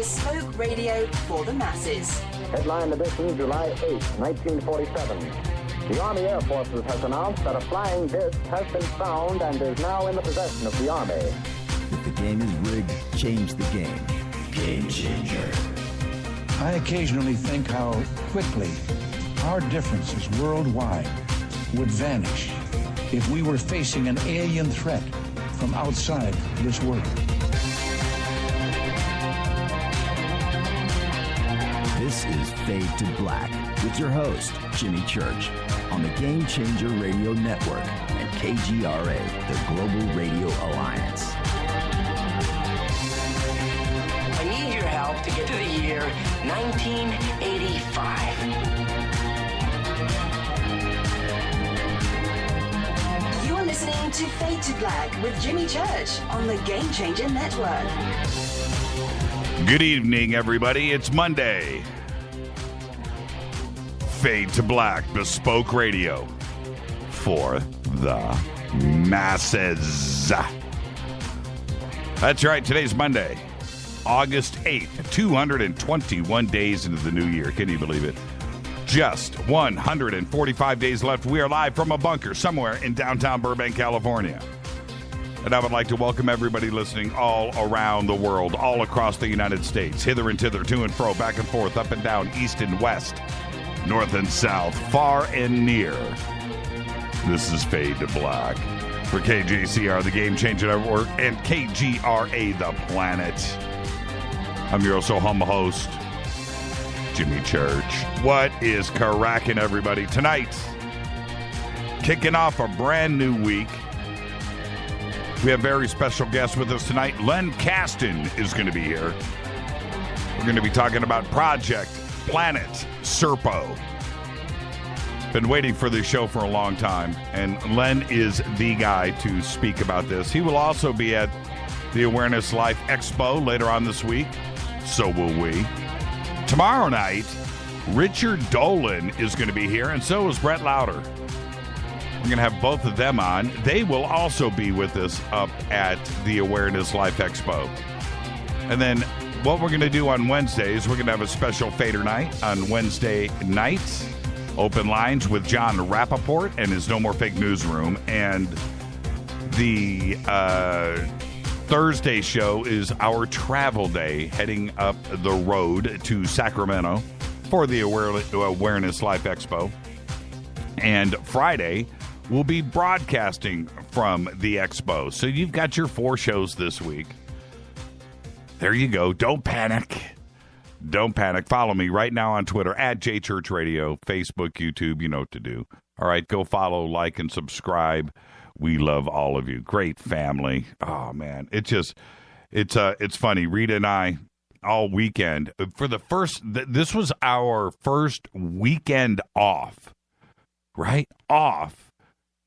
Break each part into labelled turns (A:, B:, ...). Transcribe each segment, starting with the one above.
A: bespoke radio for the masses.
B: Headline edition, July 8, 1947. The Army Air Forces has announced that a flying disc has been found and is now in the possession of the Army.
C: If the game is rigged, change the game. Game changer.
D: I occasionally think how quickly our differences worldwide would vanish if we were facing an alien threat from outside this world.
C: This is Fade to Black with your host, Jimmy Church, on the Game Changer Radio Network and KGRA, the Global Radio Alliance.
E: I need your help to get to the year 1985.
A: You are listening to Fade to Black with Jimmy Church on the Game Changer Network.
F: Good evening, everybody. It's Monday. Fade to Black, bespoke radio for the masses. That's right. Today's Monday, August 8th, 221 days into the new year. Can you believe it? Just 145 days left. We are live from a bunker somewhere in downtown Burbank, California. And I would like to welcome everybody listening all around the world, all across the United States, hither and thither, to and fro, back and forth, up and down, east and west, north and south, far and near. This is Fade to Black for KJCR, the Game Changer Network, and KGRA, the Planet. I'm your so humble host, Jimmy Church. What is cracking, everybody? Tonight, kicking off a brand new week. We have a very special guest with us tonight. Len Kasten is going to be here. We're going to be talking about Project Planet Serpo. Been waiting for this show for a long time, and Len is the guy to speak about this. He will also be at the Awareness Life Expo later on this week. So will we. Tomorrow night, Richard Dolan is going to be here, and so is Brett Lauder. We're going to have both of them on. They will also be with us up at the Awareness Life Expo. And then what we're going to do on Wednesdays, we're going to have a special Fader night on Wednesday nights. Open lines with John Rappaport and his No More Fake Newsroom. And the Thursday show is our travel day, heading up the road to Sacramento for the Awareness Life Expo. And Friday, we'll be broadcasting from the expo. So you've got your 4 shows this week. There you go. Don't panic. Don't panic. Follow me right now on Twitter at JChurchRadio, Facebook, YouTube. You know what to do. All right, go follow, like, and subscribe. We love all of you. Great family. Oh, man. It's funny. Rita and I, all weekend, for the first, this was our first weekend off, right? Off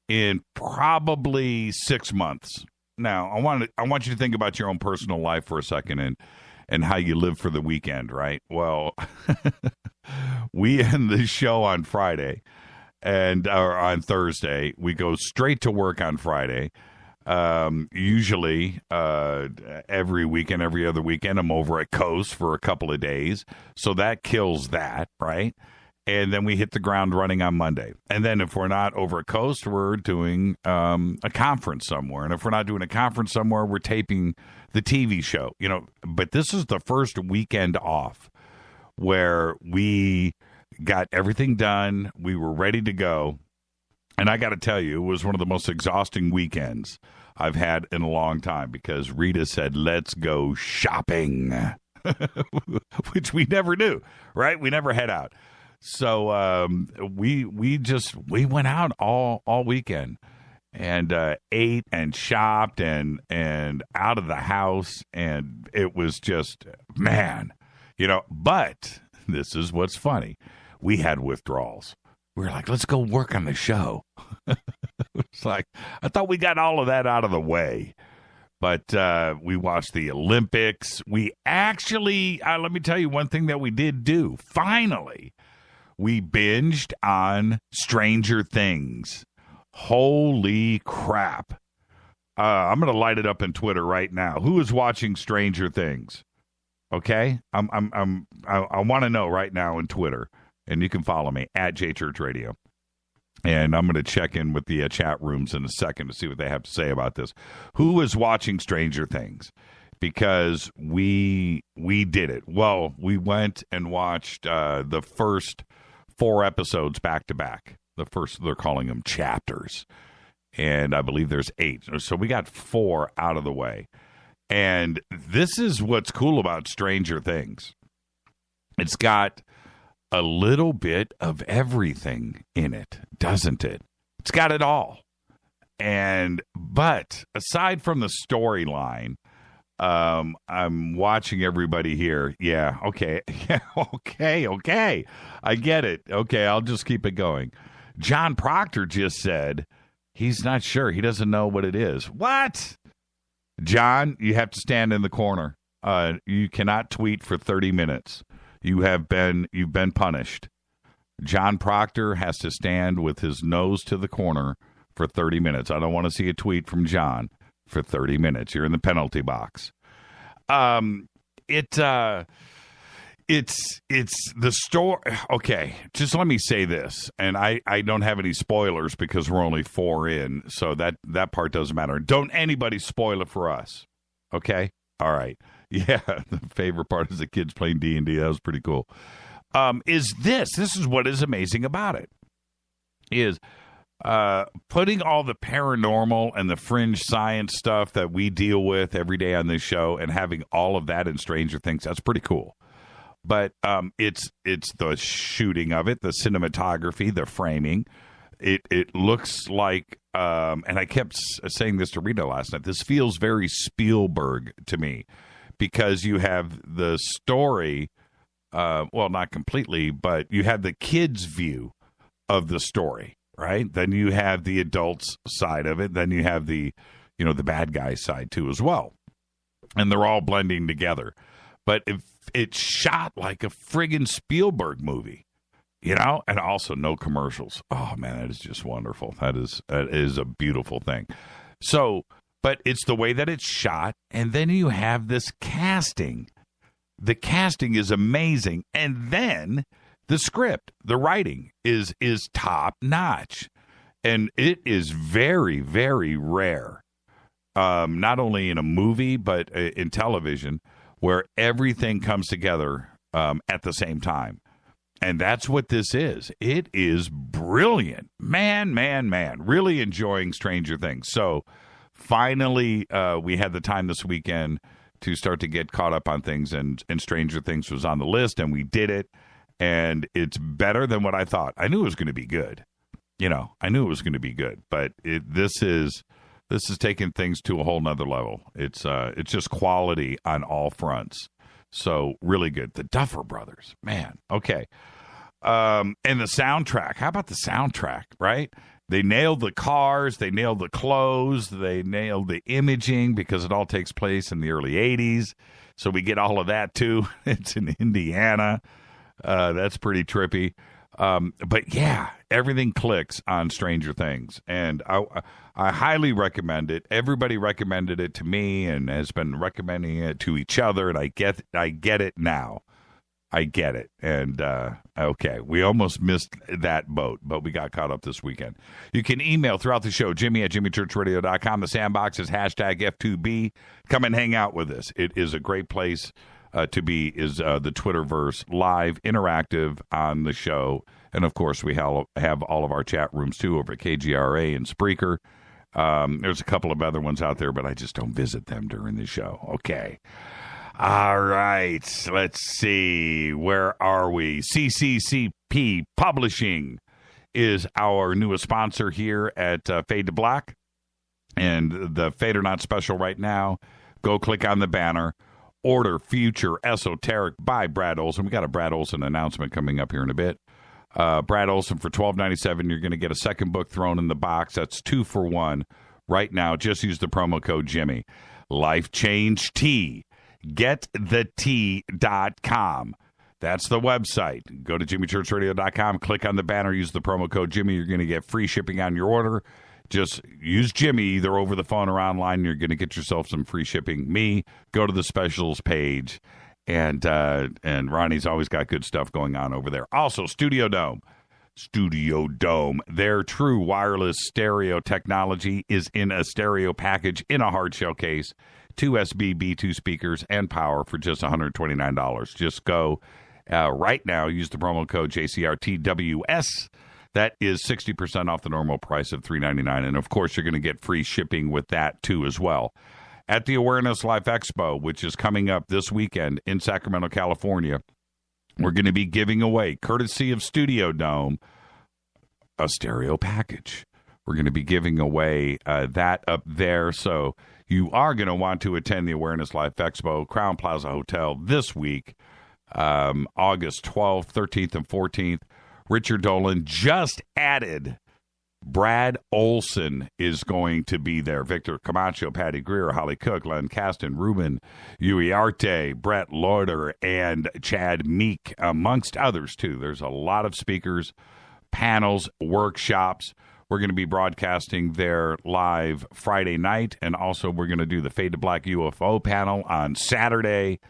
F: in probably 6 months. Now, I want you to think about your own personal life for a second and how you live for the weekend, right? Well, we end the show on Friday or on Thursday. We go straight to work on Friday. Usually, every weekend, every other weekend, I'm over at Coast for a couple of days. So that kills that, right? And then we hit the ground running on Monday. And then if we're not over at Coast, we're doing a conference somewhere. And if we're not doing a conference somewhere, we're taping the TV show. You know, but this is the first weekend off where we got everything done. We were ready to go. And I got to tell you, it was one of the most exhausting weekends I've had in a long time because Rita said, let's go shopping, which we never do, right? We never head out. So we went out all weekend and ate and shopped and out of the house, and it was just, man, you know. But this is what's funny: we had withdrawals. We were like, let's go work on the show. It's like I thought we got all of that out of the way. But we watched the Olympics. We actually, let me tell you one thing that we did do. Finally, we binged on Stranger Things. Holy crap. I'm going to light it up in Twitter right now. Who is watching Stranger Things? Okay, I want to know right now on Twitter, and you can follow me at JChurchRadio. And I'm going to check in with the chat rooms in a second to see what they have to say about this. Who is watching Stranger Things? Because we did it. Well, we went and watched the first 4 episodes back to back. The first, they're calling them chapters, and I believe there's 8. So we got 4 out of the way. And this is what's cool about Stranger Things. It's got a little bit of everything in it, doesn't it? It's got it all. But aside from the storyline, I'm watching everybody here. Yeah, okay. Yeah, okay. I get it. Okay, I'll just keep it going. John Proctor just said he's not sure. He doesn't know what it is. What? John, you have to stand in the corner. You cannot tweet for 30 minutes. You've been punished. John Proctor has to stand with his nose to the corner for 30 minutes. I don't want to see a tweet from John for 30 minutes. You're in the penalty box. It's the story. Okay, just let me say this, and I don't have any spoilers because we're only 4 in, so that part doesn't matter. Don't anybody spoil it for us, okay? All right. Yeah, the favorite part is the kids playing D&D. That was pretty cool. This is what is amazing about it, is putting all the paranormal and the fringe science stuff that we deal with every day on this show and having all of that in Stranger Things. That's pretty cool. But it's the shooting of it, the cinematography, the framing. It looks like, and I kept saying this to Rita last night, this feels very Spielberg to me, because you have the story, well, not completely, but you have the kids' view of the story, right? Then you have the adults' side of it. Then you have the bad guy side too as well. And they're all blending together. But if it's shot like a friggin' Spielberg movie, and also no commercials. Oh man, that is just wonderful. That is a beautiful thing. So, but it's the way that it's shot, and then you have this casting. The casting is amazing, and then the script, the writing is top notch, and it is very, very rare. Not only in a movie but in television, where everything comes together at the same time. And that's what this is. It is brilliant. Man. Really enjoying Stranger Things. So finally, we had the time this weekend to start to get caught up on things, and Stranger Things was on the list, and we did it. And it's better than what I thought. I knew it was going to be good. I knew it was going to be good. But this is taking things to a whole nother level. It's just quality on all fronts. So really good. The Duffer Brothers, man. Okay. And the soundtrack. How about the soundtrack, right? They nailed the cars. They nailed the clothes. They nailed the imaging, because it all takes place in the early 80s. So we get all of that too. It's in Indiana. That's pretty trippy. But yeah, everything clicks on Stranger Things, and I highly recommend it. Everybody recommended it to me and has been recommending it to each other, and I get it now. I get it. And okay, we almost missed that boat, but we got caught up this weekend. You can email throughout the show, Jimmy@JimmyChurchRadio.com. The sandbox is #F2B. Come and hang out with us. It is a great place to be, is the Twitterverse, live, interactive on the show. And, of course, we have all of our chat rooms, too, over at KGRA and Spreaker. There's a couple of other ones out there, but I just don't visit them during the show. Okay. All right. Let's see. Where are we? CCCP Publishing is our newest sponsor here at Fade to Black. And the Fade or Not special right now, go click on the banner. Order Future Esoteric by Brad Olson. We got a Brad Olson announcement coming up here in a bit. Brad Olson for $12.97. You're going to get a second book thrown in the box. That's 2 for 1 right now. Just use the promo code Jimmy. Life Change Tea. GetTheTea.com. That's the website. Go to JimmyChurchRadio.com. Click on the banner. Use the promo code Jimmy. You're going to get free shipping on your order. Just use Jimmy either over the phone or online. You're going to get yourself some free shipping. Me, go to the specials page And Ronnie's always got good stuff going on over there. Also, Studio Dome. Their true wireless stereo technology is in a stereo package in a hard shell case, 2 SB-B2 speakers, and power for just $129. Just go right now. Use the promo code JCRTWS. That is 60% off the normal price of $399. And, of course, you're going to get free shipping with that, too, as well. At the Awareness Life Expo, which is coming up this weekend in Sacramento, California, we're going to be giving away, courtesy of Studio Dome, a stereo package. We're going to be giving away that up there. So you are going to want to attend the Awareness Life Expo, Crown Plaza Hotel, this week, August 12th, 13th, and 14th. Richard Dolan just added Brad Olson is going to be there. Victor Camacho, Patty Greer, Holly Cook, Len Kasten, Ruben Uriarte, Brett Lauder, and Chad Meek, amongst others, too. There's a lot of speakers, panels, workshops. We're going to be broadcasting there live Friday night, and also we're going to do the Fade to Black UFO panel on Saturday,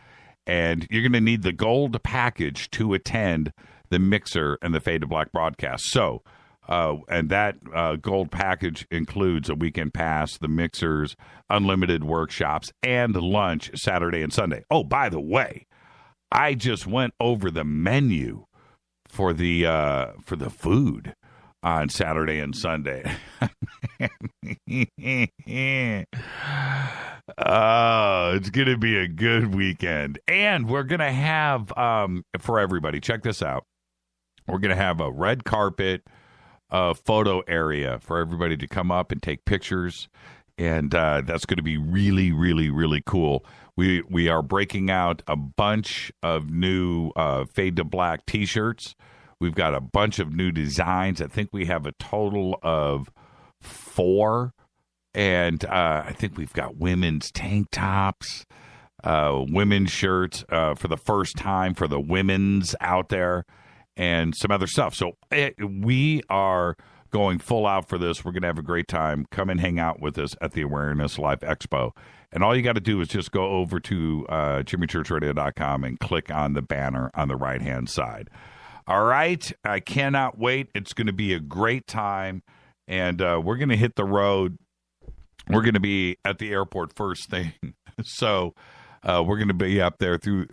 F: and you're going to need the gold package to attend the Mixer and the Fade to Black broadcast. So, and that gold package includes a weekend pass, the Mixers, unlimited workshops, and lunch Saturday and Sunday. Oh, by the way, I just went over the menu for the food on Saturday and Sunday. Oh, it's going to be a good weekend. And we're going to have, for everybody, check this out. We're going to have a red carpet photo area for everybody to come up and take pictures. And that's going to be really, really, really cool. We are breaking out a bunch of new Fade to Black T-shirts. We've got a bunch of new designs. I think we have a total of 4. And I think we've got women's tank tops, women's shirts for the first time for the women's out there, and some other stuff. So we are going full out for this. We're going to have a great time. Come and hang out with us at the Awareness Life Expo. And all you got to do is just go over to jimmychurchradio.com and click on the banner on the right-hand side. All right. I cannot wait. It's going to be a great time. And we're going to hit the road. We're going to be at the airport first thing. So we're going to be up there through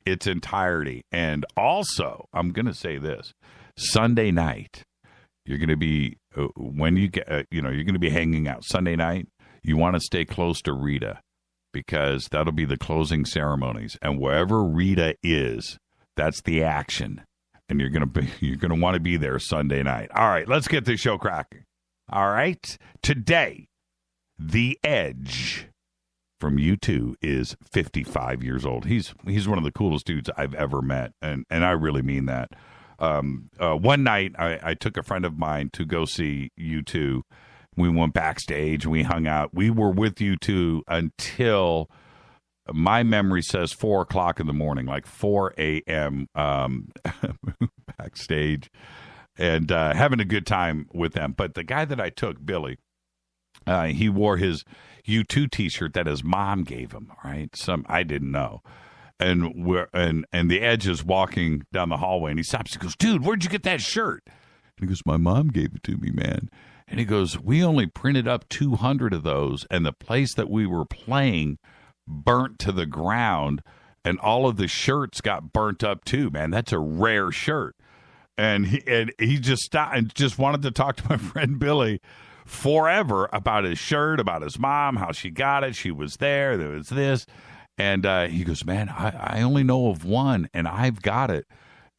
F: its entirety. And also, I'm going to say this. Sunday night, you're going to be, when you get, you're going to be hanging out. Sunday night, you want to stay close to Rita because that'll be the closing ceremonies. And wherever Rita is, that's the action. And you're going to want to be there Sunday night. All right, let's get this show cracking. All right, today, The Edge from U2 is 55 years old. He's one of the coolest dudes I've ever met, and I really mean that. One night, I took a friend of mine to go see U2. We went backstage, and we hung out. We were with U2 until, my memory says, 4 o'clock in the morning, like 4 a.m. Backstage, and having a good time with them. But the guy that I took, Billy, he wore his U2 T-shirt that his mom gave him. Right, I didn't know, and the Edge is walking down the hallway, and he stops. He goes, "Dude, where'd you get that shirt?" And he goes, "My mom gave it to me, man." And he goes, "We only printed up 200 of those, and the place that we were playing burnt to the ground, and all of the shirts got burnt up too, man. That's a rare shirt." And he just stopped and just wanted to talk to my friend Billy forever about his shirt, about his mom, how she got it. She was there. There was this. And he goes, "Man, I only know of one, and I've got it.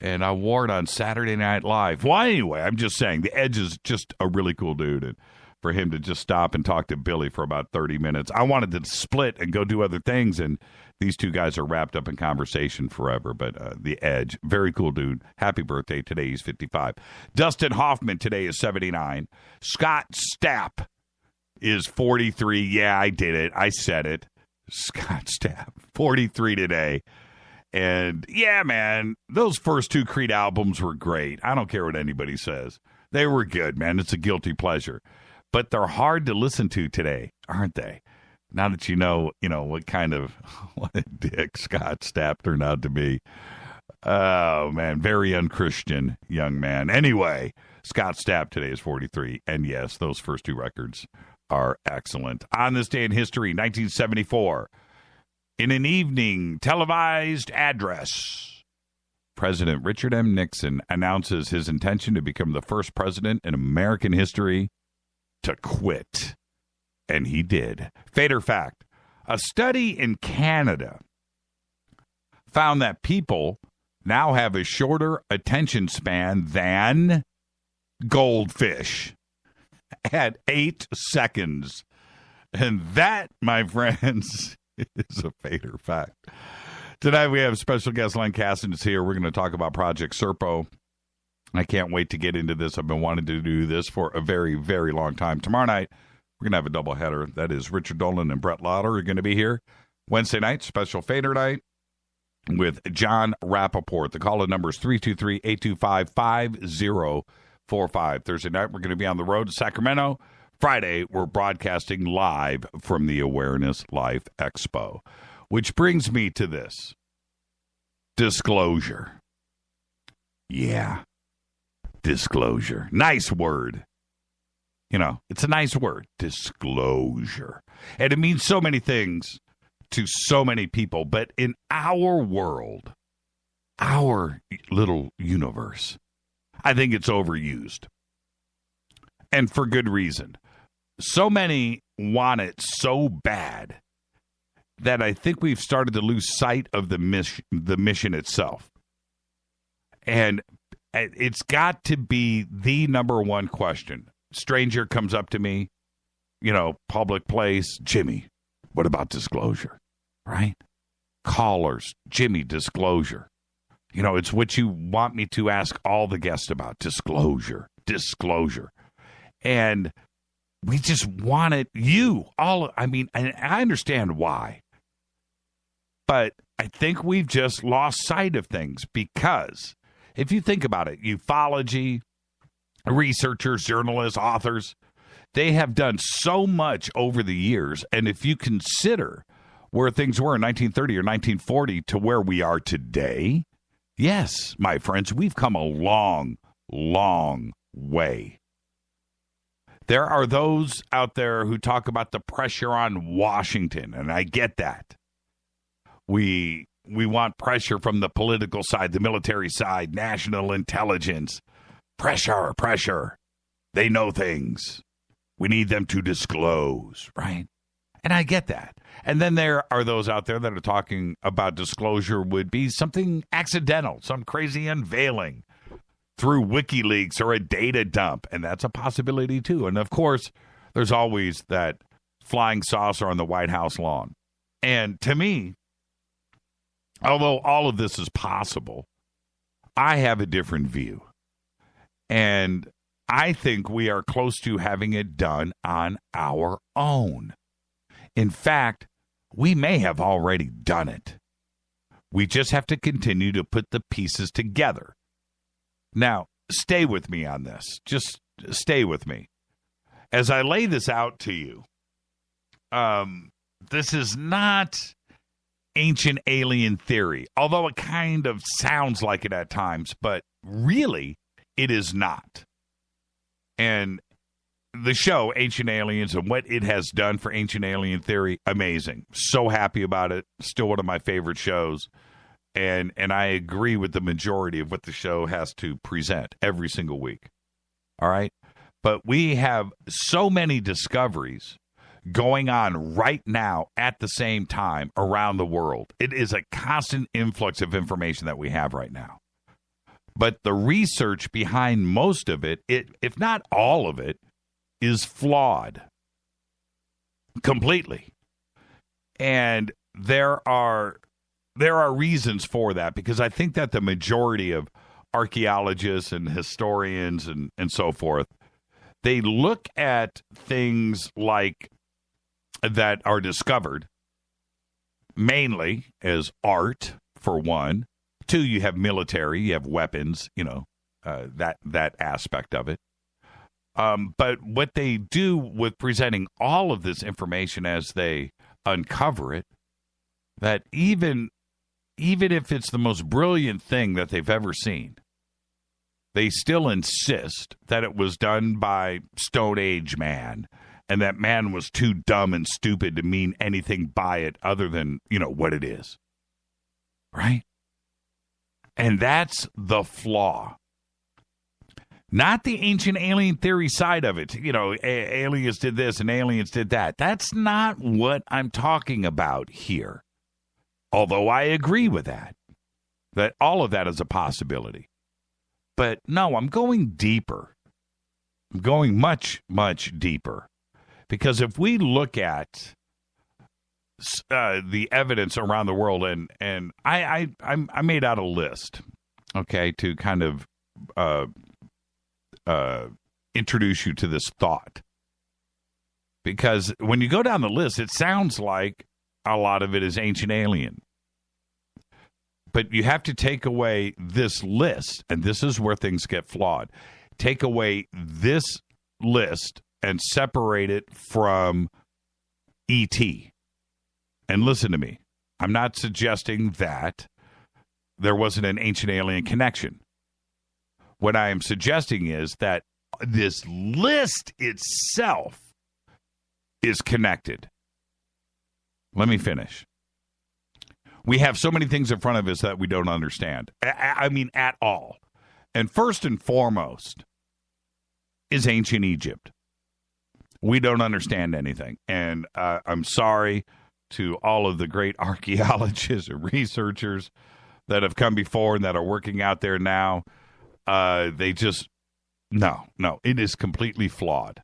F: And I wore it on Saturday Night Live." Well, anyway, I'm just saying, the Edge is just a really cool dude. And for him to just stop and talk to Billy for about 30 minutes, I wanted to split and go do other things. And these two guys are wrapped up in conversation forever. But the Edge, very cool dude. Happy birthday. Today he's 55. Dustin Hoffman today is 79. Scott Stapp is 43. Yeah, I did it. I said it. Scott Stapp, 43 today. And yeah, man, those first 2 Creed albums were great. I don't care what anybody says. They were good, man. It's a guilty pleasure. But they're hard to listen to today, aren't they? Now that you know what a dick Scott Stapp turned out to be. Oh, man, very unchristian young man. Anyway, Scott Stapp today is 43, and yes, those first two records are excellent. On this day in history, 1974, in an evening televised address, President Richard M. Nixon announces his intention to become the first president in American history to quit. And he did. Fader fact, a study in Canada found that people now have a shorter attention span than goldfish at 8 seconds. And that, my friends, is a Fader fact. Tonight we have special guest Len Kasten is here. We're going to talk about Project Serpo. I can't wait to get into this. I've been wanting to do this for a very, very long time. Tomorrow night, we're going to have a doubleheader. That is Richard Dolan and Brett Lauder are going to be here. Wednesday night, special Fader night with John Rappaport. The call-in number is 323-825-5045. Thursday night, we're going to be on the road to Sacramento. Friday, we're broadcasting live from the Awareness Life Expo. Which brings me to this. Disclosure. Yeah. Disclosure. Nice word. It's a nice word. Disclosure. And it means so many things to so many people. But in our world, our little universe, I think it's overused. And for good reason. So many want it so bad that I think we've started to lose sight of the mission itself. And it's got to be the number one question. Stranger comes up to me, public place, Jimmy, what about disclosure? Right? Callers, Jimmy, disclosure. It's what you want me to ask all the guests about, disclosure. And we just want it, and I understand why. But I think we've just lost sight of things because if you think about it, ufology, researchers, journalists, authors, they have done so much over the years. And if you consider where things were in 1930 or 1940 to where we are today, yes, my friends, we've come a long, long way. There are those out there who talk about the pressure on Washington, and I get that. We want pressure from the political side, the military side, national intelligence. Pressure. They know things. We need them to disclose, right? And I get that. And then there are those out there that are talking about disclosure would be something accidental, some crazy unveiling through WikiLeaks or a data dump. And that's a possibility too. And of course, there's always that flying saucer on the White House lawn. And to me, although all of this is possible, I have a different view. And I think we are close to having it done on our own. In fact, we may have already done it. We just have to continue to put the pieces together. Now, stay with me on this. Just stay with me. As I lay this out to you, this is not ancient alien theory, although it kind of sounds like it at times, but really, it is not. And the show, Ancient Aliens, and what it has done for ancient alien theory, amazing. So happy about it. Still one of my favorite shows. And I agree with the majority of what the show has to present every single week. All right? But we have so many discoveries going on right now at the same time around the world. It is a constant influx of information that we have right now. But the research behind most of it, if not all of it, is flawed completely. And there are reasons for that, because I think that the majority of archaeologists and historians and so forth, they look at things like that are discovered mainly as art, for one. Two, you have military, you have weapons, that aspect of it. But what they do with presenting all of this information as they uncover it, that even if it's the most brilliant thing that they've ever seen, they still insist that it was done by Stone Age man, and that man was too dumb and stupid to mean anything by it other than, what it is. Right? And that's the flaw. Not the ancient alien theory side of it. Aliens did this and aliens did that. That's not what I'm talking about here. Although I agree with that all of that is a possibility. But no, I'm going deeper. I'm going much, much deeper. Because if we look at the evidence around the world, and I made out a list, okay, to kind of introduce you to this thought. Because when you go down the list, it sounds like a lot of it is ancient alien. But you have to take away this list, and this is where things get flawed. Take away this list and separate it from E.T. And listen to me. I'm not suggesting that there wasn't an ancient alien connection. What I am suggesting is that this list itself is connected. Let me finish. We have so many things in front of us that we don't understand. I mean, at all. And first and foremost is ancient Egypt. We don't understand anything. And I'm sorry to all of the great archaeologists and researchers that have come before and that are working out there now. They just, no, it is completely flawed.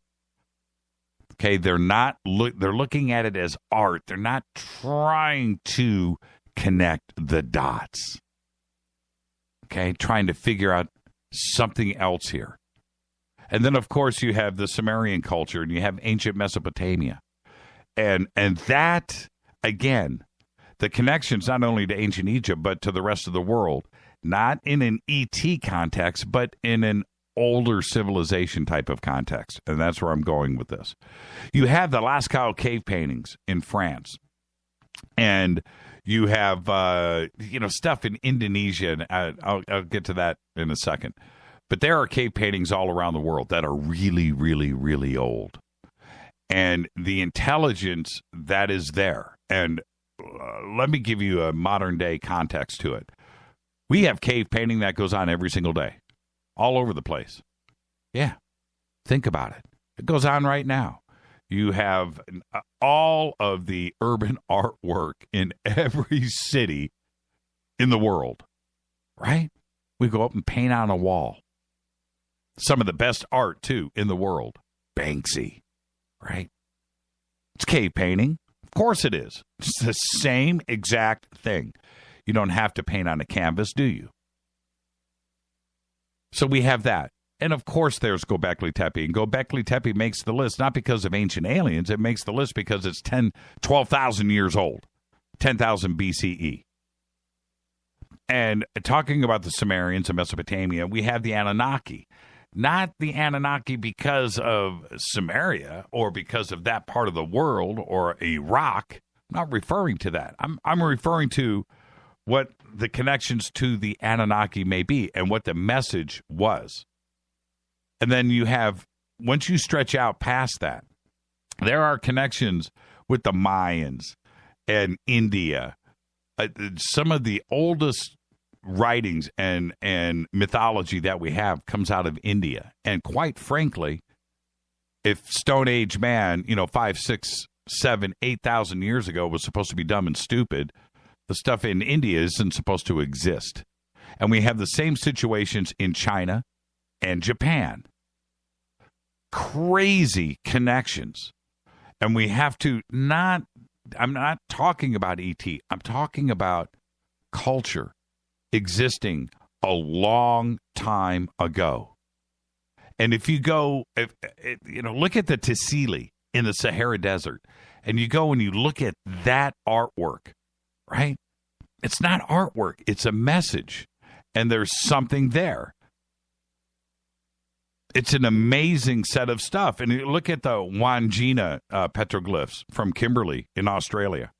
F: Okay, they're looking at it as art. They're not trying to connect the dots. Okay, trying to figure out something else here. And then, of course, you have the Sumerian culture, and you have ancient Mesopotamia. And that, again, the connections not only to ancient Egypt, but to the rest of the world, not in an ET context, but in an older civilization type of context. And that's where I'm going with this. You have the Lascaux cave paintings in France. And you have, stuff in Indonesia, and I'll get to that in a second. But there are cave paintings all around the world that are really, really, really old. And the intelligence that is there, and let me give you a modern-day context to it. We have cave painting that goes on every single day, all over the place. Yeah, think about it. It goes on right now. You have all of the urban artwork in every city in the world, right? We go up and paint on a wall. Some of the best art, too, in the world. Banksy, right? It's cave painting. Of course it is. It's the same exact thing. You don't have to paint on a canvas, do you? So we have that. And, of course, there's Göbekli Tepe. And Göbekli Tepe makes the list not because of ancient aliens. It makes the list because it's 12,000 years old, 10,000 BCE. And talking about the Sumerians in Mesopotamia, we have the Anunnaki. Not the Anunnaki because of Sumeria or because of that part of the world or Iraq. I'm not referring to that. I'm referring to what the connections to the Anunnaki may be and what the message was. And then you have, once you stretch out past that, there are connections with the Mayans and India. Some of the oldest writings and mythology that we have comes out of India. And quite frankly, if Stone Age man, 5, 6, 7, 8,000 years ago was supposed to be dumb and stupid, the stuff in India isn't supposed to exist. And we have the same situations in China and Japan. Crazy connections. And we have to I'm not talking about ET. I'm talking about culture existing a long time ago. And if you go, look at the Tassili in the Sahara Desert, and you go and you look at that artwork, right? It's not artwork. It's a message. And there's something there. It's an amazing set of stuff. And you look at the Wandjina petroglyphs from Kimberley in Australia.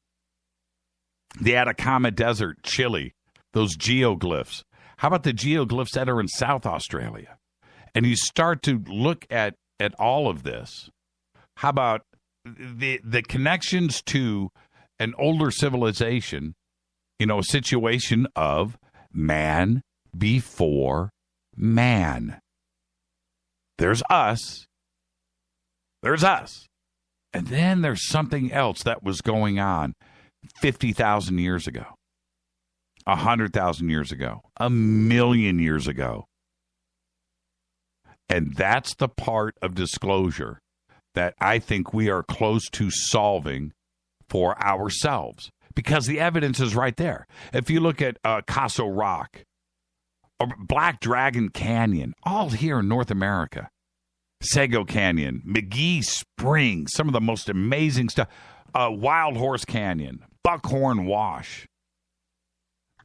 F: The Atacama Desert, Chile, those geoglyphs. How about the geoglyphs that are in South Australia? And you start to look at all of this. How about the connections to an older civilization, a situation of man before man. There's us. There's us. And then there's something else that was going on 50,000 years ago, 100,000 years ago, 1,000,000 years ago. And that's the part of disclosure that I think we are close to solving for ourselves, because the evidence is right there. If you look at Caso Rock, or Black Dragon Canyon, all here in North America, Sego Canyon, McGee Springs, some of the most amazing stuff, Wild Horse Canyon, Buckhorn Wash.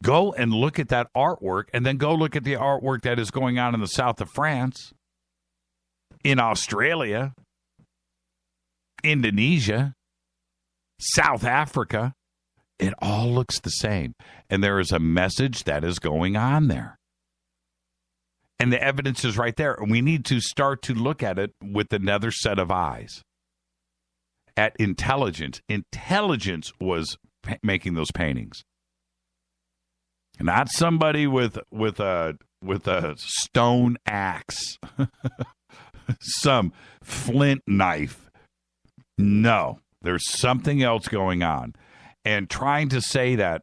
F: Go and look at that artwork, and then go look at the artwork that is going on in the south of France, in Australia, Indonesia, South Africa. It all looks the same. And there is a message that is going on there. And the evidence is right there. And we need to start to look at it with another set of eyes. At intelligence. Intelligence was making those paintings. Not somebody with a stone axe. Some flint knife. No, there's something else going on. And trying to say that,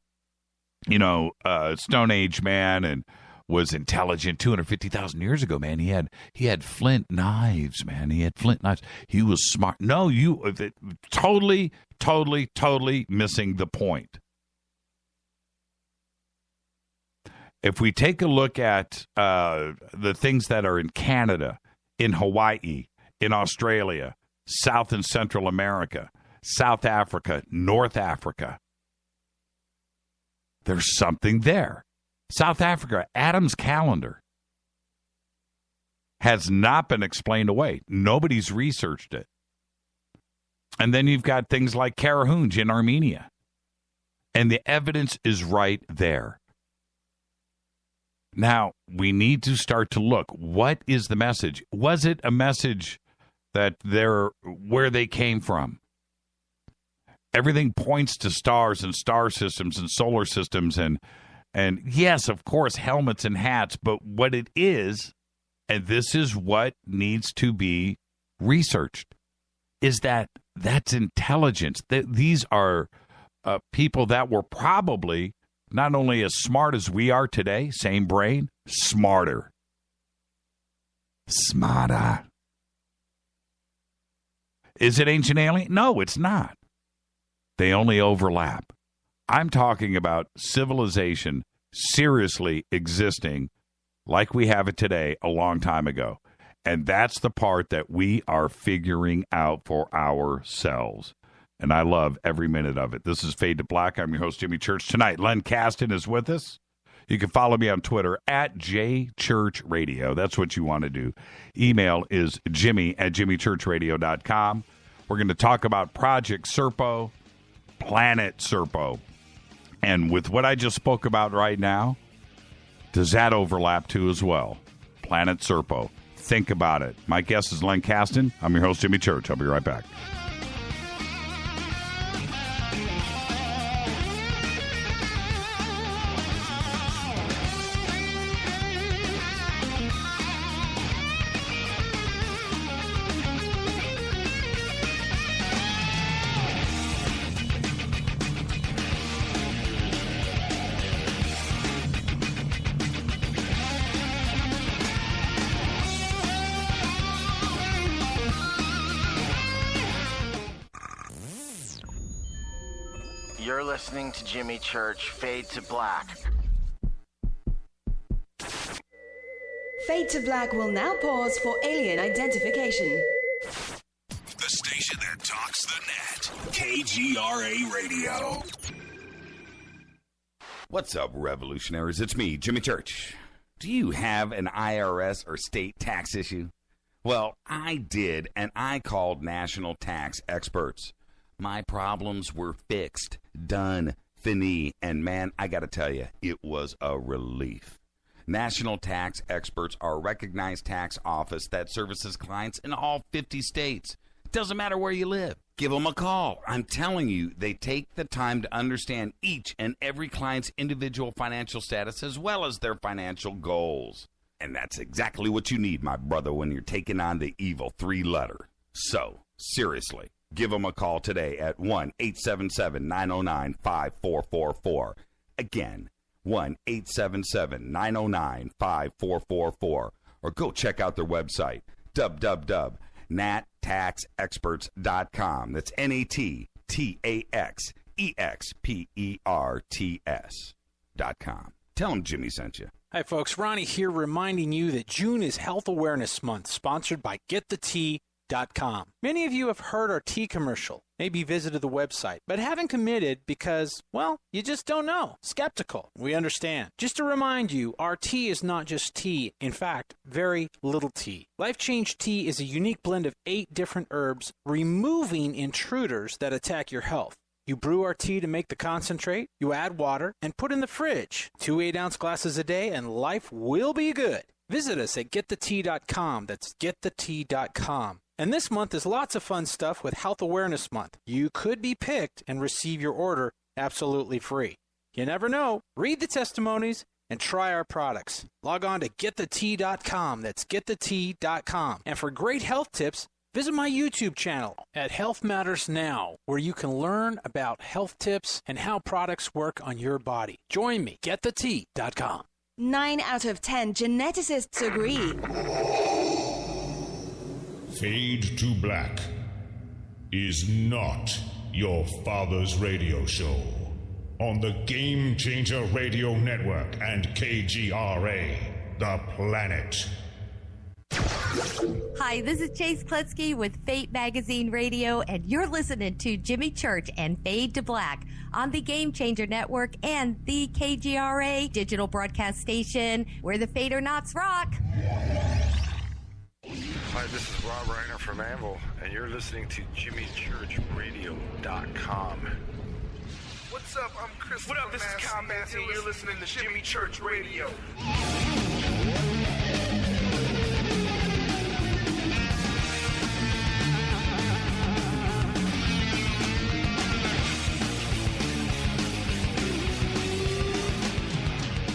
F: Stone Age man and was intelligent 250,000 years ago, man. He had flint knives, man. He had flint knives. He was smart. No, you totally missing the point. If we take a look at the things that are in Canada, in Hawaii, in Australia, South and Central America, South Africa, North Africa, there's something there. South Africa, Adam's calendar has not been explained away. Nobody's researched it. And then you've got things like Karahuj in Armenia. And the evidence is right there. Now, we need to start to look. What is the message? Was it a message that where they came from? Everything points to stars and star systems and solar systems and yes, of course, helmets and hats, but what it is, and this is what needs to be researched, is that's intelligence. These are people that were probably not only as smart as we are today, same brain, smarter. Smarter. Is it ancient alien? No, it's not. They only overlap. I'm talking about civilization seriously existing like we have it today a long time ago. And that's the part that we are figuring out for ourselves. And I love every minute of it. This is Fade to Black. I'm your host, Jimmy Church. Tonight, Len Kasten is with us. You can follow me on Twitter at JChurchRadio. That's what you want to do. Email is jimmy@jimmychurchradio.com. We're going to talk about Project Serpo, Planet Serpo. And with what I just spoke about right now, does that overlap too as well? Planet Serpo. Think about it. My guest is Len Kasten. I'm your host, Jimmy Church. I'll be right back.
E: You're listening to Jimmy Church, Fade to Black.
A: Fade to Black will now pause for alien identification.
C: The station that talks the net. KGRA Radio. What's up, revolutionaries? It's me, Jimmy Church. Do you have an IRS or state tax issue?
G: Well, I did, and I called national tax experts. My problems were fixed, done, fini, and man, I got to tell you, it was a relief. National Tax Experts are a recognized tax office that services clients in all 50 states. It doesn't matter where you live. Give them a call. I'm telling you, they take the time to understand each and every client's individual financial status as well as their financial goals. And that's exactly what you need, my brother, when you're taking on the evil 3-letter. So, seriously, give them a call today at 1-877-909-5444. Again, 1-877-909-5444. Or go check out their website, www.nattaxexperts.com. That's NATTAXEXPERTS.com. Tell them Jimmy sent you.
H: Hi, folks. Ronnie here reminding you that June is Health Awareness Month, sponsored by GetTheTea.com. Many of you have heard our tea commercial, maybe visited the website, but haven't committed because, well, you just don't know. Skeptical. We understand. Just to remind you, our tea is not just tea. In fact, very little tea. Life Change Tea is a unique blend of 8 different herbs, removing intruders that attack your health. You brew our tea to make the concentrate, you add water, and put in the fridge. 2 8-ounce glasses a day, and life will be good. Visit us at GetTheTea.com. That's GetTheTea.com. And this month is lots of fun stuff with Health Awareness Month. You could be picked and receive your order absolutely free. You never know. Read the testimonies and try our products. Log on to GetTheTea.com. That's GetTheTea.com. And for great health tips, visit my YouTube channel at Health Matters Now, where you can learn about health tips and how products work on your body. Join me, GetTheTea.com.
A: 9 out of 10 geneticists agree.
I: Fade to Black is not your father's radio show on the Game Changer Radio Network and KGRA, The Planet.
J: Hi, this is Chase Kletsky with Fate Magazine Radio, and you're listening to Jimmy Church and Fade to Black on the Game Changer Network and the KGRA digital broadcast station, where the Fader-Knots rock.
K: Hi, this is Rob Reiner from Anvil, and you're listening to JimmyChurchRadio.com.
L: What's up? I'm Chris. What up? This is Combat, and you're listening to Jimmy Church Radio.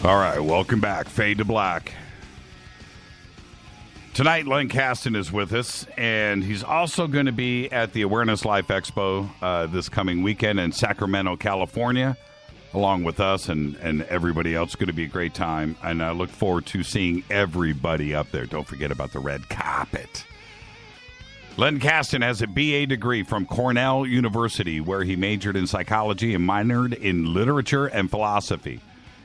F: All right, welcome back. Fade to Black. Tonight, Len Kasten is with us, and he's also going to be at the Awareness Life Expo this coming weekend in Sacramento, California, along with us and everybody else. It's going to be a great time, and I look forward to seeing everybody up there. Don't forget about the red carpet. Len Kasten has a BA degree from Cornell University, where he majored in psychology and minored in literature and philosophy.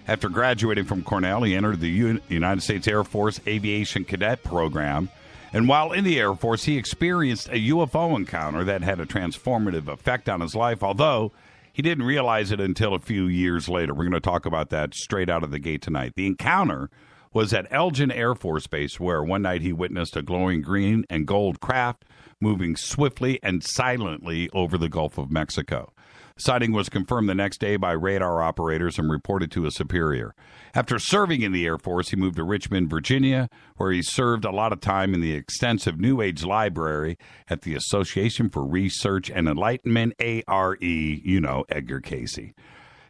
F: After graduating from Cornell, he entered the United States Air Force Aviation Cadet Program. And while in the Air Force, he experienced a UFO encounter that had a transformative effect on his life, although he didn't realize it until a few years later. We're going to talk about that straight out of the gate tonight. The encounter was at Eglin Air Force Base, where one night he witnessed a glowing green and gold craft moving swiftly and silently over the Gulf of Mexico. Sighting was confirmed the next day by radar operators and reported to a superior. After serving in the Air Force, he moved to Richmond, Virginia, where he served a lot of time in the extensive New Age library at the Association for Research and Enlightenment, ARE, Edgar Cayce.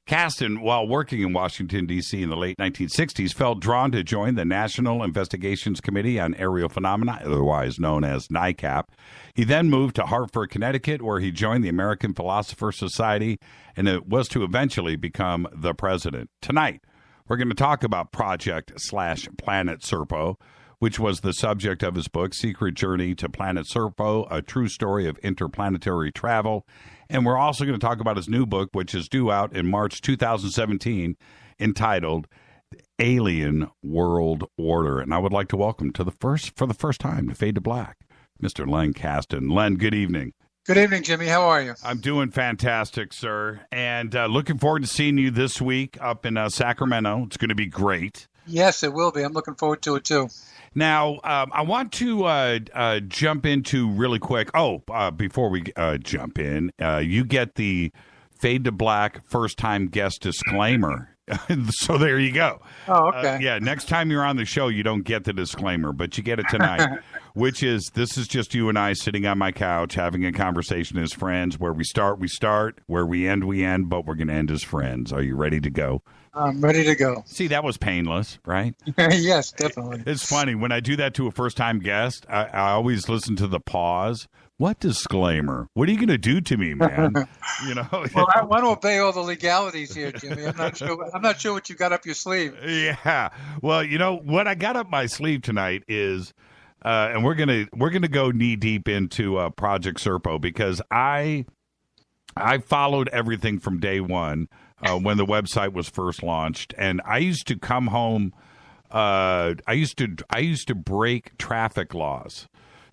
F: Kasten, while working in Washington, D.C. in the late 1960s, felt drawn to join the National Investigations Committee on Aerial Phenomena, otherwise known as NICAP. He then moved to Hartford, Connecticut, where he joined the American Philosopher Society, and it was to eventually become the president. Tonight, we're going to talk about Project/Planet Serpo, which was the subject of his book, Secret Journey to Planet Serpo, A True Story of Interplanetary Travel. And we're also going to talk about his new book, which is due out in March 2017, entitled Alien World Order. And I would like to welcome for the first time to Fade to Black, Mr. Len Kasten. Len, good evening.
M: Good evening, Jimmy. How are you?
F: I'm doing fantastic, sir. And looking forward to seeing you this week up in Sacramento. It's going to be great.
M: Yes, it will be. I'm looking forward to it, too.
F: Now, I want to jump into really quick. Before we jump in, you get the Fade to Black first-time guest disclaimer. So there you go.
M: Oh, okay.
F: Next time you're on the show, you don't get the disclaimer, but you get it tonight, which is this is just you and I sitting on my couch having a conversation as friends. Where we start, we start. Where we end, but we're going to end as friends. Are you ready to go?
M: I'm ready to go.
F: See, that was painless, right?
M: Yes, definitely.
F: It's funny. When I do that to a first-time guest, I always listen to the pause. What disclaimer? What are you going to do to me, man?
M: Well, I want to obey all the legalities here, Jimmy. I'm not sure what you got up your sleeve.
F: Yeah. Well, what I got up my sleeve tonight is, and we're gonna go knee deep into Project Serpo because I followed everything from day one when the website was first launched, and I used to come home. I used to break traffic laws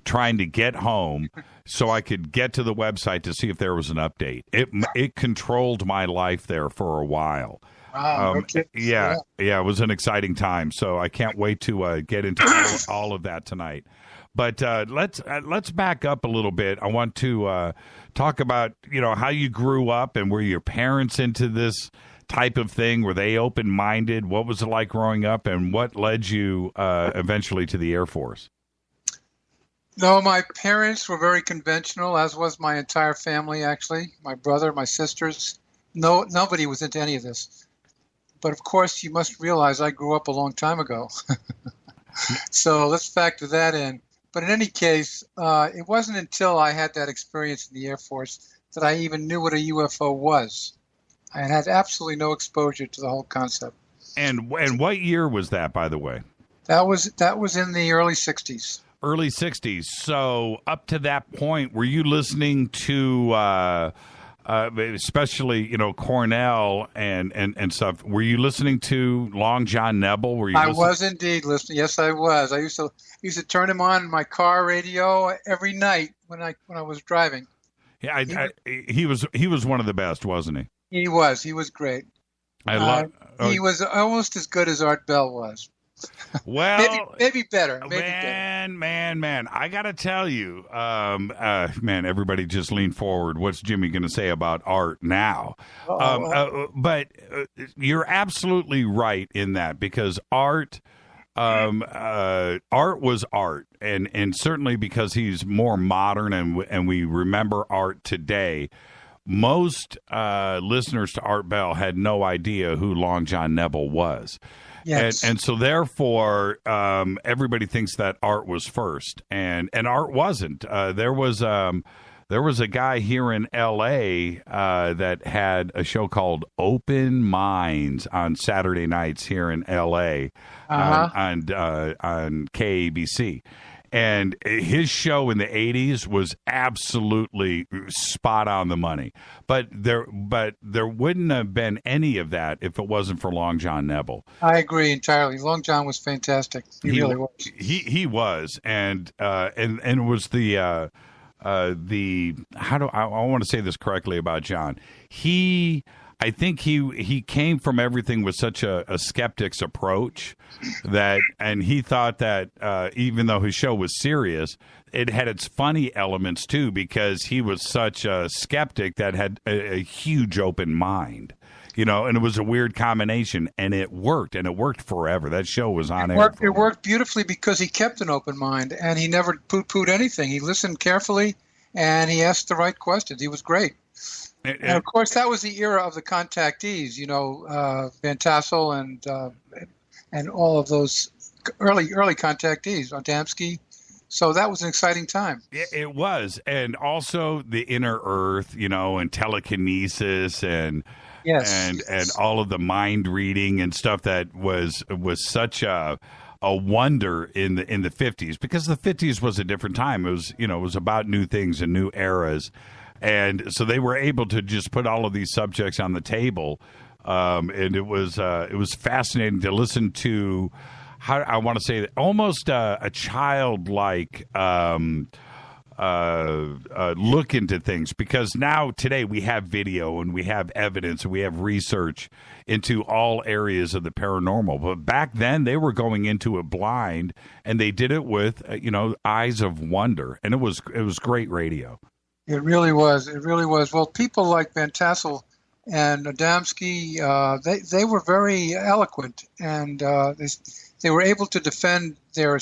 F: trying to get home so I could get to the website to see if there was an update. It controlled my life there for a while.
M: Wow, okay.
F: Yeah, it was an exciting time. So I can't wait to get into all of that tonight. But let's back up a little bit. I want to talk about how you grew up and were your parents into this type of thing? Were they open-minded? What was it like growing up, and what led you eventually to the Air Force?
M: No, my parents were very conventional, as was my entire family, actually. My brother, my sisters. Nobody was into any of this. But, of course, you must realize I grew up a long time ago. So let's factor that in. But in any case, it wasn't until I had that experience in the Air Force that I even knew what a UFO was. I had absolutely no exposure to the whole concept.
F: And what year was that, by the way?
M: That was in the early 60s.
F: Early 60s. So up to that point, were you listening to, especially, Cornell and stuff, were you listening to Long John Nebel?
M: I was indeed listening. Yes, I was. I used to turn him on my car radio every night when I was driving.
F: Yeah, he was one of the best, wasn't he?
M: He was. He was great. He was almost as good as Art Bell was.
F: Well,
M: maybe better.
F: Man, I gotta tell you, everybody just lean forward. What's Jimmy gonna say about Art now? But you're absolutely right in that, because Art was Art, and certainly because he's more modern, and we remember Art today. Most listeners to Art Bell had no idea who Long John Nebel was.
M: Yes.
F: And so therefore, everybody thinks that Art was first, and Art wasn't. There was a guy here in L.A. That had a show called Open Minds on Saturday nights here in L.A. On KABC. And his show in the 80s was absolutely spot on the money. But there wouldn't have been any of that if it wasn't for Long John Nebel.
M: I agree entirely. Long John was fantastic. He really was.
F: He was, and it was the I want to say this correctly about John. I think he came from everything with such a skeptic's approach and he thought that even though his show was serious, it had its funny elements too, because he was such a skeptic that had a huge open mind, and it was a weird combination, and it worked forever. That show was on air.
M: It worked beautifully because he kept an open mind, and he never poo-pooed anything. He listened carefully, and he asked the right questions. He was great. And of course, that was the era of the contactees, Van Tassel and all of those early contactees, Adamski. So that was an exciting time.
F: It was, and also the inner Earth, and telekinesis and all of the mind reading and stuff that was such a wonder in the 50s, because the 50s was a different time. It was about new things and new eras. And so they were able to just put all of these subjects on the table, and it was fascinating to listen to. How I want to say that almost a childlike look into things, because now today we have video and we have evidence and we have research into all areas of the paranormal. But back then they were going into it blind, and they did it with eyes of wonder, and it was great radio.
M: It really was. It really was. Well, people like Van Tassel and Adamski, they were very eloquent, and they were able to defend their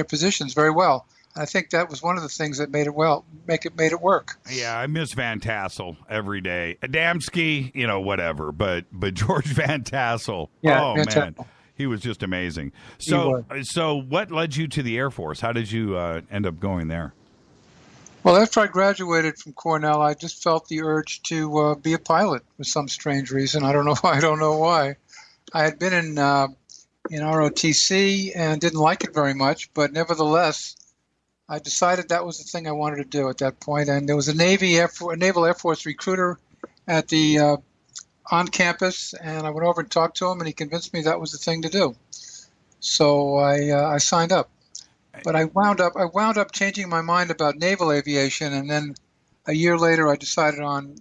M: positions very well. I think that was one of the things that made it work.
F: Yeah, I miss Van Tassel every day. Adamski, whatever, but George Van Tassel, man, Tassel. He was just amazing. So what led you to the Air Force? How did you end up going there?
M: Well, after I graduated from Cornell, I just felt the urge to be a pilot for some strange reason. I don't know why. I had been in ROTC and didn't like it very much, but nevertheless, I decided that was the thing I wanted to do at that point. And there was a Naval Air Force recruiter at the on campus, and I went over and talked to him, and he convinced me that was the thing to do. So I signed up. But I wound up changing my mind about naval aviation, and then a year later I decided on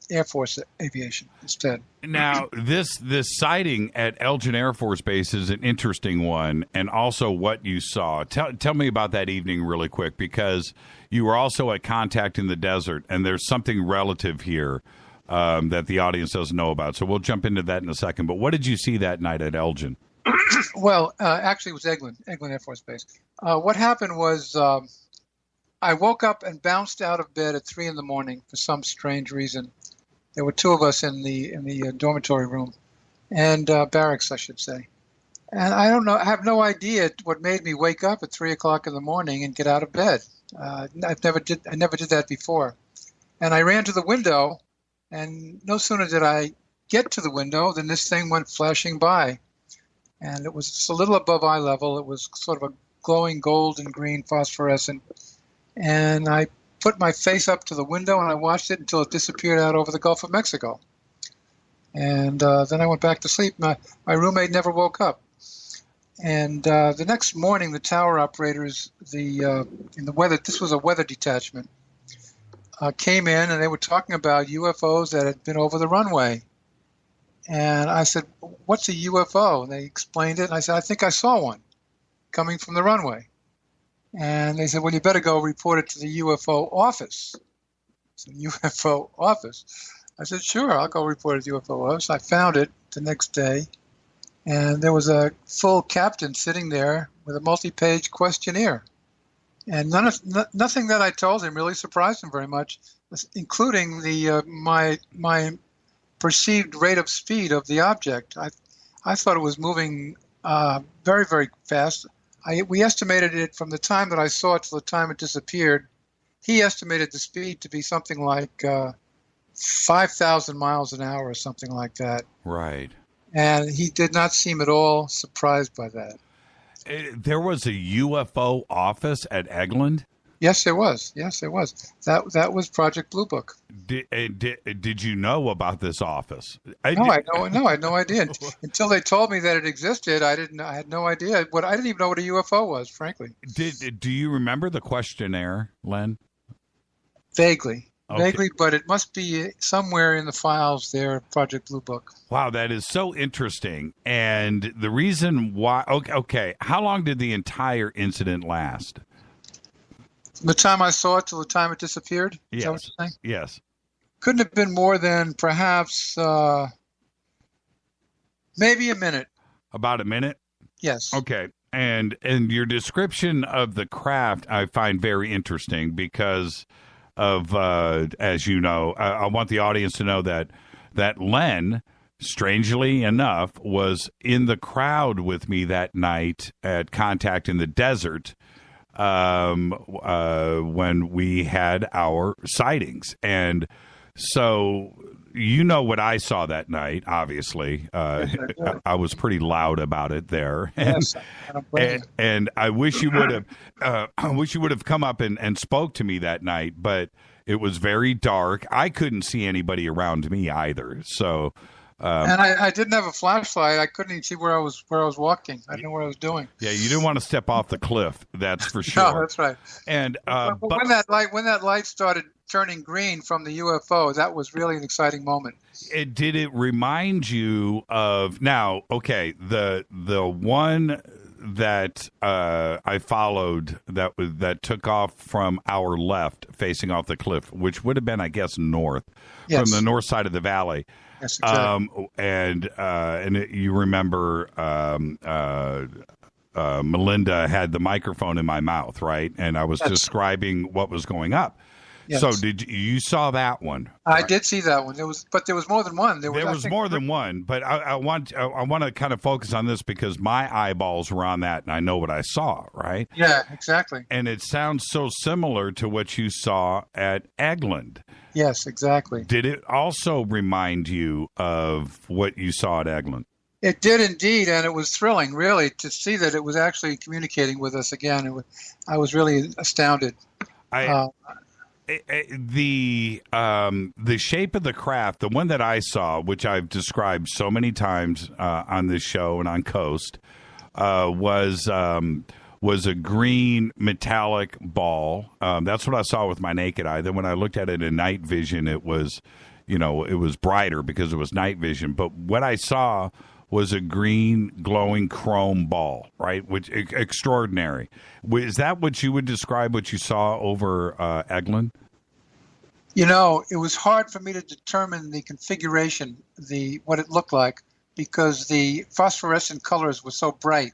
M: Air Force aviation instead.
F: Now, this sighting at Eglin Air Force Base is an interesting one, and also what you saw. Tell me about that evening really quick, because you were also at Contact in the Desert, and there's something relative here that the audience doesn't know about. So we'll jump into that in a second. But what did you see that night at Eglin?
M: Well, actually, it was Eglin Air Force Base. What happened was I woke up and bounced out of bed at 3 a.m. for some strange reason. There were two of us in the dormitory room, and barracks, I should say. And I don't know. I have no idea what made me wake up at 3 o'clock in the morning and get out of bed. I never did that before. And I ran to the window, and no sooner did I get to the window than this thing went flashing by. And it was just a little above eye level. It was sort of a glowing gold and green phosphorescent. And I put my face up to the window and I watched it until it disappeared out over the Gulf of Mexico. And then I went back to sleep. My roommate never woke up. And the next morning, the tower operators, in the weather, this was a weather detachment, came in, and they were talking about UFOs that had been over the runway. And I said, "What's a UFO?" And they explained it. And I said, "I think I saw one coming from the runway." And they said, "Well, you better go report it to the UFO office." So UFO office. I said, "Sure, I'll go report it to the UFO office." I found it the next day, and there was a full captain sitting there with a multi-page questionnaire. And nothing that I told him really surprised him very much, including my perceived rate of speed of the object. I thought it was moving very, very fast. We estimated it from the time that I saw it to the time it disappeared. He estimated the speed to be something like 5,000 miles an hour or something like that.
F: Right.
M: And he did not seem at all surprised by that.
F: There was a UFO office at Eglin?
M: Yes, there was. That was Project Blue Book.
F: Did you know about this office?
M: I had no idea until they told me that it existed. I had no idea. I didn't even know what a UFO was, frankly.
F: Do you remember the questionnaire, Len?
M: Vaguely,
F: okay.
M: But it must be somewhere in the files there, Project Blue Book.
F: Wow, that is so interesting. And the reason why. Okay, how long did the entire incident last?
M: From the time I saw it till the time it disappeared?
F: Yes.
M: Is that what you're saying?
F: Yes.
M: Couldn't have been more than perhaps maybe a minute.
F: About a minute?
M: Yes.
F: Okay. And your description of the craft I find very interesting because of, as you know, I want the audience to know that Len, strangely enough, was in the crowd with me that night at Contact in the Desert when we had our sightings. And so you know what I saw that night, obviously. I was pretty loud about it there. And I wish you would have come up and spoke to me that night, but it was very dark. I couldn't see anybody around me either. So
M: And I didn't have a flashlight. I couldn't even see where I was walking. I didn't know what I was doing.
F: Yeah, you didn't want to step off the cliff. That's for sure.
M: No, that's right.
F: And
M: but when that light started turning green from the UFO, that was really an exciting moment.
F: Did it remind you of now? Okay, the one that I followed that took off from our left, facing off the cliff, which would have been, I guess, north from the north side of the valley.
M: Yes, exactly.
F: You remember Melinda had the microphone in my mouth, right? And I was describing what was going up.
M: Yes.
F: So you saw that one?
M: I did see that one. There was more than one.
F: There was more than one, but I want to kind of focus on this because my eyeballs were on that, and I know what I saw, right?
M: Yeah, exactly.
F: And it sounds so similar to what you saw at Eglin.
M: Yes, exactly.
F: Did it also remind you of what you saw at Eglin?
M: It did indeed, and it was thrilling, really, to see that it was actually communicating with us again. I was really astounded.
F: The shape of the craft, the one that I saw, which I've described so many times on this show and on Coast, was a green metallic ball. That's what I saw with my naked eye. Then when I looked at it in night vision, it was brighter because it was night vision. But what I saw was a green glowing chrome ball, right? Which extraordinary. Is that what you would describe what you saw over Eglin?
M: It was hard for me to determine the configuration, what it looked like, because the phosphorescent colors were so bright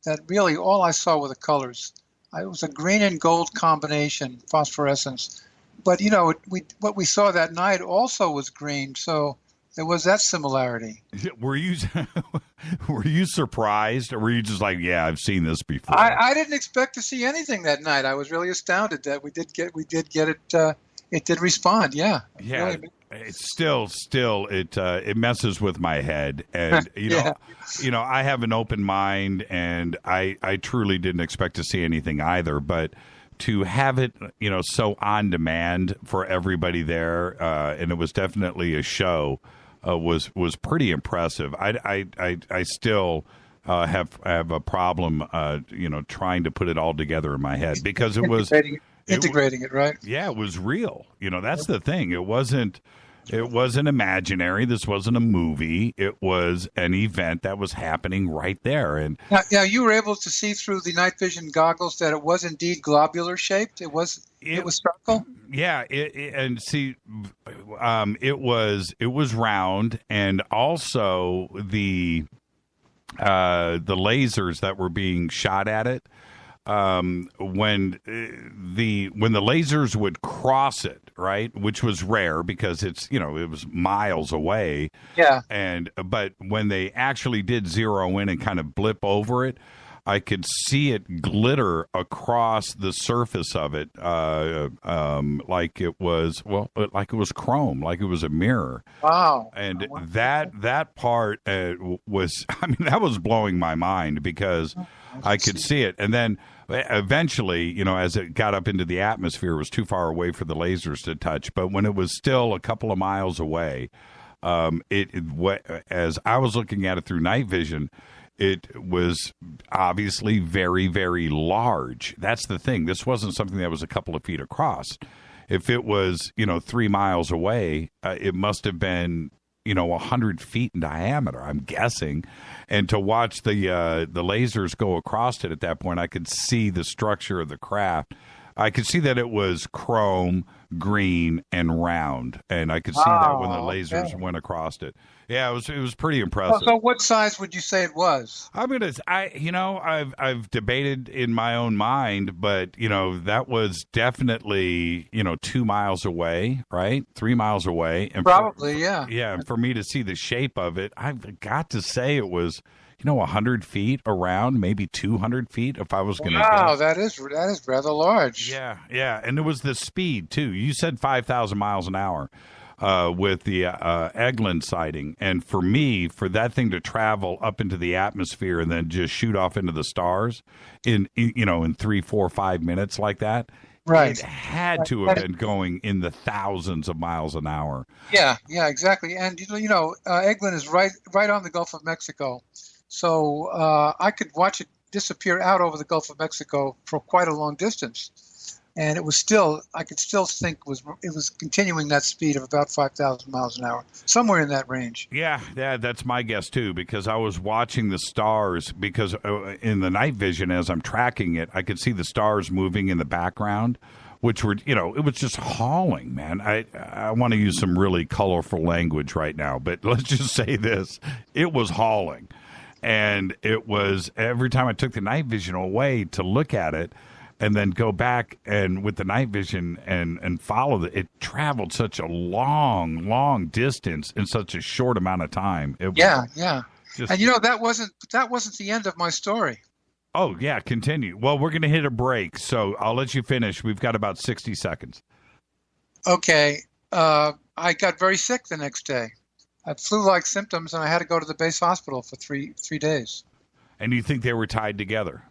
M: that really all I saw were the colors. It was a green and gold combination, phosphorescence. But, what we saw that night also was green, so there was that similarity.
F: Were you surprised, or were you just like, yeah, I've seen this before?
M: I didn't expect to see anything that night. I was really astounded that we did get it. It did respond. Yeah.
F: Yeah. Really. It's still it messes with my head, and I have an open mind, and I truly didn't expect to see anything either, but to have it, so on demand for everybody there, and it was definitely a show, was pretty impressive. I still have a problem, trying to put it all together in my head because it was
M: integrating it, right?
F: Yeah, it was real. That's the thing. It wasn't imaginary. This wasn't a movie. It was an event that was happening right there. And
M: now you were able to see through the night vision goggles that it was indeed globular shaped. It was circle.
F: Yeah, it was round, and also the lasers that were being shot at it. When the lasers would cross it, right, which was rare because it was miles away.
M: Yeah.
F: But when they actually did zero in and kind of blip over it, I could see it glitter across the surface of it, like it was chrome, like it was a mirror.
M: Wow.
F: And that part was, that was blowing my mind because I could see it. And then eventually, as it got up into the atmosphere, it was too far away for the lasers to touch. But when it was still a couple of miles away, as I was looking at it through night vision, it was obviously very, very large. That's the thing. This wasn't something that was a couple of feet across. If it was, 3 miles away, it must have been, 100 feet in diameter, I'm guessing. And to watch the lasers go across it at that point, I could see the structure of the craft. I could see that it was chrome, green, and round, and I could see that when the lasers went across it. Yeah, it was pretty impressive.
M: So, what size would you say it was?
F: I've debated in my own mind, but that was definitely 2 miles away, right? 3 miles away, and
M: probably, yeah.
F: Yeah, and for me to see the shape of it, I've got to say it was 100 feet around, maybe 200 feet if I was going to
M: Wow, that is rather large.
F: Yeah. And it was the speed, too. You said 5,000 miles an hour with the Eglin sighting. And for me, for that thing to travel up into the atmosphere and then just shoot off into the stars in 3, 4, 5 minutes like that,
M: Right.
F: It had to have been going in the thousands of miles an hour.
M: Yeah, exactly. And Eglin is right on the Gulf of Mexico, so I could watch it disappear out over the Gulf of Mexico for quite a long distance, and I could still think it was continuing that speed of about 5,000 miles an hour, somewhere in that range.
F: Yeah, that's my guess too, because I was watching the stars, because in the night vision as I'm tracking it, I could see the stars moving in the background, which were, it was just hauling, man. I want to use some really colorful language right now, but let's just say this. It was hauling. And it was, every time I took the night vision away to look at it and then go back and with the night vision and follow it traveled such a long distance in such a short amount of time.
M: Yeah. And that wasn't the end of my story.
F: Oh, yeah, continue. Well, we're going to hit a break, so I'll let you finish. We've got about 60 seconds.
M: Okay. I got very sick the next day. I had flu-like symptoms, and I had to go to the base hospital for three days.
F: And you think they were tied together?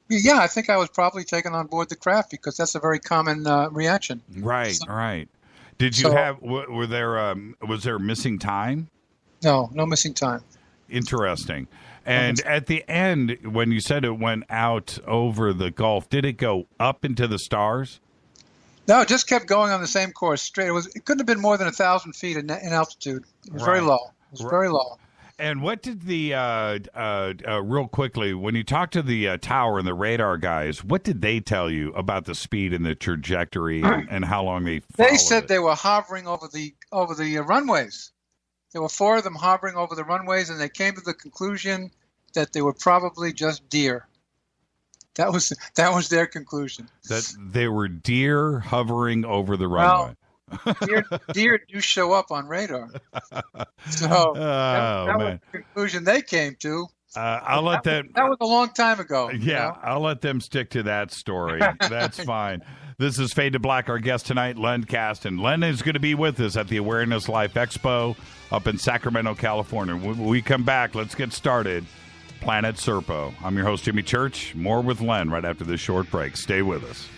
M: Yeah, I think I was probably taken on board the craft because that's a very common reaction.
F: Right, right. Did you was there missing time?
M: No missing time.
F: Interesting. And at the end, when you said it went out over the Gulf, did it go up into the stars?
M: No, it just kept going on the same course straight. It couldn't have been more than 1,000 feet in altitude. It was very low. It was very low.
F: And what did the real quickly, when you talked to the tower and the radar guys, what did they tell you about the speed and the trajectory and how long they followed?
M: They said they were hovering over the runways. There were 4 of them hovering over the runways, and they came to the conclusion that they were probably just deer. That was their conclusion.
F: That they were deer hovering over the runway.
M: Deer do show up on radar. So that was the conclusion they came to.
F: I'll let them.
M: That was a long time ago.
F: Yeah, I'll let them stick to that story. That's fine. This is Fade to Black. Our guest tonight, Len Kasten. Len is going to be with us at the Awareness Life Expo up in Sacramento, California. When we come back, let's get started. Planet Serpo. I'm your host, Jimmy Church. More with Len right after this short break. Stay with us.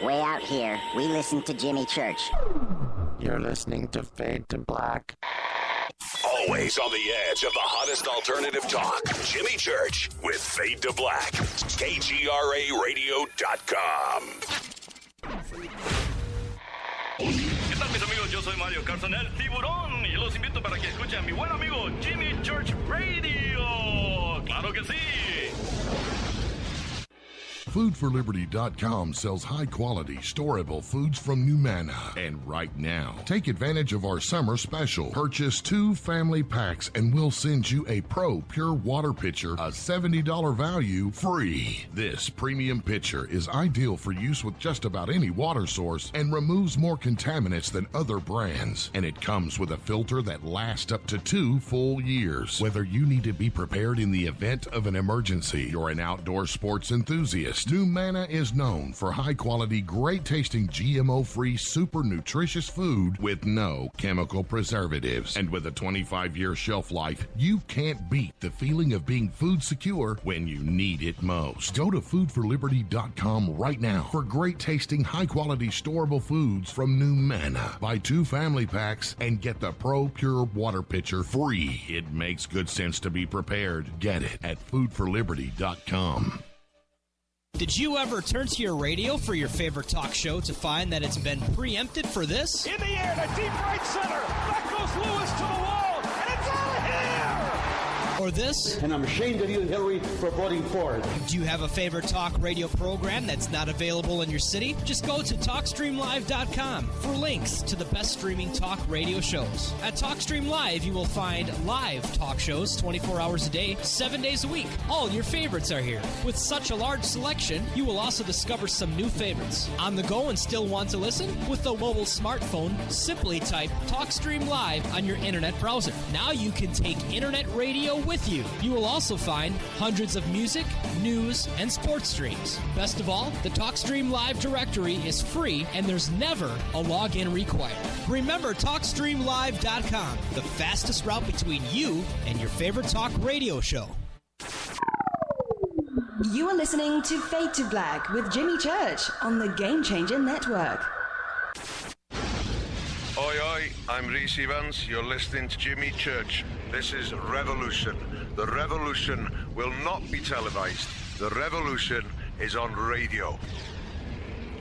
N: Way out here, we listen to Jimmy Church.
O: You're listening to Fade to Black.
P: Always on the edge of the hottest alternative talk. Jimmy Church with Fade to Black. KGRARadio.com.
Q: ¿Qué tal, mis amigos? Yo soy Mario Carson, el tiburón, y los invito para que escuchen a mi buen amigo Jimmy Church Radio. ¡Claro que sí!
R: Foodforliberty.com sells high-quality, storable foods from Numana. And right now, take advantage of our summer special. Purchase 2 family packs and we'll send you a Pro Pure Water Pitcher, a $70 value, free. This premium pitcher is ideal for use with just about any water source and removes more contaminants than other brands. And it comes with a filter that lasts up to 2 full years. Whether you need to be prepared in the event of an emergency or an outdoor sports enthusiast, Numana is known for high-quality, great-tasting, GMO-free, super nutritious food with no chemical preservatives. And with a 25-year shelf life, you can't beat the feeling of being food secure when you need it most. Go to foodforliberty.com right now for great-tasting, high-quality, storable foods from Numana. Buy 2 family packs and get the Pro Pure Water Pitcher free. It makes good sense to be prepared. Get it at foodforliberty.com.
S: Did you ever turn to your radio for your favorite talk show to find that it's been preempted for this?
Q: In the air, to deep right center. Back goes Lewis to the wall, and it's out of here!
S: Or this?
T: And I'm ashamed of you, Hillary, for voting for it.
S: Do you have a favorite talk radio program that's not available in your city? Just go to TalkStreamLive.com for links to the best streaming talk radio shows. At TalkStream Live, you will find live talk shows 24 hours a day, 7 days a week. All your favorites are here. With such a large selection, you will also discover some new favorites. On the go and still want to listen? With a mobile smartphone, simply type TalkStream Live on your internet browser. Now you can take internet radio with you. You will also find hundreds of music, news, and sports streams. Best of all, the TalkStream Live directory is free and there's never a login required. Remember TalkStreamLive.com, the fastest route between you and your favorite talk radio show.
A: You are listening to Fade to Black with Jimmy Church on the Game Changer Network.
K: Oi, oi, I'm Reese Evans. You're listening to Jimmy Church. This is Revolution. The revolution will not be televised. The revolution is on radio.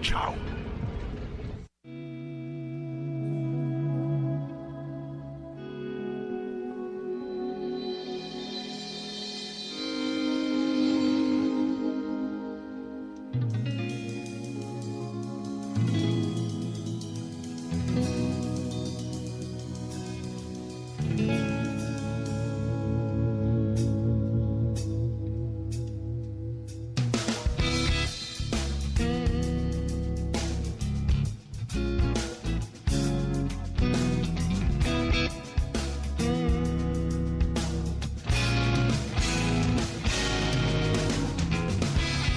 K: Ciao.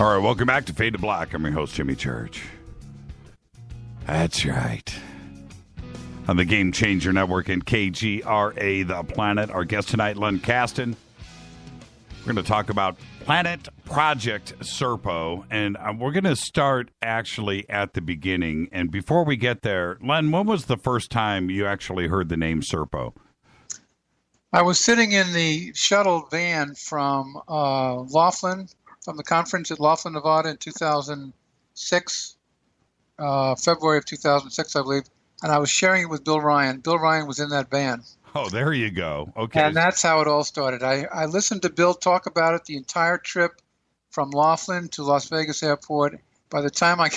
F: All right, welcome back to Fade to Black. I'm your host, Jimmy Church. That's right. On the Game Changer Network and KGRA, The Planet. Our guest tonight, Len Kasten. We're going to talk about Planet Project Serpo, and we're going to start actually at the beginning. And before we get there, Len, when was the first time you actually heard the name Serpo?
M: I was sitting in the shuttle van from Laughlin, from the conference at Laughlin, Nevada in 2006, February of 2006, I believe, and I was sharing it with Bill Ryan. Bill Ryan was in that van.
F: Oh, there you go. Okay.
M: And that's how it all started. I listened to Bill talk about it the entire trip from Laughlin to Las Vegas Airport. By the time I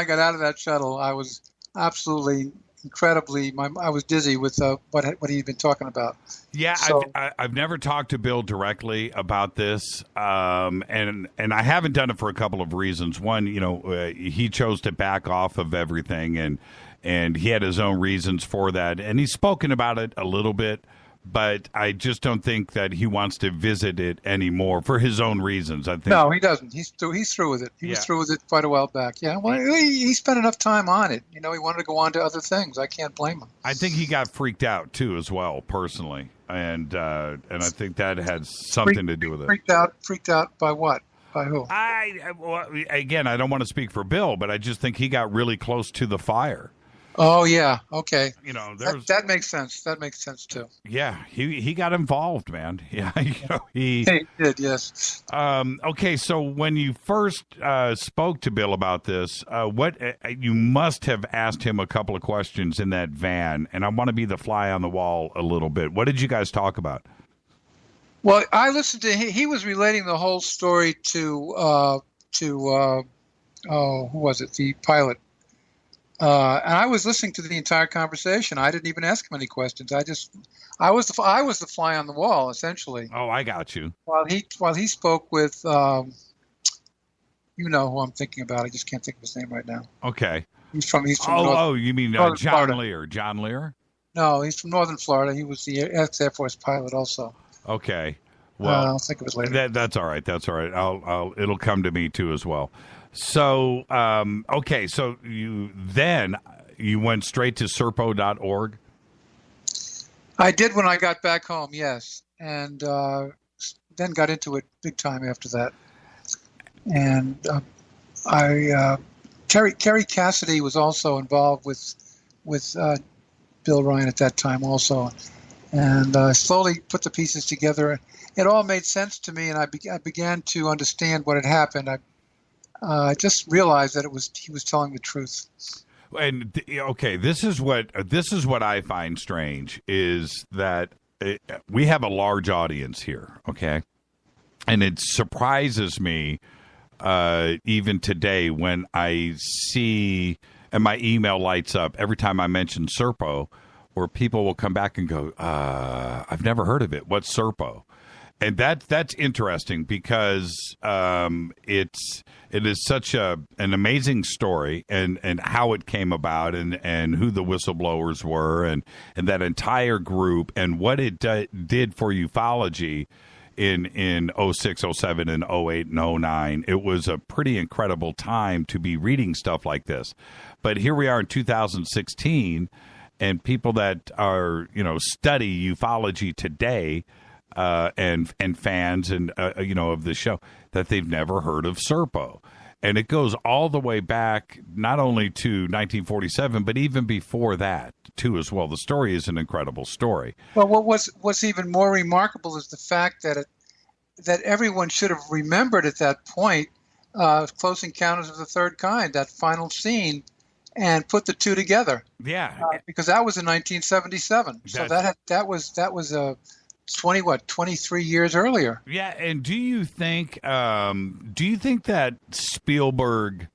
M: got out of that shuttle, I was absolutely incredibly. I was dizzy with what he'd been talking about.
F: Yeah, so, I've never talked to Bill directly about this, and I haven't done it for a couple of reasons. One, he chose to back off of everything, and he had his own reasons for that, and he's spoken about it a little bit. But I just don't think that he wants to visit it anymore for his own reasons. I think.
M: No, he doesn't. He's through with it. He was through with it quite a while back. Yeah, well, he spent enough time on it. He wanted to go on to other things. I can't blame him.
F: I think he got freaked out too, as well, personally, and I think that had something to do with it.
M: Freaked out by what? By who?
F: Again, I don't want to speak for Bill, but I just think he got really close to the fire.
M: Oh yeah, okay.
F: That
M: makes sense. That makes sense too.
F: Yeah, he got involved, man. Yeah, he
M: did. Yes.
F: Okay, so when you first spoke to Bill about this, what you must have asked him a couple of questions in that van, and I want to be the fly on the wall a little bit. What did you guys talk about?
M: Well, I listened to him. He was relating the whole story to who was it? The pilot. And I was listening to the entire conversation. I didn't even ask him any questions. I was the fly on the wall, essentially.
F: Oh, I got you.
M: While he spoke with, who I'm thinking about. I just can't think of his name right now.
F: Okay.
M: He's from.
F: You mean John
M: Florida.
F: Lear? John Lear?
M: No, he's from Northern Florida. He was the ex-Air Force pilot, also.
F: Okay. Well,
M: I'll think of it later.
F: That's all right. That's all right. It'll come to me too as well. So, okay, so you went straight to serpo.org? I
M: did when I got back home, yes, and then got into it big time after that. And Kerry Cassidy was also involved with Bill Ryan at that time also, and I slowly put the pieces together. It all made sense to me, and I began to understand what had happened. I just realized that he was telling the truth.
F: And okay, this is what I find strange is that we have a large audience here, okay, and it surprises me even today when I see and my email lights up every time I mention Serpo, where people will come back and go, "I've never heard of it. What's Serpo?" And that's interesting because it is such an amazing story, and how it came about, and who the whistleblowers were, and that entire group, and what it did for ufology in 06, 07, and 08, and 09. It was a pretty incredible time to be reading stuff like this. But here we are in 2016, and people that are, study ufology today, and fans and of the show, that they've never heard of Serpo. And it goes all the way back not only to 1947, but even before that too as well. The story is an incredible story.
M: Well, what's even more remarkable is the fact that everyone should have remembered at that point Close Encounters of the Third Kind, that final scene, and put the two together.
F: Yeah,
M: because that was in 1977. So that was a 23 years earlier.
F: Yeah, and do you think that Spielberg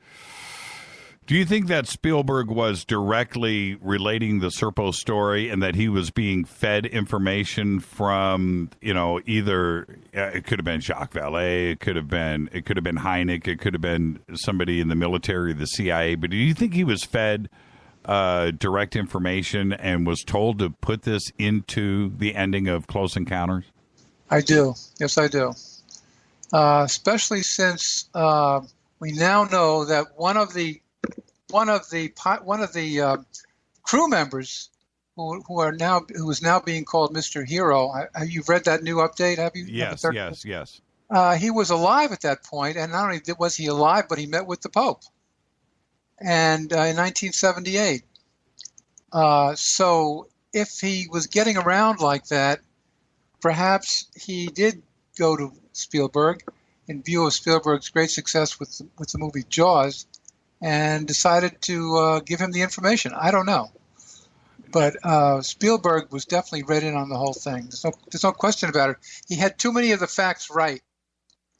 F: was directly relating the Serpo story, and that he was being fed information from, either it could have been Jacques Vallée, it could have been Hynek, it could have been somebody in the military, the CIA, but do you think he was fed direct information and was told to put this into the ending of Close Encounters?
M: I do. Yes, I do. Especially since we now know that one of the crew members who is now being called Mr. Hero. You've read that new update, have you?
F: Yes.
M: He was alive at that point, and not only was he alive, but he met with the Pope. And in 1978. So if he was getting around like that, perhaps he did go to Spielberg in view of Spielberg's great success with the movie Jaws, and decided to give him the information. I don't know. But Spielberg was definitely read in on the whole thing. There's no question about it. He had too many of the facts right.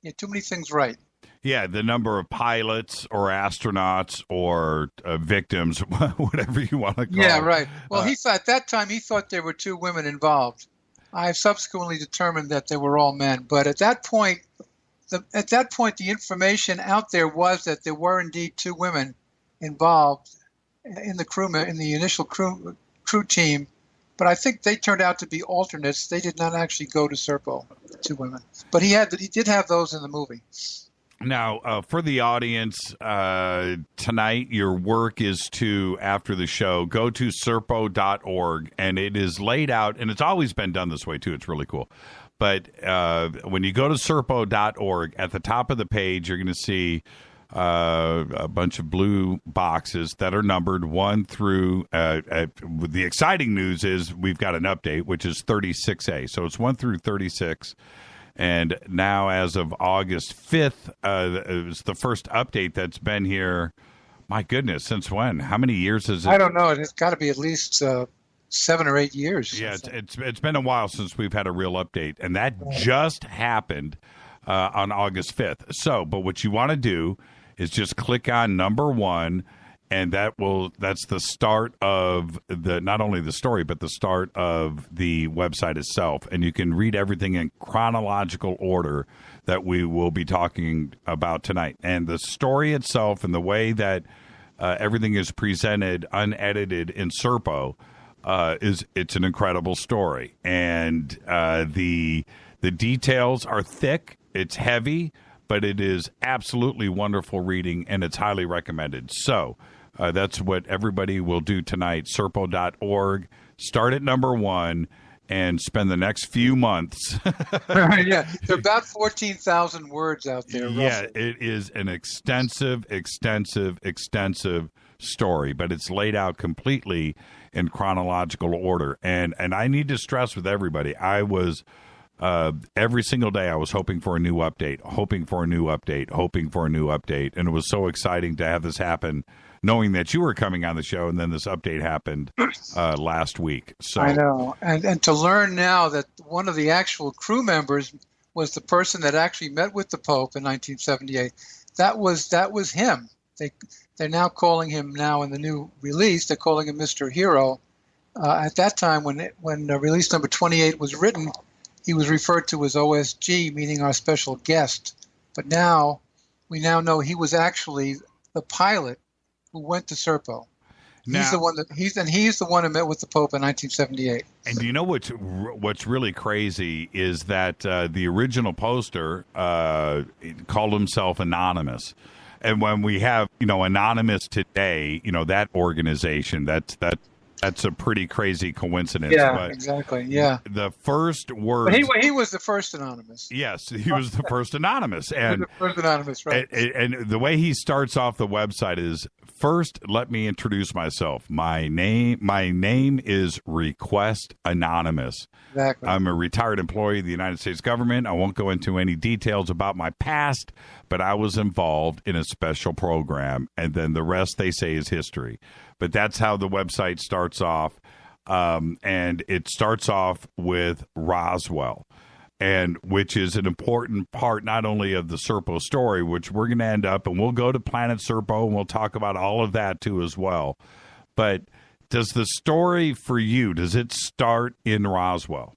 M: He had too many things right.
F: Yeah, the number of pilots or astronauts or victims, whatever you want to call it.
M: Yeah, right. Well, at that time, he thought there were two women involved. I have subsequently determined that they were all men. But at that point, the information out there was that there were indeed two women involved in the initial crew team. But I think they turned out to be alternates. They did not actually go to Serpo, the two women. But he did have those in the movie.
F: Now, for the audience, tonight, your work is to, after the show, go to serpo.org, and it is laid out, and it's always been done this way, too. It's really cool. But when you go to serpo.org, at the top of the page, you're going to see a bunch of blue boxes that are numbered 1 through, the exciting news is we've got an update, which is 36A. So it's 1 through 36. And now, as of August 5th, it was the first update that's been here. My goodness, since when? How many years is it?
M: I don't know. It's got to be at least 7 or 8 years.
F: Yeah, it's been a while since we've had a real update, and that just happened on August 5th. So, but what you want to do is just click on number 1. And that's the start of not only the story, but the start of the website itself. And you can read everything in chronological order that we will be talking about tonight. And the story itself and the way that everything is presented unedited in Serpo it's an incredible story. And the details are thick, it's heavy, but it is absolutely wonderful reading, and it's highly recommended. So that's what everybody will do tonight. Serpo.org. Start at number 1 and spend the next few months.
M: Yeah, there are about 14,000 words out there.
F: Yeah, it is an extensive story, but it's laid out completely in chronological order. And I need to stress with everybody, I was every single day I was hoping for a new update, and it was so exciting to have this happen, knowing that you were coming on the show, and then this update happened last week. So
M: I know, and to learn now that one of the actual crew members was the person that actually met with the Pope in 1978. That was him. They're now calling him, now in the new release, they're calling him Mr. Hero. At that time, when release number 28 was written, he was referred to as OSG, meaning our special guest. But now, we now know he was actually the pilot who went to Serpo. He's the one who met with the Pope in 1978.
F: And do you know what's really crazy is that the original poster called himself Anonymous. And when we have, Anonymous today, that organization, that's a pretty crazy coincidence.
M: Yeah,
F: but
M: exactly. Yeah.
F: The first word.
M: But he was the first Anonymous.
F: Yes, he was the first Anonymous. And
M: the first Anonymous, right.
F: And the way he starts off the website is, first, let me introduce myself. My name is Request Anonymous.
M: Exactly.
F: I'm a retired employee of the United States government. I won't go into any details about my past, but I was involved in a special program. And then the rest, they say, is history. But that's how the website starts off. And it starts off with Roswell, and which is an important part not only of the Serpo story, which we're going to end up, and we'll go to Planet Serpo, and we'll talk about all of that too as well. But does the story for you, does it start in Roswell?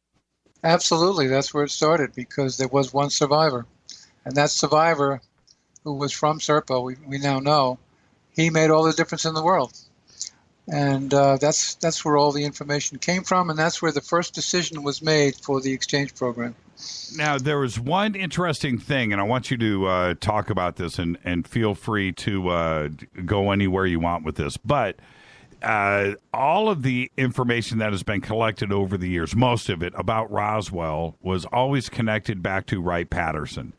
M: Absolutely. That's where it started, because there was one survivor. And that survivor, who was from Serpo, we now know, he made all the difference in the world. And that's where all the information came from, and that's where the first decision was made for the exchange program.
F: Now, there was one interesting thing, and I want you to talk about this, and feel free to go anywhere you want with this. But all of the information that has been collected over the years, most of it about Roswell, was always connected back to Wright-Patterson,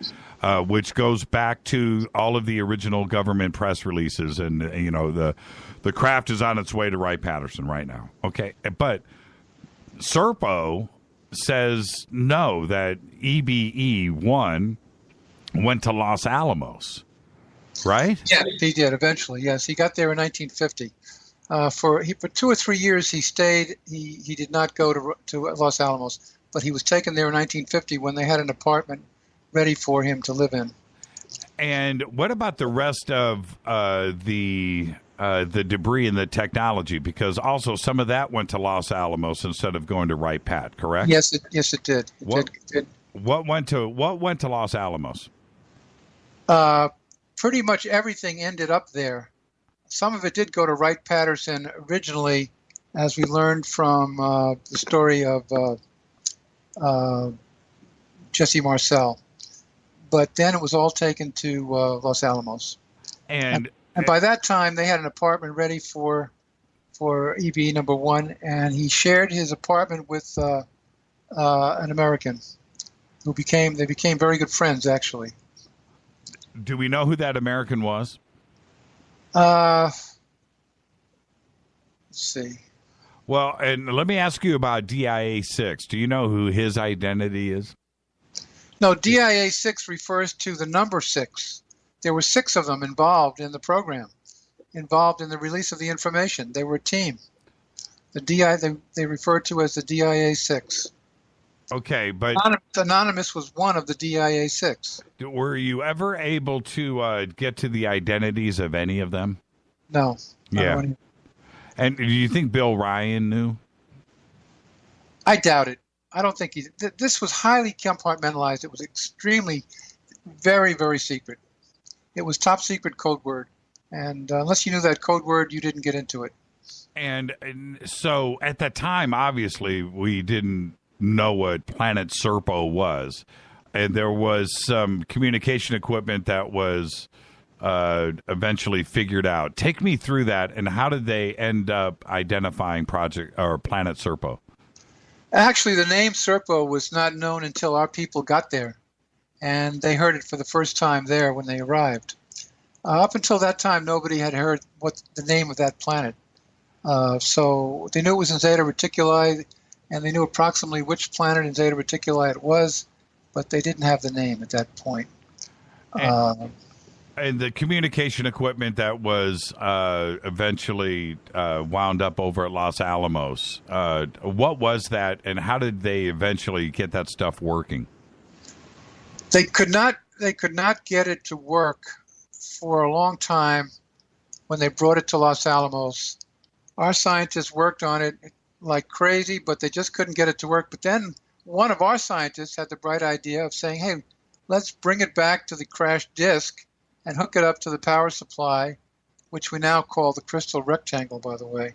F: which goes back to all of the original government press releases, and the craft is on its way to Wright-Patterson right now. Okay, but Serpo says no, that EBE-1 went to Los Alamos, right?
M: Yeah, he did eventually. Yes, he got there in 1950. For 2 or 3 years, he stayed. He did not go to Los Alamos, but he was taken there in 1950 when they had an apartment ready for him to live in.
F: And what about the rest of the debris and the technology? Because also some of that went to Los Alamos instead of going to Wright-Pat, correct?
M: Yes, it did. It did.
F: What went to Los Alamos?
M: Pretty much everything ended up there. Some of it did go to Wright-Patterson originally, as we learned from the story of Jesse Marcel. But then it was all taken to Los Alamos. And by that time, they had an apartment ready for EB number 1, and he shared his apartment with an American who became very good friends, actually.
F: Do we know who that American was?
M: Let's see.
F: Well, and let me ask you about DIA-6. Do you know who his identity is?
M: No, DIA-6 refers to the number 6. There were 6 of them involved in the program, involved in the release of the information. They were a team. They referred to as the DIA-6.
F: Okay, but
M: Anonymous was one of the DIA-6.
F: Were you ever able to get to the identities of any of them?
M: No.
F: Yeah. And do you think Bill Ryan knew?
M: I doubt it. I don't think this was highly compartmentalized. It was extremely, very, very secret. It was top secret code word. And unless you knew that code word, you didn't get into it.
F: And so at that time, obviously, we didn't know what Planet Serpo was. And there was some communication equipment that was eventually figured out. Take me through that, and how did they end up identifying Planet Serpo?
M: Actually, the name Serpo was not known until our people got there, and they heard it for the first time there when they arrived. Up until that time, nobody had heard what the name of that planet. So they knew it was in Zeta Reticuli, and they knew approximately which planet in Zeta Reticuli it was, but they didn't have the name at that point.
F: And the communication equipment that was eventually wound up over at Los Alamos, what was that, and how did they eventually get that stuff working?
M: They could not get it to work for a long time when they brought it to Los Alamos. Our scientists worked on it like crazy, but they just couldn't get it to work. But then one of our scientists had the bright idea of saying, hey, let's bring it back to the crashed disk and hook it up to the power supply, which we now call the crystal rectangle, by the way,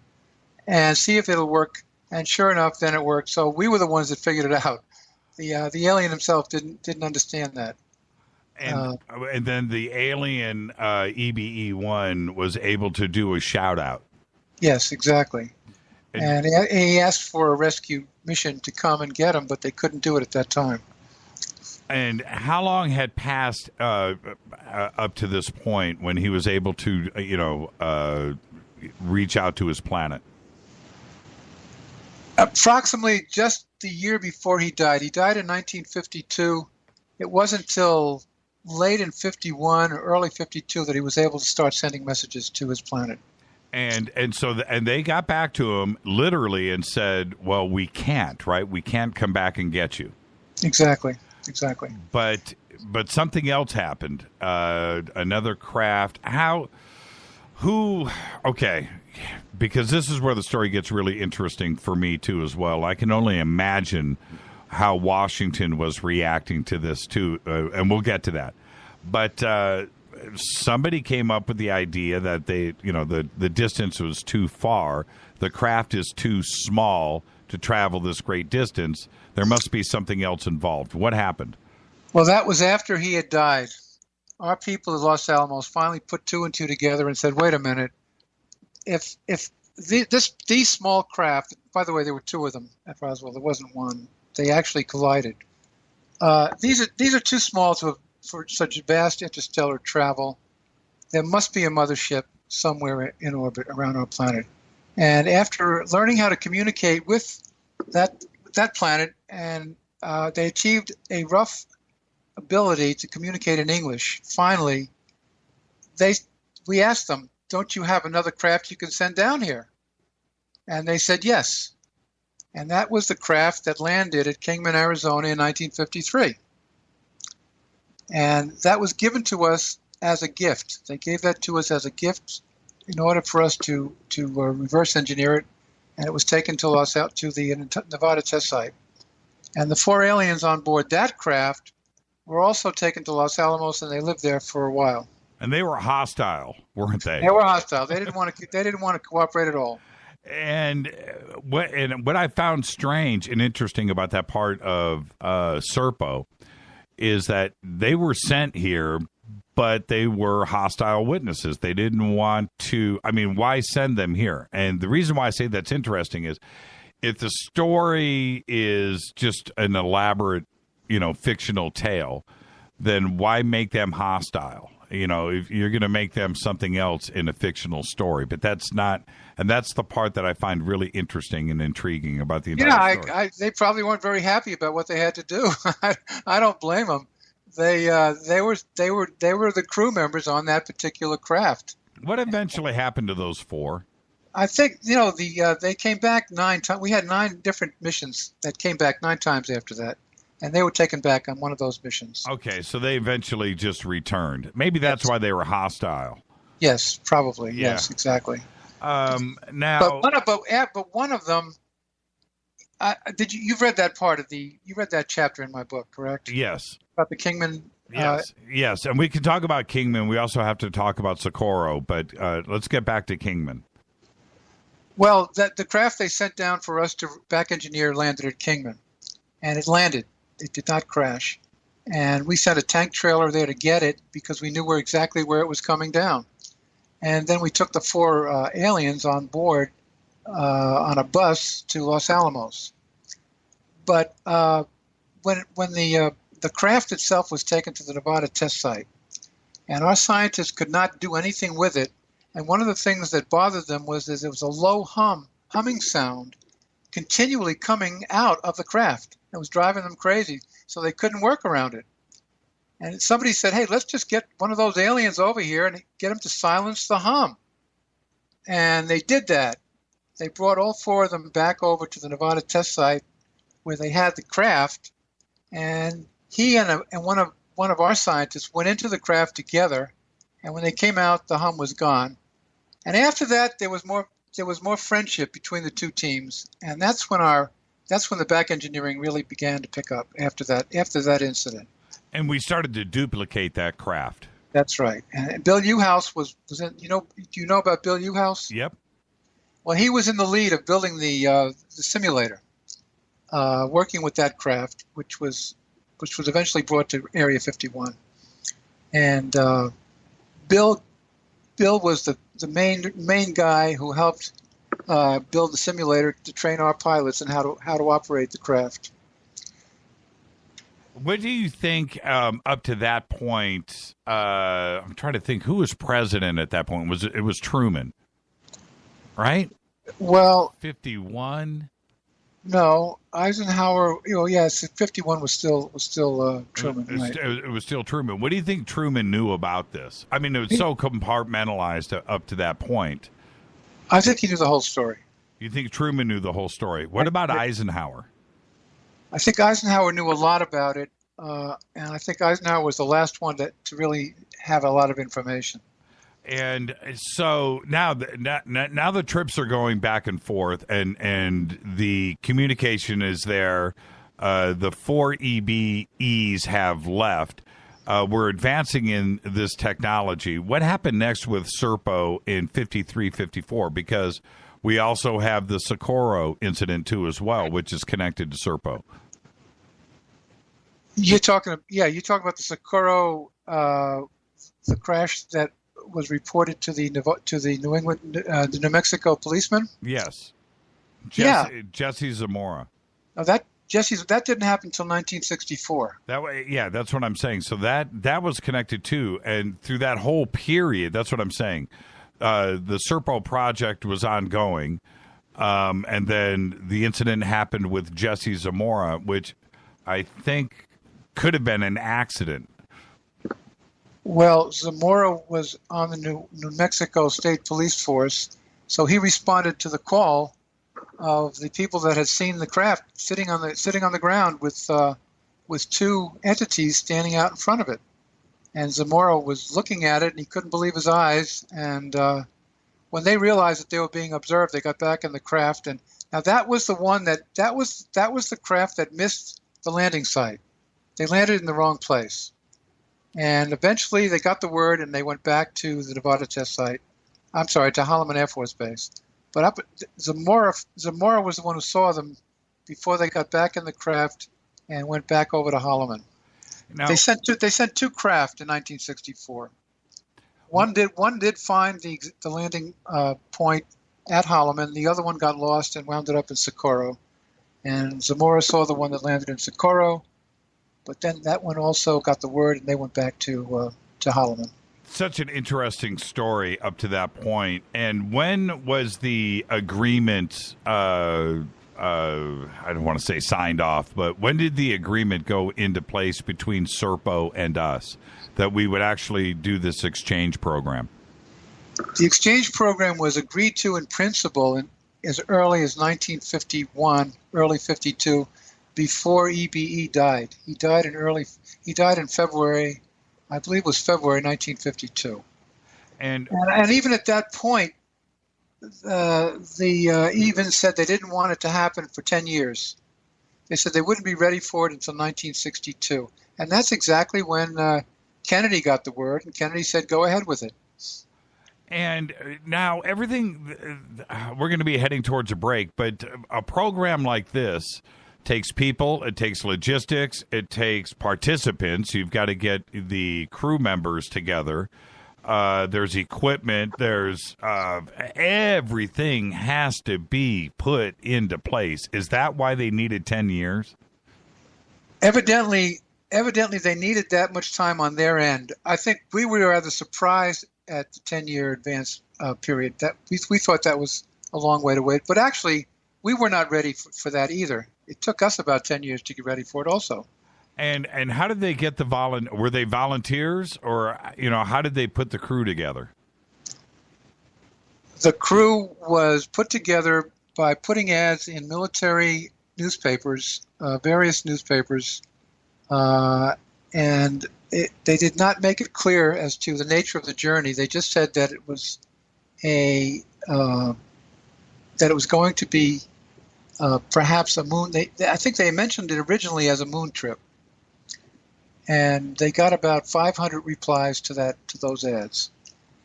M: and see if it'll work. And sure enough, then it worked. So we were the ones that figured it out. The alien himself didn't understand that.
F: And then the alien EBE-1 was able to do a shout out.
M: Yes, exactly. And he asked for a rescue mission to come and get him, but they couldn't do it at that time.
F: And how long had passed up to this point when he was able to, reach out to his planet?
M: Approximately just the year before he died. He died in 1952. It wasn't until late in 51 or early 52 that he was able to start sending messages to his planet.
F: And so they got back to him literally and said, well, we can't, right? We can't come back and get you.
M: Exactly.
F: But something else happened. Another craft. Okay, because this is where the story gets really interesting for me, too, as well. I can only imagine how Washington was reacting to this, too, and we'll get to that. But somebody came up with the idea that the distance was too far. The craft is too small to travel this great distance. There must be something else involved. What happened?
M: Well, that was after he had died. Our people at Los Alamos finally put two and two together and said, wait a minute, if these small craft, by the way, there were two of them at Roswell, there wasn't one. They actually collided. These are too small for such vast interstellar travel. There must be a mothership somewhere in orbit around our planet. And after learning how to communicate with that planet, and they achieved a rough ability to communicate in English, finally, we asked them, don't you have another craft you can send down here? And they said yes. And that was the craft that landed at Kingman, Arizona in 1953. And that was given to us as a gift. They gave that to us as a gift in order for us to reverse engineer it. And it was taken to the Nevada test site. And the 4 aliens on board that craft were also taken to Los Alamos, and they lived there for a while.
F: And they were hostile, weren't they?
M: They were hostile. They didn't want to cooperate at all.
F: And what I found strange and interesting about that part of Serpo is that they were sent here, but they were hostile witnesses. They didn't want to. I mean, why send them here? And the reason why I say that's interesting is if the story is just an elaborate, fictional tale, then why make them hostile? If you're going to make them something else in a fictional story, but that's not, and that's the part that I find really interesng and intriguing about the entire story.
M: They probably weren't very happy about what they had to do. I don't blame them. They were the crew members on that particular craft.
F: What eventually happened to those 4?
M: I think they came back 9 times. We had 9 different missions that came back 9 times after that. And they were taken back on one of those missions.
F: Okay, so they eventually just returned. Maybe that's why they were hostile.
M: Yes, probably. Yeah. Yes, exactly.
F: Now,
M: but one of them, you've read that part of you read that chapter in my book, correct?
F: Yes.
M: About the Kingman.
F: Yes, and we can talk about Kingman. We also have to talk about Socorro, but let's get back to Kingman.
M: Well, the craft they sent down for us to back engineer landed at Kingman, and it landed. It did not crash. And we sent a tank trailer there to get it because we knew exactly where it was coming down. And then we took the 4 aliens on board on a bus to Los Alamos. But when the craft itself was taken to the Nevada test site, and our scientists could not do anything with it, and one of the things that bothered them was there was a low humming sound continually coming out of the craft. It was driving them crazy, so they couldn't work around it. And somebody said, hey, let's just get one of those aliens over here and get them to silence the hum. And they did that. They brought all 4 of them back over to the Nevada test site where they had the craft, and he and one of our scientists went into the craft together, and when they came out, the hum was gone. And after that, there was more friendship between the 2 teams, and that's when our that's when the back engineering really began to pick up after that incident.
F: And we started to duplicate that craft.
M: That's right. And Bill Newhouse was in, do you know about Bill Newhouse?
F: Yep.
M: Well, he was in the lead of building the simulator, working with that craft, which was eventually brought to Area 51. And Bill was the main guy who helped build the simulator to train our pilots in how to operate the craft.
F: What do you think up to that point? I'm trying to think who was president at that point. It was Truman, right?
M: Well,
F: 51.
M: No, Eisenhower. 51 was still Truman. Right.
F: It was still Truman. What do you think Truman knew about this? I mean, it was so compartmentalized up to that point.
M: I think he knew the whole story.
F: You think Truman knew the whole story? What about Eisenhower?
M: I think Eisenhower knew a lot about it, and I think Eisenhower was the last one to really have a lot of information.
F: And so now the trips are going back and forth, and the communication is there. The 4 EBEs have left. We're advancing in this technology. What happened next with Serpo in 53, 54? Because we also have the Socorro incident too as well, which is connected to Serpo.
M: You're talking about the Socorro, the crash that was reported to the New England, the New Mexico policeman.
F: Yes. Jesse Zamora.
M: Oh, that didn't happen until 1964.
F: That way, yeah, that's what I'm saying. So that was connected too, and through that whole period, that's what I'm saying. The Serpo project was ongoing, and then the incident happened with Jesse Zamora, which I think could have been an accident.
M: Well, Zamora was on the New Mexico State Police Force, so he responded to the call of the people that had seen the craft sitting on the ground with two entities standing out in front of it. And Zamora was looking at it, and he couldn't believe his eyes. And when they realized that they were being observed, they got back in the craft. And now that was the one that was the craft that missed the landing site. They landed in the wrong place. And eventually they got the word, and they went back to the Nevada test site. I'm sorry, to Holloman Air Force Base. But Zamora was the one who saw them before they got back in the craft and went back over to Holloman. Now, they sent two craft in 1964. One did find the landing point at Holloman. The other one got lost and wound up in Socorro. And Zamora saw the one that landed in Socorro, but then that one also got the word, and they went back to Holloman.
F: Such an interesting story up to that point. And when was the agreement, I don't want to say signed off, but when did the agreement go into place between Serpo and us that we would actually do this exchange program?
M: The exchange program was agreed to in principle as early as 1951, early 52, before EBE died. He died in February. I believe it was February 1952. And even at that point, even said they didn't want it to happen for 10 years. They said they wouldn't be ready for it until 1962. And that's exactly when Kennedy got the word, and Kennedy said, go ahead with it.
F: And now everything, we're going to be heading towards a break, but a program like this takes people, it takes logistics, it takes participants. You've got to get the crew members together. There's equipment. There's everything has to be put into place. Is that why they needed 10 years?
M: Evidently, they needed that much time on their end. I think we were rather surprised at the 10-year advance period. That we thought that was a long way to wait, but actually, we were not ready for that either. It took us about 10 years to get ready for it also.
F: And how did they get were they volunteers, or how did they put the crew together?
M: The crew was put together by putting ads in military newspapers, various newspapers, and they did not make it clear as to the nature of the journey. They just said that it was going to be perhaps a moon. I think they mentioned it originally as a moon trip, and they got about 500 replies to those ads,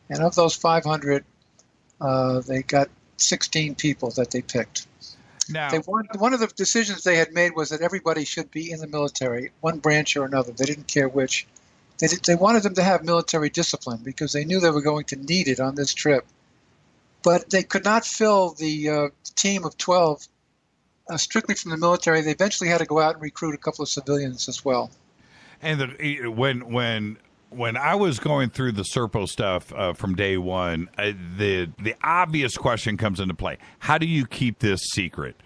M: and of those 500, they got 16 people that they picked.
F: Now,
M: one of the decisions they had made was that everybody should be in the military, one branch or another. They didn't care which. They wanted them to have military discipline because they knew they were going to need it on this trip. But they could not fill the team of 12 strictly from the military. They eventually had to go out and recruit a couple of civilians as well.
F: And when I was going through the Serpo stuff from day one, the obvious question comes into play. How do you keep this secret?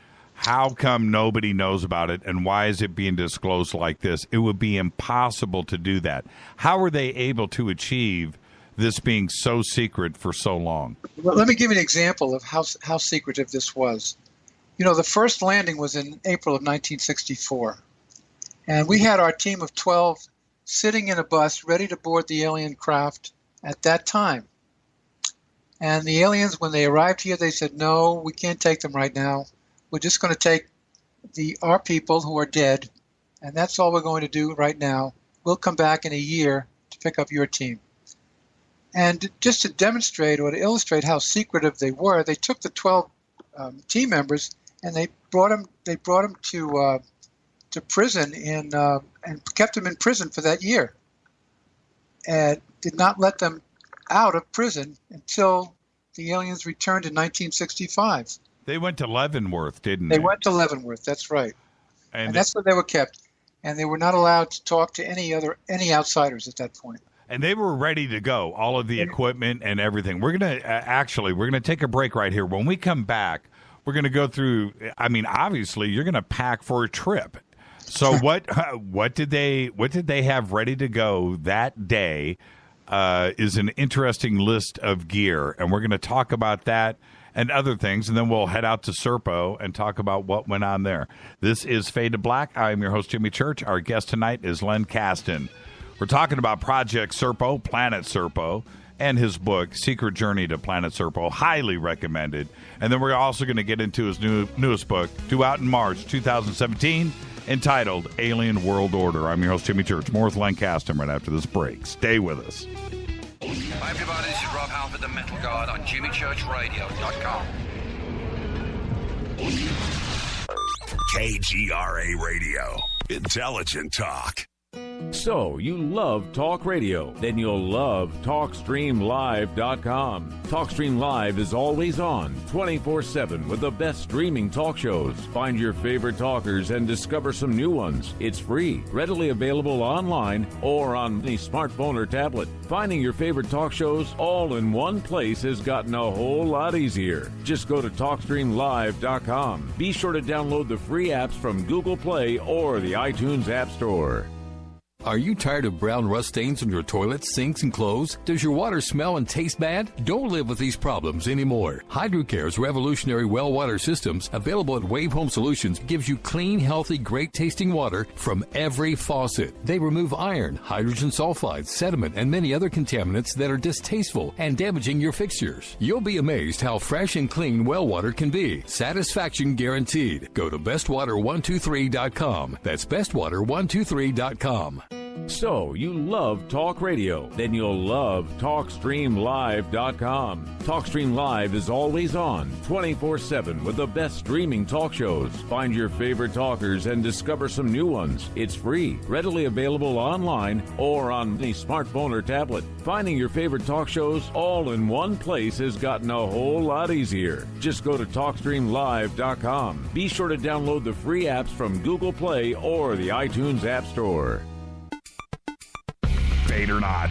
F: How come nobody knows about it, and why is it being disclosed like this? It would be impossible to do that. How were they able to achieve this being so secret for so long?
M: Well, let me give you an example of how secretive this was. You know, the first landing was in April of 1964, and we had our team of 12 sitting in a bus ready to board the alien craft at that time. And the aliens, when they arrived here, they said, no, we can't take them right now. We're just going to take our people who are dead, and that's all we're going to do right now. We'll come back in a year to pick up your team. And just to demonstrate or to illustrate how secretive they were, they took the 12 team members and they brought them to prison and kept them in prison for that year, and did not let them out of prison until the aliens returned in 1965.
F: They went to Leavenworth, didn't they?
M: They went to Leavenworth, that's right. And that's where they were kept. And they were not allowed to talk to any outsiders at that point.
F: And they were ready to go, all of the equipment and everything. We're going to take a break right here. When we come back, we're going to go through, I mean, obviously, you're going to pack for a trip. So what did they have ready to go that day is an interesting list of gear. And we're going to talk about that and other things, and then we'll head out to Serpo and talk about what went on there. This is Fade to Black. I'm your host, Jimmy Church. Our guest tonight is Len Kasten. We're talking about Project Serpo, Planet Serpo, and his book, Secret Journey to Planet Serpo. Highly recommended. And then we're also going to get into his newest book, due out in March 2017, entitled Alien World Order. I'm your host, Jimmy Church. More with Len Kasten right after this break. Stay with us.
U: Hi everybody, this is Rob Halford, the Metal Guard on JimmyChurchRadio.com.
P: KGRA Radio. Intelligent talk.
V: So, you love talk radio? Then you'll love TalkStreamLive.com. TalkStream Live is always on, 24/7, with the best streaming talk shows. Find your favorite talkers and discover some new ones. It's free, readily available online or on any smartphone or tablet. Finding your favorite talk shows all in one place has gotten a whole lot easier. Just go to TalkStreamLive.com. Be sure to download the free apps from Google Play or the iTunes App Store.
W: Are you tired of brown rust stains on your toilets, sinks, and clothes? Does your water smell and taste bad? Don't live with these problems anymore. HydroCare's revolutionary well water systems, available at Wave Home Solutions, gives you clean, healthy, great-tasting water from every faucet. They remove iron, hydrogen sulfide, sediment, and many other contaminants that are distasteful and damaging your fixtures. You'll be amazed how fresh and clean well water can be. Satisfaction guaranteed. Go to bestwater123.com. That's bestwater123.com.
V: So, you love talk radio? Then you'll love TalkStreamLive.com. TalkStream Live is always on, 24/7, with the best streaming talk shows. Find your favorite talkers and discover some new ones. It's free, readily available online or on any smartphone or tablet. Finding your favorite talk shows all in one place has gotten a whole lot easier. Just go to TalkStreamLive.com. Be sure to download the free apps from Google Play or the iTunes App Store.
F: Fate or not,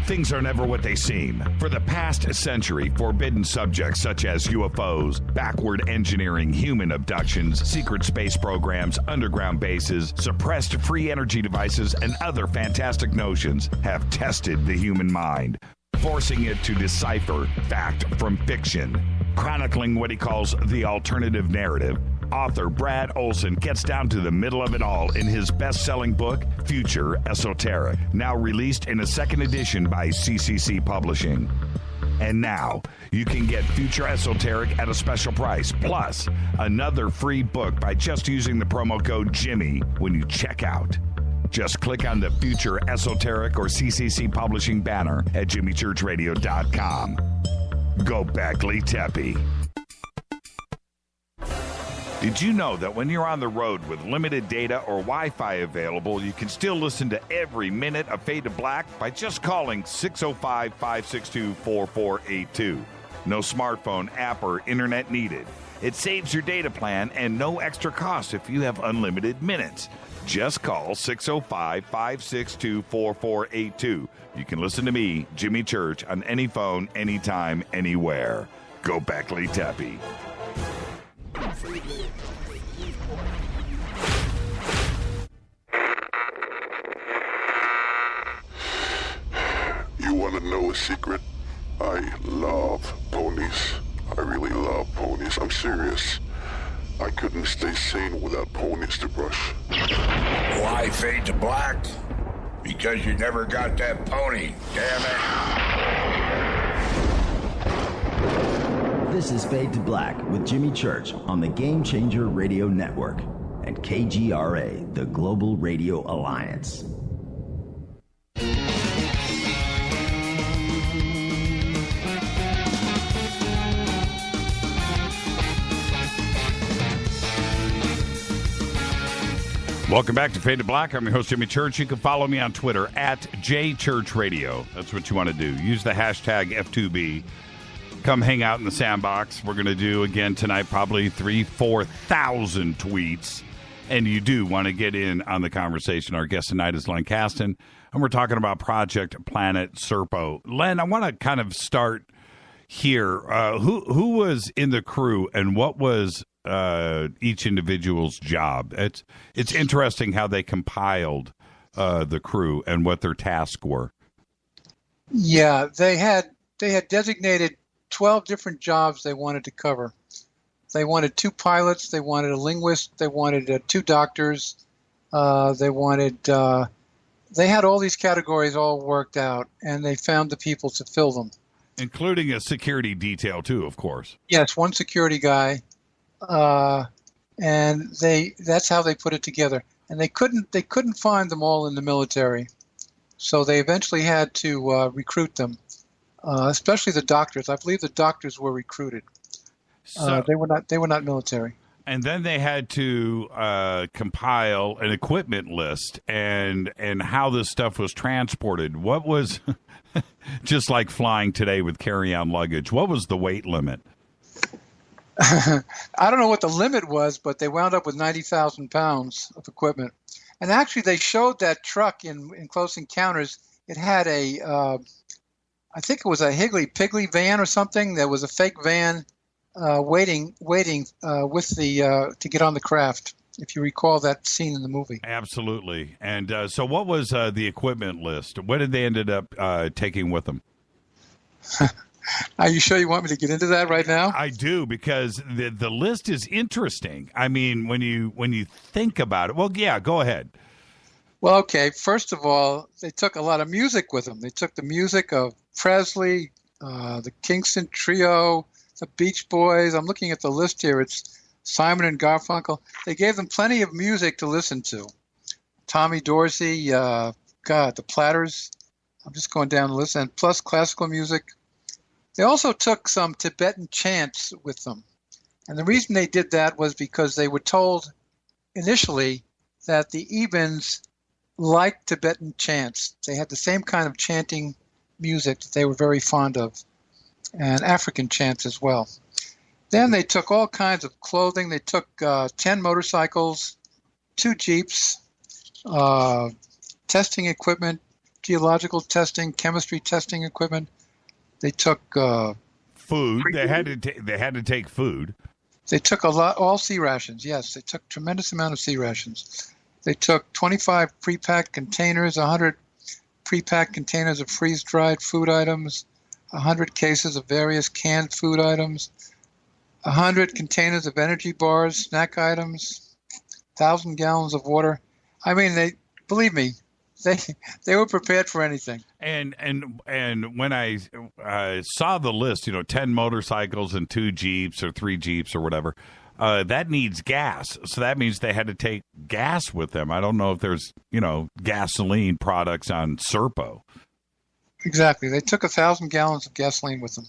F: things are never what they seem. For the past century, forbidden subjects such as UFOs, backward engineering, human abductions, secret space programs, underground bases, suppressed free energy devices, and other fantastic notions have tested the human mind, forcing it to decipher fact from fiction. Chronicling what he calls the alternative narrative, author Brad Olson gets down to the middle of it all in his best-selling book, Future Esoteric, now released in a second edition by CCC Publishing. And now you can get Future Esoteric at a special price, plus another free book by just using the promo code Jimmy when you check out. Just click on the Future Esoteric or CCC Publishing banner at jimmychurchradio.com. Go Beckley Teppy. Did you know that when you're on the road with limited data or Wi-Fi available, you can still listen to every minute of Fade to Black by just calling 605-562-4482. No smartphone, app, or internet needed. It saves your data plan and no extra cost if you have unlimited minutes. Just call 605-562-4482. You can listen to me, Jimmy Church, on any phone, anytime, anywhere. Go Beckley Teppy.
B: You want to know a secret? I love ponies. I really love ponies. I'm serious. I couldn't stay sane without ponies to brush.
D: Why Fade to Black? Because you never got that pony, damn it.
C: This is Fade to Black with Jimmy Church on the Game Changer Radio Network and KGRA, the Global Radio Alliance.
F: Welcome back to Fade to Black. I'm your host, Jimmy Church. You can follow me on Twitter at JChurchRadio. That's what you want to do. Use the hashtag F2B. Come hang out in the sandbox. We're going to do again tonight probably 3,000-4,000 tweets. And you do want to get in on the conversation. Our guest tonight is Len Kasten, and we're talking about Project Planet Serpo. Len, I want to kind of start here. Who was in the crew, and what was each individual's job? It's interesting how they compiled the crew and what their tasks were.
M: Yeah, they had designated 12 different jobs they wanted to cover. They wanted 2 pilots, they wanted a linguist, they wanted 2 doctors, they had all these categories all worked out, and they found the people to fill them.
F: Including a security detail too, of course.
M: Yes, 1 security guy, and that's how they put it together. And they couldn't find them all in the military, so they eventually had to recruit them. Especially the doctors. I believe the doctors were recruited. So, they were not military.
F: And then they had to compile an equipment list and how this stuff was transported. What was, just like flying today with carry-on luggage, what was the weight limit?
M: I don't know what the limit was, but they wound up with 90,000 pounds of equipment. And actually, they showed that truck in Close Encounters. It had I think it was a Higgly-Piggly van or something. There was a fake van waiting with to get on the craft, if you recall that scene in the movie.
F: Absolutely. And so what was the equipment list? What did they ended up taking with them?
M: Are you sure you want me to get into that right now?
F: I do, because the list is interesting. I mean, when you think about it. Well, yeah, go ahead.
M: Well, okay. First of all, they took a lot of music with them. They took the music of Presley, the Kingston Trio, the Beach Boys. I'm looking at the list here. It's Simon and Garfunkel. They gave them plenty of music to listen to. Tommy Dorsey, the Platters. I'm just going down the list. And plus classical music. They also took some Tibetan chants with them. And the reason they did that was because they were told initially that the Ebens liked Tibetan chants. They had the same kind of chanting music that they were very fond of, and African chants as well. Then they took all kinds of clothing. They took 10 motorcycles, 2 Jeeps, testing equipment, geological testing, chemistry testing equipment. They took
F: food. They had to take food.
M: They took all sea rations. Yes, they took tremendous amount of sea rations. They took 25 pre-packed containers, 100 pre-packed containers of freeze-dried food items, 100 cases of various canned food items, 100 containers of energy bars, snack items, 1,000 gallons of water. I mean, believe me, they were prepared for anything.
F: And when I saw the list, 10 motorcycles and 2 Jeeps or 3 Jeeps or whatever, that needs gas. So that means they had to take gas with them. I don't know if there's, gasoline products on Serpo.
M: Exactly. They took 1,000 gallons of gasoline with them.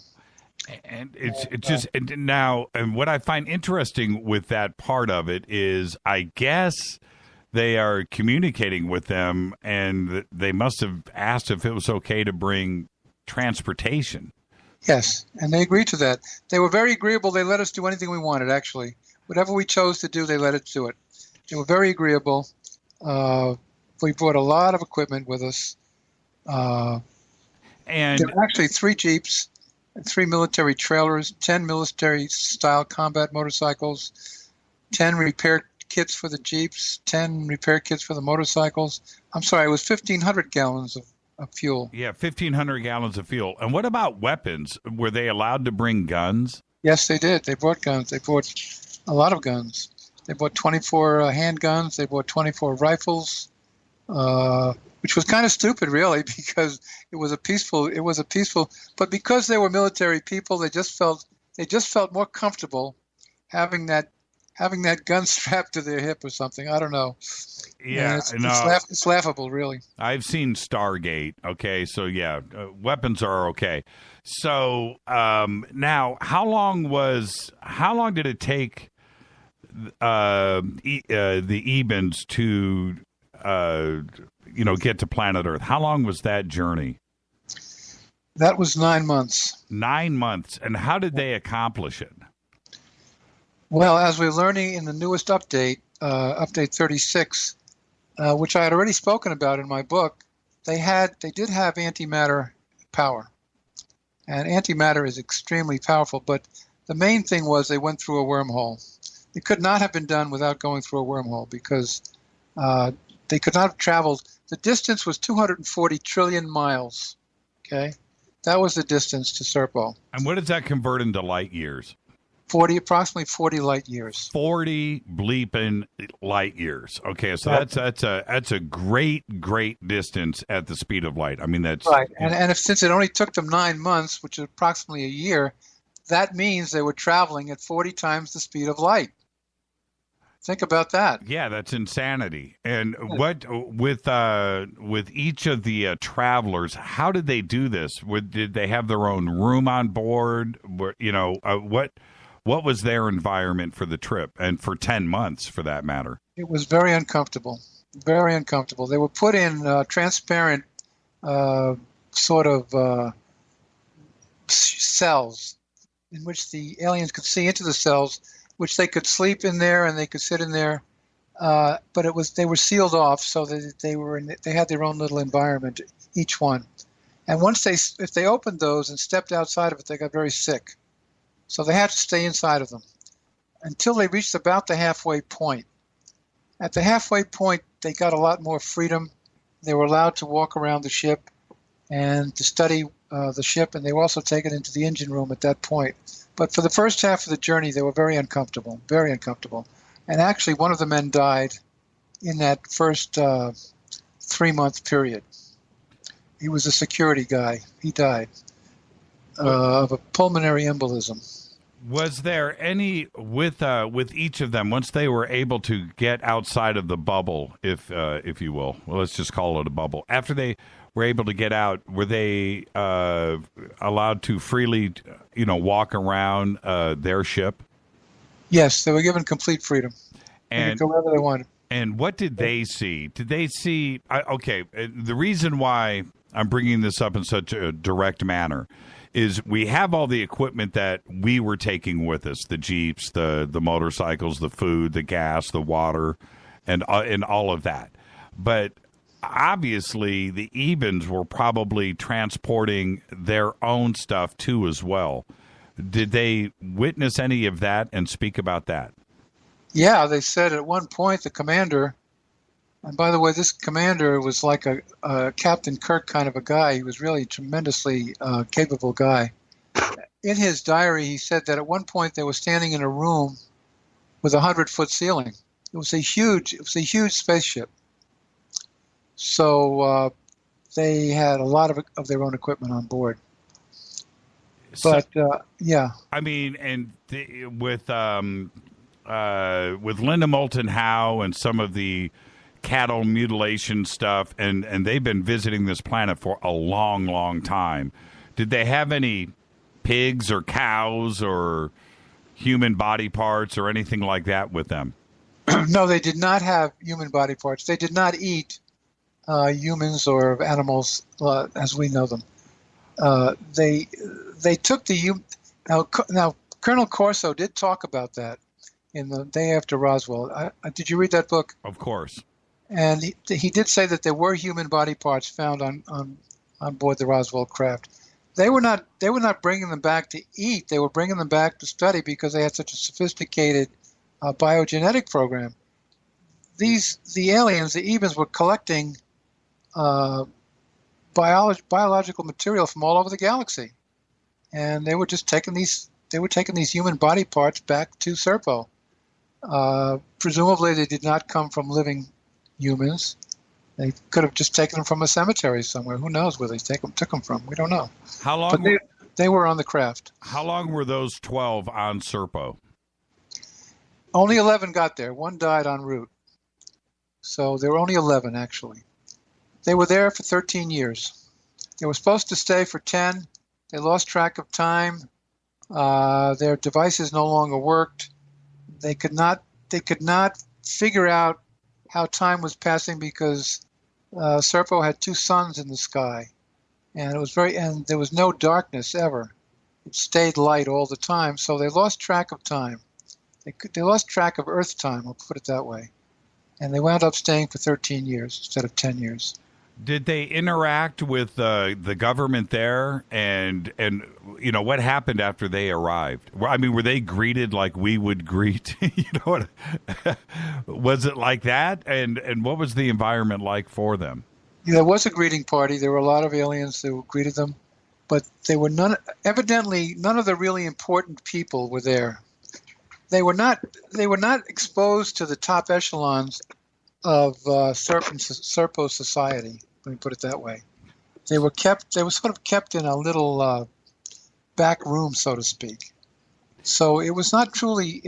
F: And it's just now, and what I find interesting with that part of it is, I guess they are communicating with them, and they must have asked if it was okay to bring transportation.
M: Yes, and they agreed to that. They were very agreeable. They let us do anything we wanted, actually. Whatever we chose to do, they let us do it. They were very agreeable. We brought a lot of equipment with us.
F: And
M: there were actually 3 Jeeps, 3 military trailers, 10 military-style combat motorcycles, 10 repair kits for the Jeeps, 10 repair kits for the motorcycles. I'm sorry, it was 1,500 gallons of fuel.
F: Yeah, 1,500 gallons of fuel. And what about weapons? Were they allowed to bring guns?
M: Yes, they did. They brought guns. They brought a lot of guns. They brought 24 handguns. They brought 24 rifles, which was kind of stupid, really, because it was a peaceful. But because they were military people, they just felt more comfortable having that gun strapped to their hip or something. I don't know.
F: Yeah,
M: it's laughable, really.
F: I've seen Stargate. Okay, so yeah, weapons are okay. So now, how long did it take the Ebens to get to planet Earth? How long was that journey?
M: That was 9 months.
F: 9 months, and how did they accomplish it?
M: Well, as we're learning in the newest update, update 36, which I had already spoken about in my book, they did have antimatter power. And antimatter is extremely powerful, but the main thing was they went through a wormhole. It could not have been done without going through a wormhole, because they could not have traveled. The distance was 240 trillion miles. Okay? That was the distance to Serpo.
F: And what does that convert into light years?
M: Approximately 40 light years.
F: 40 bleeping light years. Okay, so that's a great distance at the speed of light. I mean, that's
M: right. And since it only took them 9 months, which is approximately a year, that means they were traveling at 40 times the speed of light. Think about that.
F: Yeah, that's insanity. And what with each of the travelers, how did they do this? Did they have their own room on board? What was their environment for the trip, and for 10 months, for that matter?
M: It was very uncomfortable. Very uncomfortable. They were put in transparent sort of cells in which the aliens could see into the cells, which they could sleep in there and they could sit in there. But they were sealed off, so that they had their own little environment, each one. And if they opened those and stepped outside of it, they got very sick. So they had to stay inside of them until they reached about the halfway point. At the halfway point, they got a lot more freedom. They were allowed to walk around the ship and to study the ship, and they were also taken into the engine room at that point. But for the first half of the journey, they were very uncomfortable, very uncomfortable. And actually, one of the men died in that first 3-month period. He was a security guy. He died of a pulmonary embolism.
F: Was there any with each of them, once they were able to get outside of the bubble, if you will, well, let's just call it a bubble. After they were able to get out, were they allowed to freely, walk around their ship?
M: Yes, they were given complete freedom.
F: And
M: they could go wherever they wanted.
F: And what did they see? Did they see? Okay, the reason why I'm bringing this up in such a direct manner is we have all the equipment that we were taking with us, the Jeeps, the motorcycles, the food, the gas, the water, and all of that. But obviously the Ebens were probably transporting their own stuff too as well. Did they witness any of that and speak about that?
M: Yeah, they said at one point the commander, and by the way, this commander was like a Captain Kirk kind of a guy. He was really a tremendously capable guy. In his diary, he said that at one point they were standing in a room with a 100-foot ceiling. It was a huge spaceship. So they had a lot of their own equipment on board. But yeah,
F: I mean, and with Linda Moulton Howe and some of the cattle mutilation stuff, and they've been visiting this planet for a long, long time. Did they have any pigs or cows or human body parts or anything like that with them?
M: No, they did not have human body parts. They did not eat humans or animals as we know them. They took now Colonel Corso did talk about that in the day after Roswell. Did you read that book?
F: Of course.
M: And he did say that there were human body parts found on board the Roswell craft. They were not bringing them back to eat. They were bringing them back to study because they had such a sophisticated biogenetic program. The aliens, the Evans, were collecting biological material from all over the galaxy, and they were just taking these human body parts back to Serpo. Presumably, they did not come from living humans. They could have just taken them from a cemetery somewhere. Who knows where they took them from? We don't know.
F: How long?
M: But they were on the craft.
F: How long were those 12 on Serpo?
M: Only 11 got there. One died en route. So there were only 11, actually. They were there for 13 years. They were supposed to stay for 10. They lost track of time. Their devices no longer worked. They could not figure out how time was passing because Serpo had two suns in the sky, and there was no darkness ever. It stayed light all the time, so they lost track of time. They lost track of Earth time, I'll put it that way. And they wound up staying for 13 years instead of 10 years.
F: Did they interact with the government there? And you know, what happened after they arrived? I mean, were they greeted like we would greet? You know, was it like that? And what was the environment like for them?
M: Yeah, there was a greeting party. There were a lot of aliens who greeted them, but they were evidently none of the really important people were there. They were not exposed to the top echelons of Serpo society. Let me put it that way. They were sort of kept in a little back room, so to speak. So it was not truly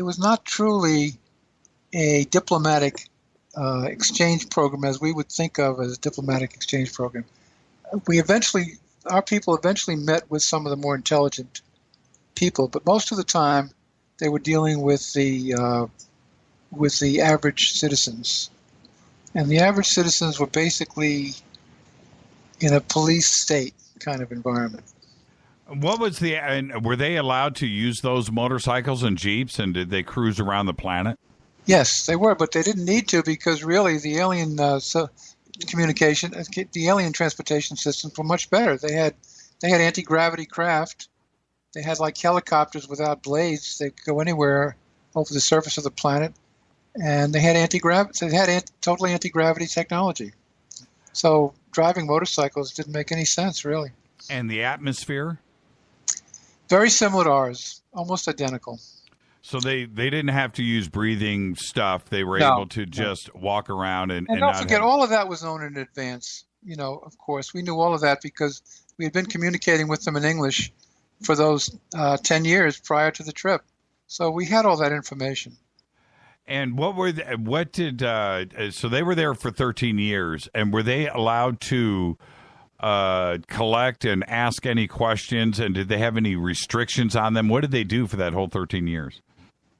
M: a diplomatic exchange program as we would think of as a diplomatic exchange program. Our people eventually met with some of the more intelligent people, but most of the time they were dealing with the average citizens. And the average citizens were basically in a police state kind of environment.
F: What was and were they allowed to use those motorcycles and Jeeps, and did they cruise around the planet?
M: Yes, they were, but they didn't need to because really the alien communication, the alien transportation systems were much better. They had anti-gravity craft. They had like helicopters without blades. They could go anywhere over the surface of the planet. And they had totally anti-gravity technology. So driving motorcycles didn't make any sense, really.
F: And the atmosphere?
M: Very similar to ours, almost identical.
F: So they didn't have to use breathing stuff. They were able to just walk around and
M: don't forget, all of that was known in advance. You know, of course, we knew all of that because we had been communicating with them in English for those 10 years prior to the trip. So we had all that information.
F: And so they were there for 13 years, and were they allowed to collect and ask any questions, and did they have any restrictions on them? What did they do for that whole 13 years?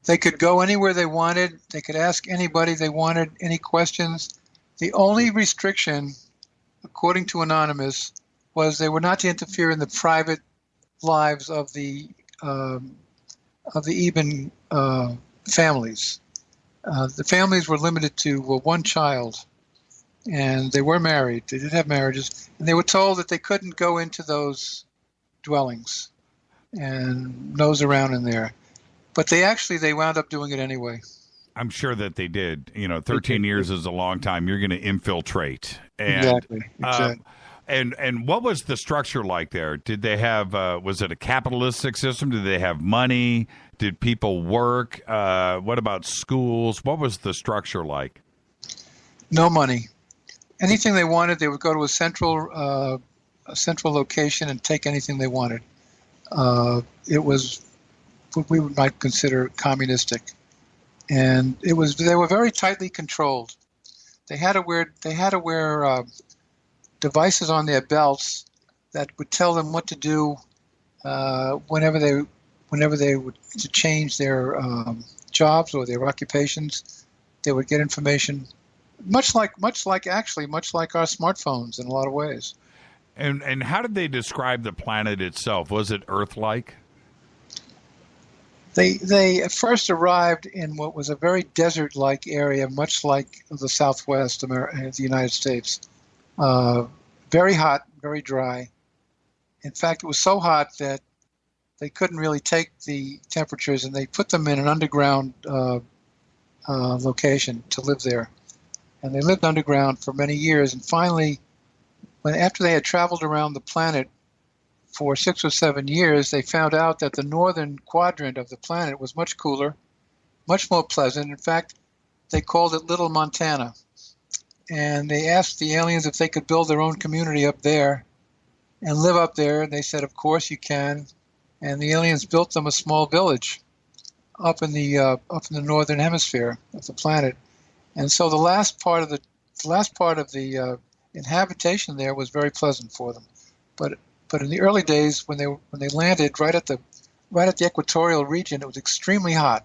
M: They could go anywhere they wanted. They could ask anybody they wanted any questions. The only restriction, according to Anonymous, was they were not to interfere in the private lives of the Eben families. The families were limited to one child, and they were married. They did have marriages, and they were told that they couldn't go into those dwellings and nose around in there. But they wound up doing it anyway.
F: I'm sure that they did. You know, 13 years is a long time. You're going to infiltrate. And,
M: exactly.
F: And what was the structure like there? Did they have, was it a capitalistic system? Did they have money? Did people work? What about schools? What was the structure like?
M: No money. anything they wanted, they would go to a central location and take anything they wanted. It was what we might consider communistic, and they were very tightly controlled. They had to wear devices on their belts that would tell them what to do whenever they would to change their jobs or their occupations. They would get information, much like our smartphones in a lot of ways.
F: And how did they describe the planet itself? Was it Earth-like?
M: They at first arrived in what was a very desert-like area, much like the Southwest America, the United States. Very hot, very dry. In fact, it was so hot that they couldn't really take the temperatures, and they put them in an underground location to live there. And they lived underground for many years. And finally, after they had traveled around the planet for 6 or 7 years, they found out that the northern quadrant of the planet was much cooler, much more pleasant. In fact, they called it Little Montana. And they asked the aliens if they could build their own community up there and live up there. And they said, of course you can. And the aliens built them a small village up in the northern hemisphere of the planet. And so the last part of the inhabitation there was very pleasant for them. But in the early days, when they landed right at the equatorial region, it was extremely hot,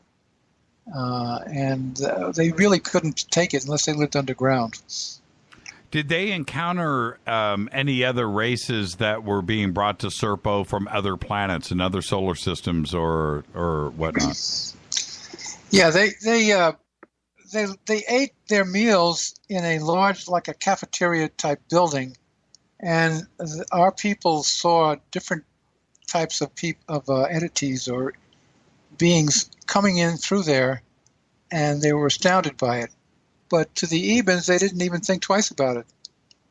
M: and they really couldn't take it unless they lived underground.
F: Did they encounter any other races that were being brought to Serpo from other planets and other solar systems or whatnot?
M: Yeah, they ate their meals in a large, like a cafeteria type building. And our people saw different types of entities or beings coming in through there, and they were astounded by it. But to the Ebens, they didn't even think twice about it.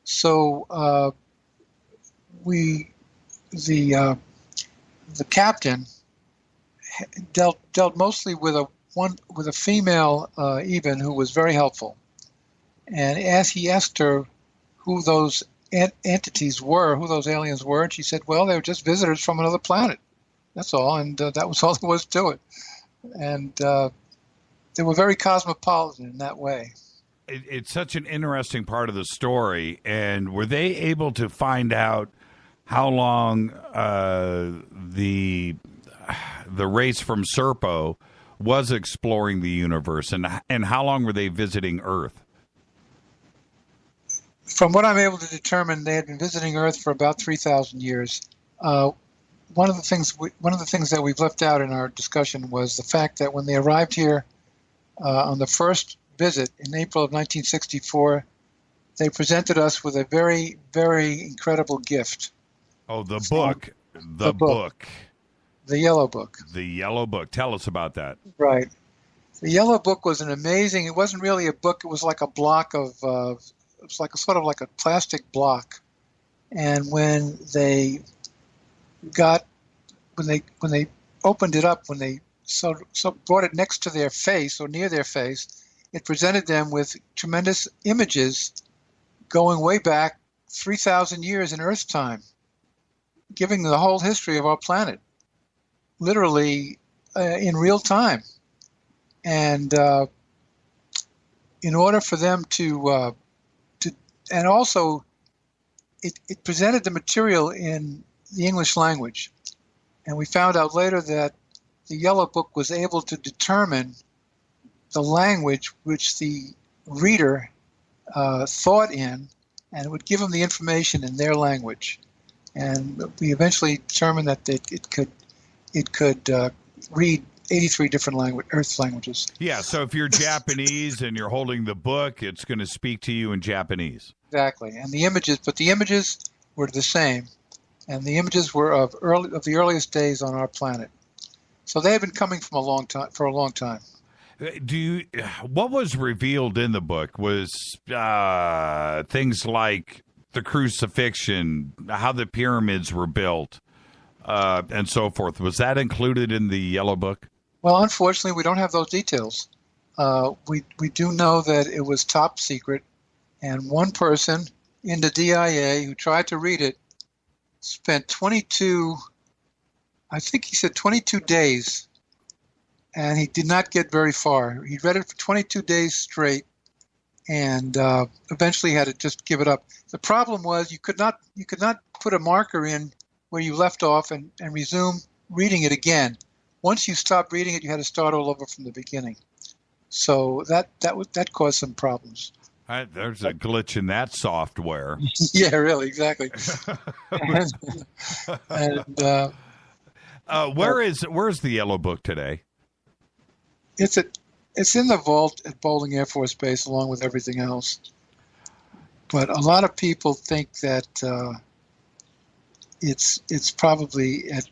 M: So the captain dealt mostly with a female Eben who was very helpful, and as he asked her who those entities were, who those aliens were, and she said, well, they were just visitors from another planet. That's all, and that was all there was to it. And they were very cosmopolitan in that way.
F: It's such an interesting part of the story. And were they able to find out how long the race from Serpo was exploring the universe, and how long were they visiting Earth?
M: From what I'm able to determine, they had been visiting Earth for about 3,000 years. One of the things that we've left out in our discussion was the fact that when they arrived here on the first visit in April of 1964, they presented us with a very, very incredible gift.
F: Oh, the book. The book.
M: The Yellow Book.
F: The Yellow Book. Tell us about that.
M: Right. The Yellow Book was an amazing, it wasn't really a book, it was like a block of, it was like a sort of like a plastic block. And when they opened it up, when they so brought it next to their face or near their face, it presented them with tremendous images going way back 3,000 years in Earth time, giving the whole history of our planet, literally in real time. And in order for them to and also it presented the material in the English language. And we found out later that the Yellow Book was able to determine the language which the reader thought in, and it would give them the information in their language. And we eventually determined that it could read 83 different Earth languages.
F: Yeah, so if you're Japanese and you're holding the book, it's going to speak to you in Japanese.
M: Exactly, and the images were the same, and the images were of the earliest days on our planet. So they have been coming for a long time.
F: What was revealed in the book was things like the crucifixion, how the pyramids were built, and so forth. Was that included in the Yellow Book?
M: Well, unfortunately, we don't have those details. We do know that it was top secret, And one person in the DIA who tried to read it spent 22 days, and he did not get very far. He read it for 22 days straight, and eventually had to just give it up. The problem was you could not put a marker in where you left off and resume reading it again. Once you stopped reading it, you had to start all over from the beginning. So that caused some problems.
F: There's a glitch in that software.
M: Yeah, really, exactly.
F: Where's the Yellow Book today?
M: It's in the vault at Bowling Air Force Base along with everything else. But a lot of people think that it's probably at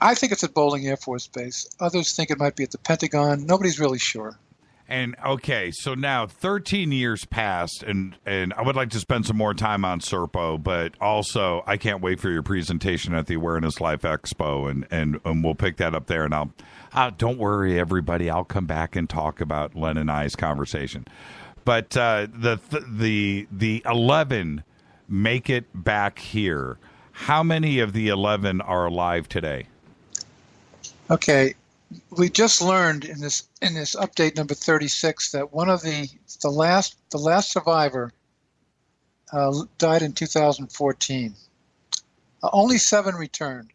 M: I think it's at Bowling Air Force Base. Others think it might be at the Pentagon. Nobody's really sure.
F: And okay, so now 13 years passed, and I would like to spend some more time on Serpo, but also I can't wait for your presentation at the Awareness Life Expo, and we'll pick that up there. And I'll don't worry, everybody, I'll come back and talk about Len and I's conversation. But the 11 make it back here. How many of the 11 are alive today?
M: Okay. We just learned in this update number 36 that one of the last survivor died in 2014. Only 7 returned.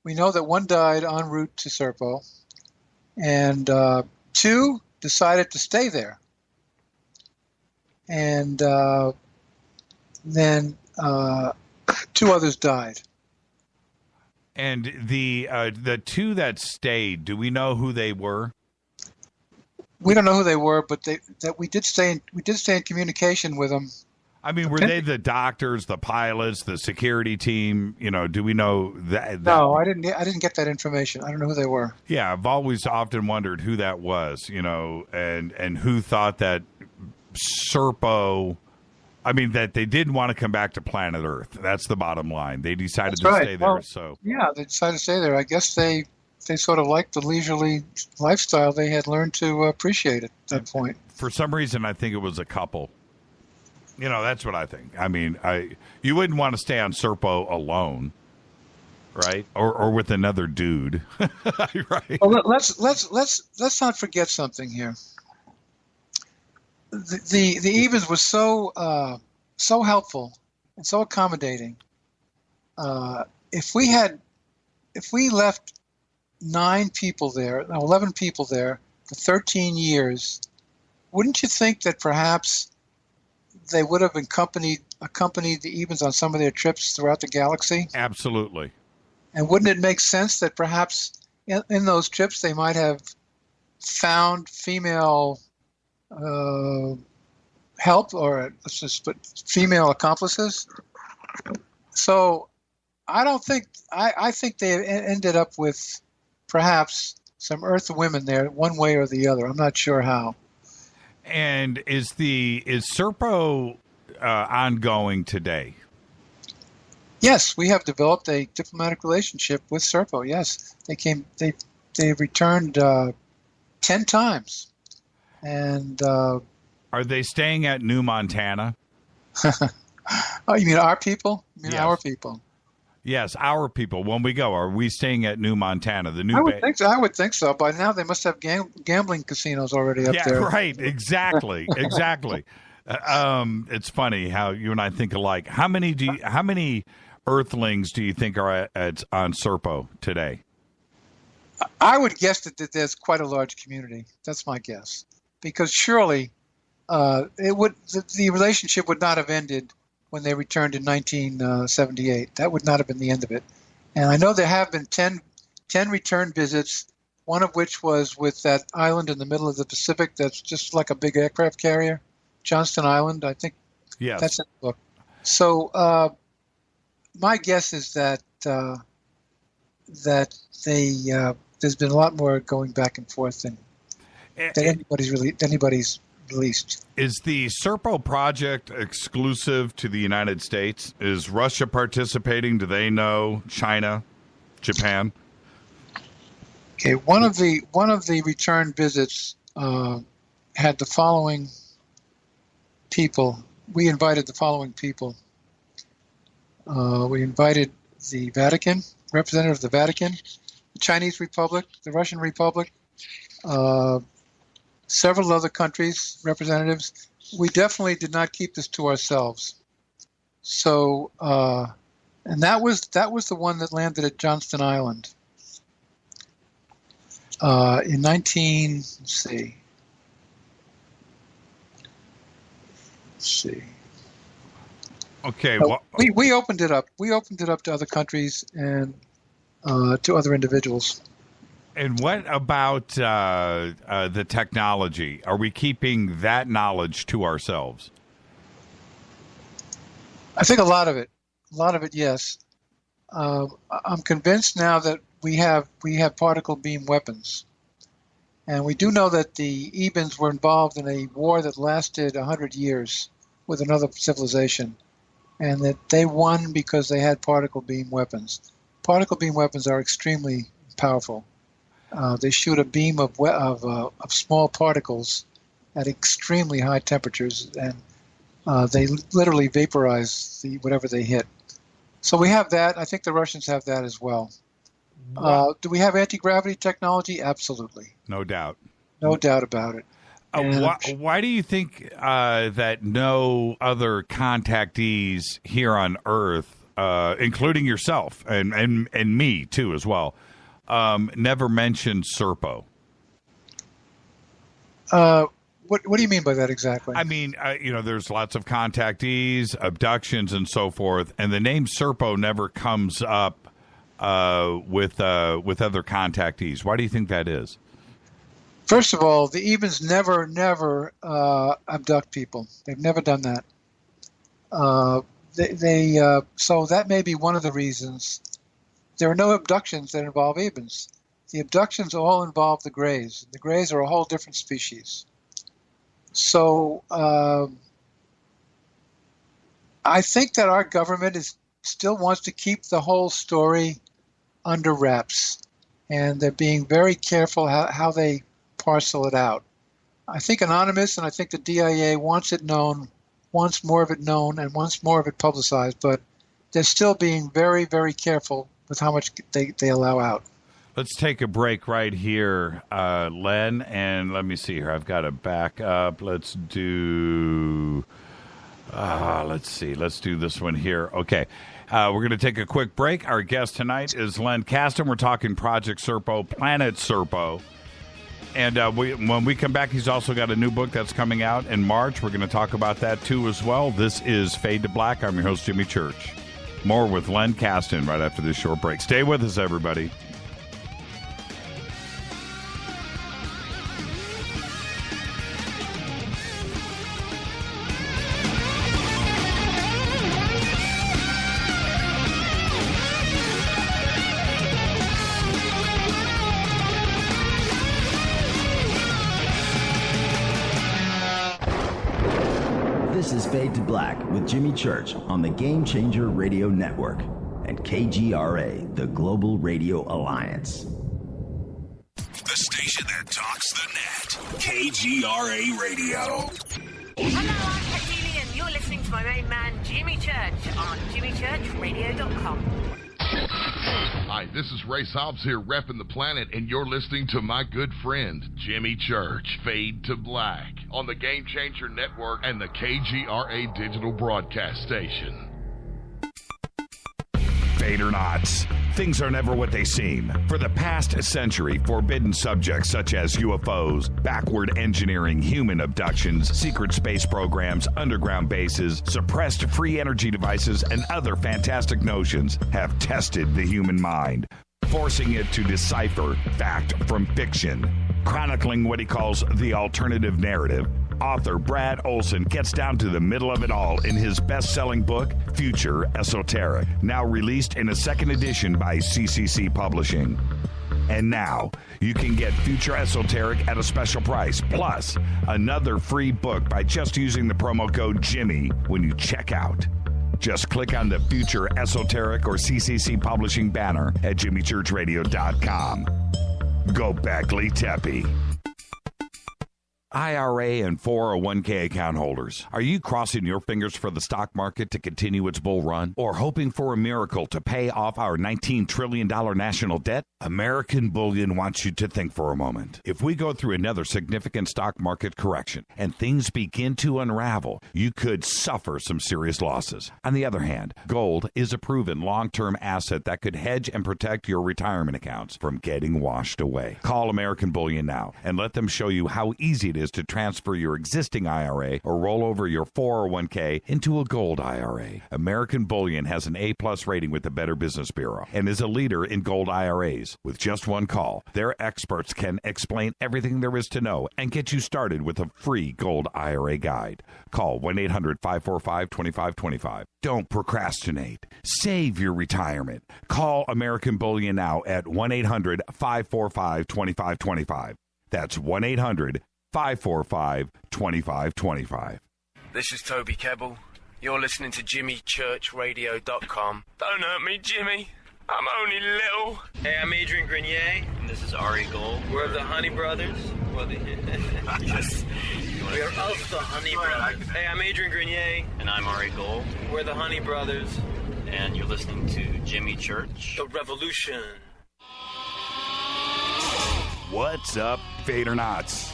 M: We know that one died en route to Serpo, and 2 decided to stay there, and then 2 others died.
F: And the 2 that stayed, do we know who they were?
M: We don't know who they were, but we did stay in communication with them.
F: I mean, were they the doctors, the pilots, the security team? You know, do we know that?
M: No, I didn't get that information. I don't know who they were.
F: Yeah, I've always often wondered who that was. You know, and who thought that Serpo. I mean, that they didn't want to come back to planet Earth. That's the bottom line. They decided to stay there.
M: Well, yeah, they decided to stay there. I guess they sort of liked the leisurely lifestyle they had learned to appreciate at that point.
F: For some reason, I think it was a couple. You know, that's what I think. I mean, you wouldn't want to stay on Serpo alone, right? Or with another dude, right?
M: Well, let's not forget something here. The Evans was so helpful and so accommodating. If we left 9 people there, 11 people there for 13 years, wouldn't you think that perhaps they would have accompanied the Evans on some of their trips throughout the galaxy?
F: Absolutely. And
M: wouldn't it make sense that perhaps in those trips they might have found female help, or let's just put female accomplices? So I think they ended up with perhaps some Earth women there, one way or the other. I'm not sure how.
F: And is Serpo ongoing today?
M: Yes, we have developed a diplomatic relationship with Serpo. Yes, they returned 10 times. And
F: are they staying at New Montana?
M: Oh, you mean our people?
F: Yes.
M: Our people?
F: Yes, our people. When we go, are we staying at New Montana?
M: I would think so. By now, they must have gambling casinos already up there.
F: Yeah, right. Exactly. It's funny how you and I think alike. How many Earthlings do you think are on Serpo today?
M: I would guess that there's quite a large community. That's my guess, because surely the relationship would not have ended when they returned in 1978. That would not have been the end of it. And I know there have been 10 return visits, one of which was with that island in the middle of the Pacific that's just like a big aircraft carrier, Johnston Island, I think.
F: Yes.
M: That's in the book. So my guess is that there's been a lot more going back and forth than anybody's released.
F: Is the Serpo project exclusive to the United States? Is Russia participating? Do they know? China? Japan?
M: Okay, one of the return visits had the following people. We invited the following people. We invited the Vatican, representative of the Vatican, the Chinese Republic, the Russian Republic, several other countries, representatives. We definitely did not keep this to ourselves. So, and that was the one that landed at Johnston Island in 19. Let's see.
F: Okay.
M: We opened it up. We opened it up to other countries and to other individuals.
F: And what about the technology? Are we keeping that knowledge to ourselves?
M: I think a lot of it, yes. I'm convinced now that we have particle beam weapons, and we do know that the Ebens were involved in a war that lasted 100 years with another civilization, and that they won because they had particle beam weapons. Particle beam weapons are extremely powerful. They shoot a beam of small particles at extremely high temperatures, and they literally vaporize whatever they hit. So we have that. I think the Russians have that as well. Do we have anti-gravity technology? Absolutely.
F: No doubt.
M: No doubt about it.
F: Why do you think that no other contactees here on Earth, including yourself and me too as well, never mentioned Serpo?
M: What do you mean by that exactly?
F: I mean, there's lots of contactees, abductions, and so forth, and the name Serpo never comes up with other contactees. Why do you think that is?
M: First of all, the Ebens never abduct people. They've never done that. So that may be one of the reasons. There are no abductions that involve Ebens. The abductions all involve the Greys. The Greys are a whole different species. So I think that our government still wants to keep the whole story under wraps, and they're being very careful how they parcel it out. I think Anonymous and I think the DIA wants it known, wants more of it known, and wants more of it publicized, but they're still being very, very careful with how much they allow out.
F: Let's take a break right here, Len, and let me see here. I've got to back up. Let's do this one here. Okay. We're going to take a quick break. Our guest tonight is Len Kasten. We're talking Project Serpo, Planet Serpo. And when we come back, he's also got a new book that's coming out in March. We're going to talk about that, too, as well. This is Fade to Black. I'm your host, Jimmy Church. More with Len Kasten right after this short break. Stay with us, everybody.
C: This is Fade to Black with Jimmy Church on the Game Changer Radio Network and KGRA, the Global Radio Alliance.
P: The station that talks the net. KGRA Radio.
E: Hello, I'm Katie, and you're listening to my main man, Jimmy Church, on jimmychurchradio.com.
R: Hi, this is Ray Hobbs here, repping the planet, and you're listening to my good friend, Jimmy Church, Fade to Black, on the Game Changer Network and the KGRA digital broadcast station.
F: Fade or not, things are never what they seem. For the past century, forbidden subjects such as UFOs, backward engineering, human abductions, secret space programs, underground bases, suppressed free energy devices, and other fantastic notions have tested the human mind, forcing it to decipher fact from fiction. Chronicling what he calls the alternative narrative, author Brad Olson gets down to the middle of it all in his best-selling book, Future Esoteric, now released in a second edition by CCC Publishing. And now, you can get Future Esoteric at a special price, plus another free book by just using the promo code Jimmy when you check out. Just click on the Future Esoteric or CCC Publishing banner at jimmychurchradio.com. Go Beckley Teppy. IRA and 401k account holders, are you crossing your fingers for the stock market to continue its bull run? Or hoping for a miracle to pay off our $19 trillion national debt? American Bullion wants you to think for a moment. If we go through another significant stock market correction and things begin to unravel, you could suffer some serious losses. On the other hand, gold is a proven long-term asset that could hedge and protect your retirement accounts from getting washed away. Call American Bullion now and let them show you how easy it is to transfer your existing IRA or roll over your 401k into a gold IRA. American Bullion has an A-plus rating with the Better Business Bureau and is a leader in gold IRAs. With just one call, their experts can explain everything there is to know and get you started with a free gold IRA guide. Call 1-800-545-2525. Don't procrastinate. Save your retirement. Call American Bullion now at 1-800-545-2525. That's 1-800-545-2525.
G: This is Toby Kebbell. You're listening to JimmyChurchRadio.com. Don't hurt me, Jimmy. I'm only little. Hey, I'm Adrian Grenier. And this is Ari Gold. We're the Honey Brothers. Yes. We're of the Honey Brothers. Hey, I'm Adrian Grenier. And I'm Ari Gold. We're the Honey Brothers. And you're listening to Jimmy Church. The Revolution.
F: What's up, Fadernauts?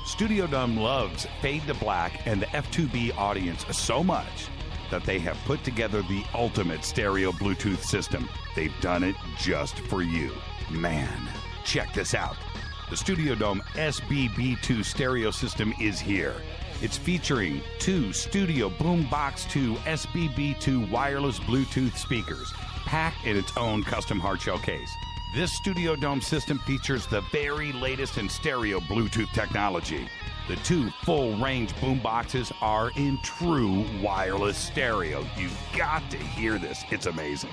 F: Studio Dome loves Fade to Black and the F2B audience so much that they have put together the ultimate stereo Bluetooth system. They've done it just for you. Man, check this out. The Studio Dome SBB2 stereo system is here. It's featuring two Studio Boombox 2 SBB2 wireless Bluetooth speakers, packed in its own custom hardshell case. This Studio Dome system features the very latest in stereo Bluetooth technology. The two full-range boomboxes are in true wireless stereo. You've got to hear this. It's amazing.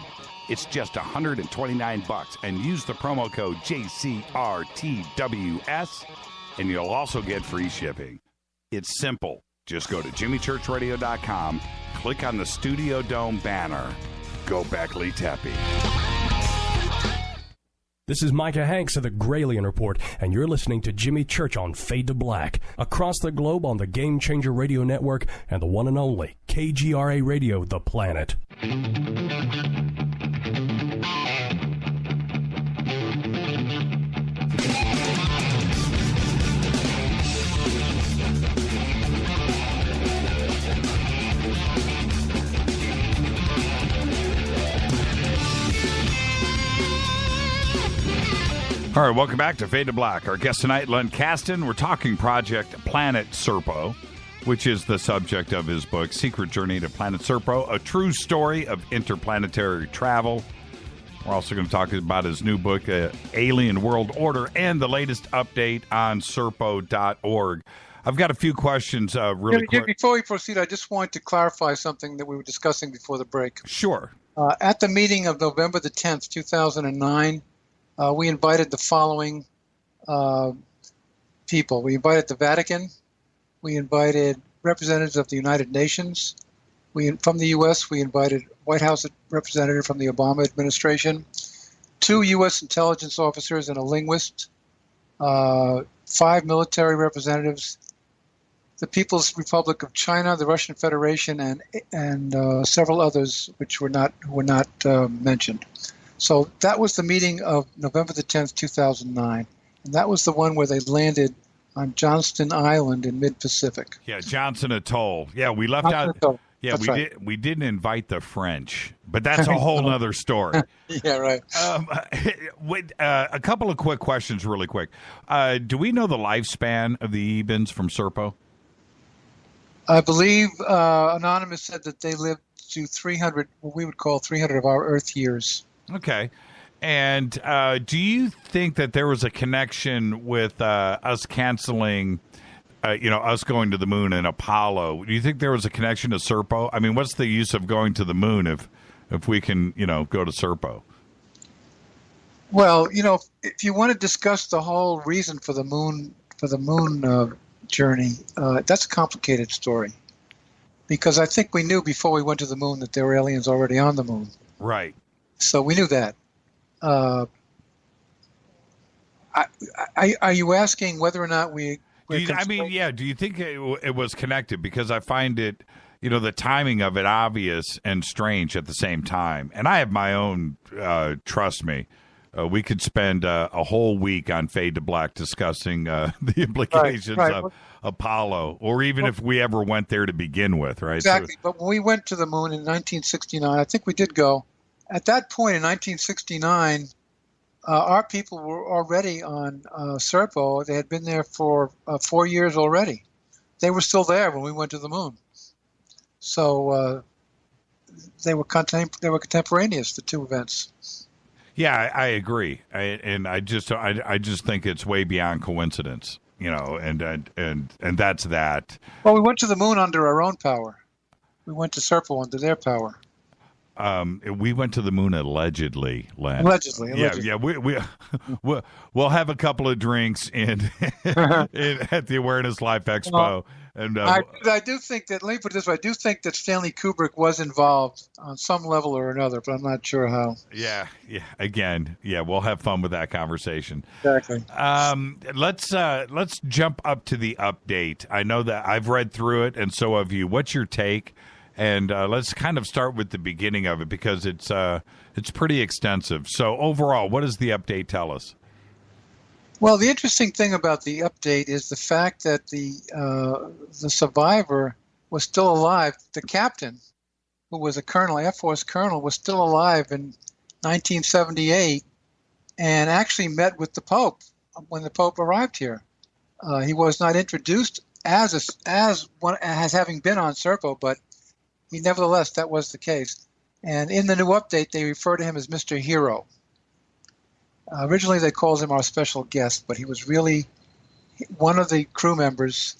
F: It's just $129 and use the promo code JCRTWS and you'll also get free shipping. It's simple. Just go to jimmychurchradio.com, click on the Studio Dome banner. Go Beckley Tepe.
H: This is Micah Hanks of the Gralien Report, and you're listening to Jimmy Church on Fade to Black, across the globe on the Game Changer Radio Network and the one and only KGRA Radio, The Planet.
F: All right, welcome back to Fade to Black. Our guest tonight, Len Kasten. We're talking Project Planet Serpo, which is the subject of his book, Secret Journey to Planet Serpo, a true story of interplanetary travel. We're also going to talk about his new book, Alien World Order, and the latest update on Serpo.org. I've got a few questions really quick.
M: Before we proceed, I just want to clarify something that we were discussing before the break.
F: Sure.
M: At the meeting of November the 10th, 2009, we invited the following people. We invited the Vatican. We invited representatives of the United Nations. From the U.S., we invited White House representative from the Obama administration, 2 U.S. intelligence officers and a linguist, 5 military representatives, the People's Republic of China, the Russian Federation, and several others which were not mentioned. So that was the meeting of November the 10th, 2009. And that was the one where they landed on Johnston Island in mid-Pacific.
F: Yeah, Johnson Atoll. Yeah, we left out. Yeah, we didn't invite the French, but that's a whole other story.
M: Yeah, right.
F: A couple of quick questions really quick. Do we know the lifespan of the Ebens from Serpo?
M: I believe Anonymous said that they lived to 300, what we would call 300 of our Earth years.
F: Okay. And do you think that there was a connection with us canceling, us going to the moon and Apollo? Do you think there was a connection to Serpo? I mean, what's the use of going to the moon if we can, go to Serpo?
M: Well, if you want to discuss the whole reason for the moon journey, that's a complicated story. Because I think we knew before we went to the moon that there were aliens already on the moon.
F: Right.
M: So we knew that. Are you asking whether or not we
F: Do you think it was connected? Because I find it, the timing of it obvious and strange at the same time. And I have my own, trust me, we could spend a whole week on Fade to Black discussing the implications of Apollo, or even if we ever went there to begin with, right?
M: Exactly. But when we went to the moon in 1969, I think we did go. At that point in 1969, our people were already on Serpo. They had been there for 4 years already. They were still there when we went to the moon. So they were contemporaneous, the two events.
F: Yeah, I agree, I just think it's way beyond coincidence, and that's that.
M: Well, we went to the moon under our own power. We went to Serpo under their power.
F: We went to the moon allegedly, Len.
M: Allegedly.
F: Yeah. We'll have a couple of drinks at the Awareness Life Expo. And
M: I do think that. Let me put it this way: I do think that Stanley Kubrick was involved on some level or another, but I'm not sure how.
F: Yeah. Again, we'll have fun with that conversation.
M: Exactly.
F: Let's jump up to the update. I know that I've read through it, and so have you. What's your take? And let's kind of start with the beginning of it, because it's pretty extensive. So overall, what does the update tell us?
M: Well, the interesting thing about the update is the fact that the survivor was still alive. The captain, who was a colonel, Air Force colonel, was still alive in 1978, and actually met with the Pope when the Pope arrived here. He was not introduced as having been on Serpo, but nevertheless, that was the case. And in the new update, they refer to him as Mr. Hero. Originally, they called him our special guest, but he was really one of the crew members.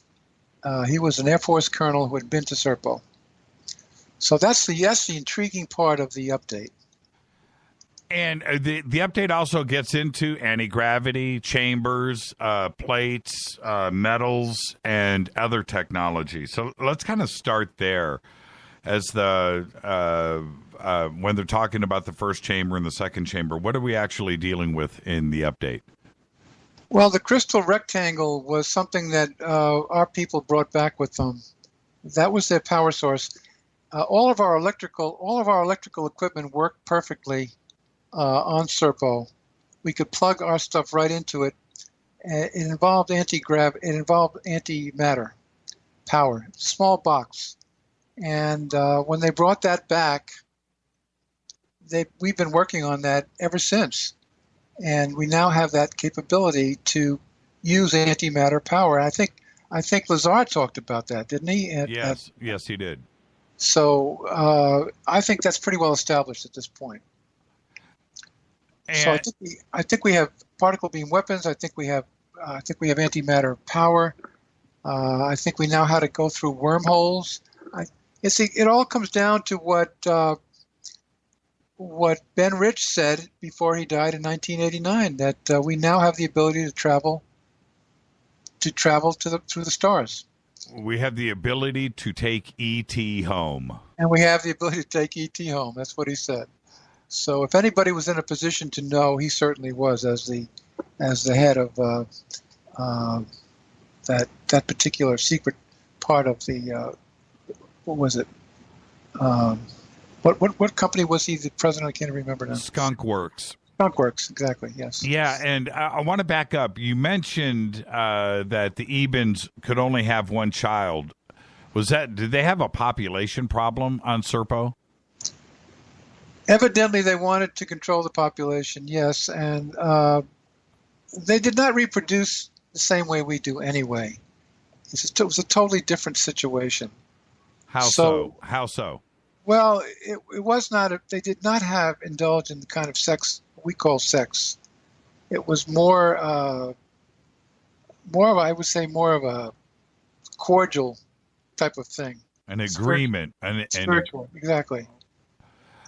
M: He was an Air Force colonel who had been to Serpo. So that's the intriguing part of the update.
F: And the update also gets into anti-gravity chambers, plates, metals, and other technology. So let's kind of start there. As when they're talking about the first chamber and the second chamber, what are we actually dealing with in the update?
M: Well, the crystal rectangle was something that our people brought back with them. That was their power source. All of our electrical equipment worked perfectly on Serpo. We could plug our stuff right into it. It involved anti-matter power. Small box. And when they brought that back, we've been working on that ever since. And we now have that capability to use antimatter power. I think Lazar talked about that, didn't he?
F: Yes, he did.
M: So I think that's pretty well established at this point.
F: And
M: so I think we have particle beam weapons. I think we have antimatter power. I think we know how to go through wormholes. It all comes down to what Ben Rich said before he died in 1989, that we now have the ability to travel through the stars.
F: We have the ability to take E.T. home.
M: And we have the ability to take E.T. home. That's what he said. So if anybody was in a position to know, he certainly was, as the head of that particular secret part of the. What was it? What company was he the president? I can't remember now.
F: Skunk Works.
M: Skunk Works, exactly, yes.
F: Yeah, and I want to back up. You mentioned that the Ebens could only have one child. Did they have a population problem on Serpo?
M: Evidently, they wanted to control the population, yes, and they did not reproduce the same way we do anyway. It was a totally different situation.
F: How so?
M: Well, it was not. They did not indulge in the kind of sex we call sex. It was more of a cordial type of thing.
F: An agreement.
M: Spiritual, exactly.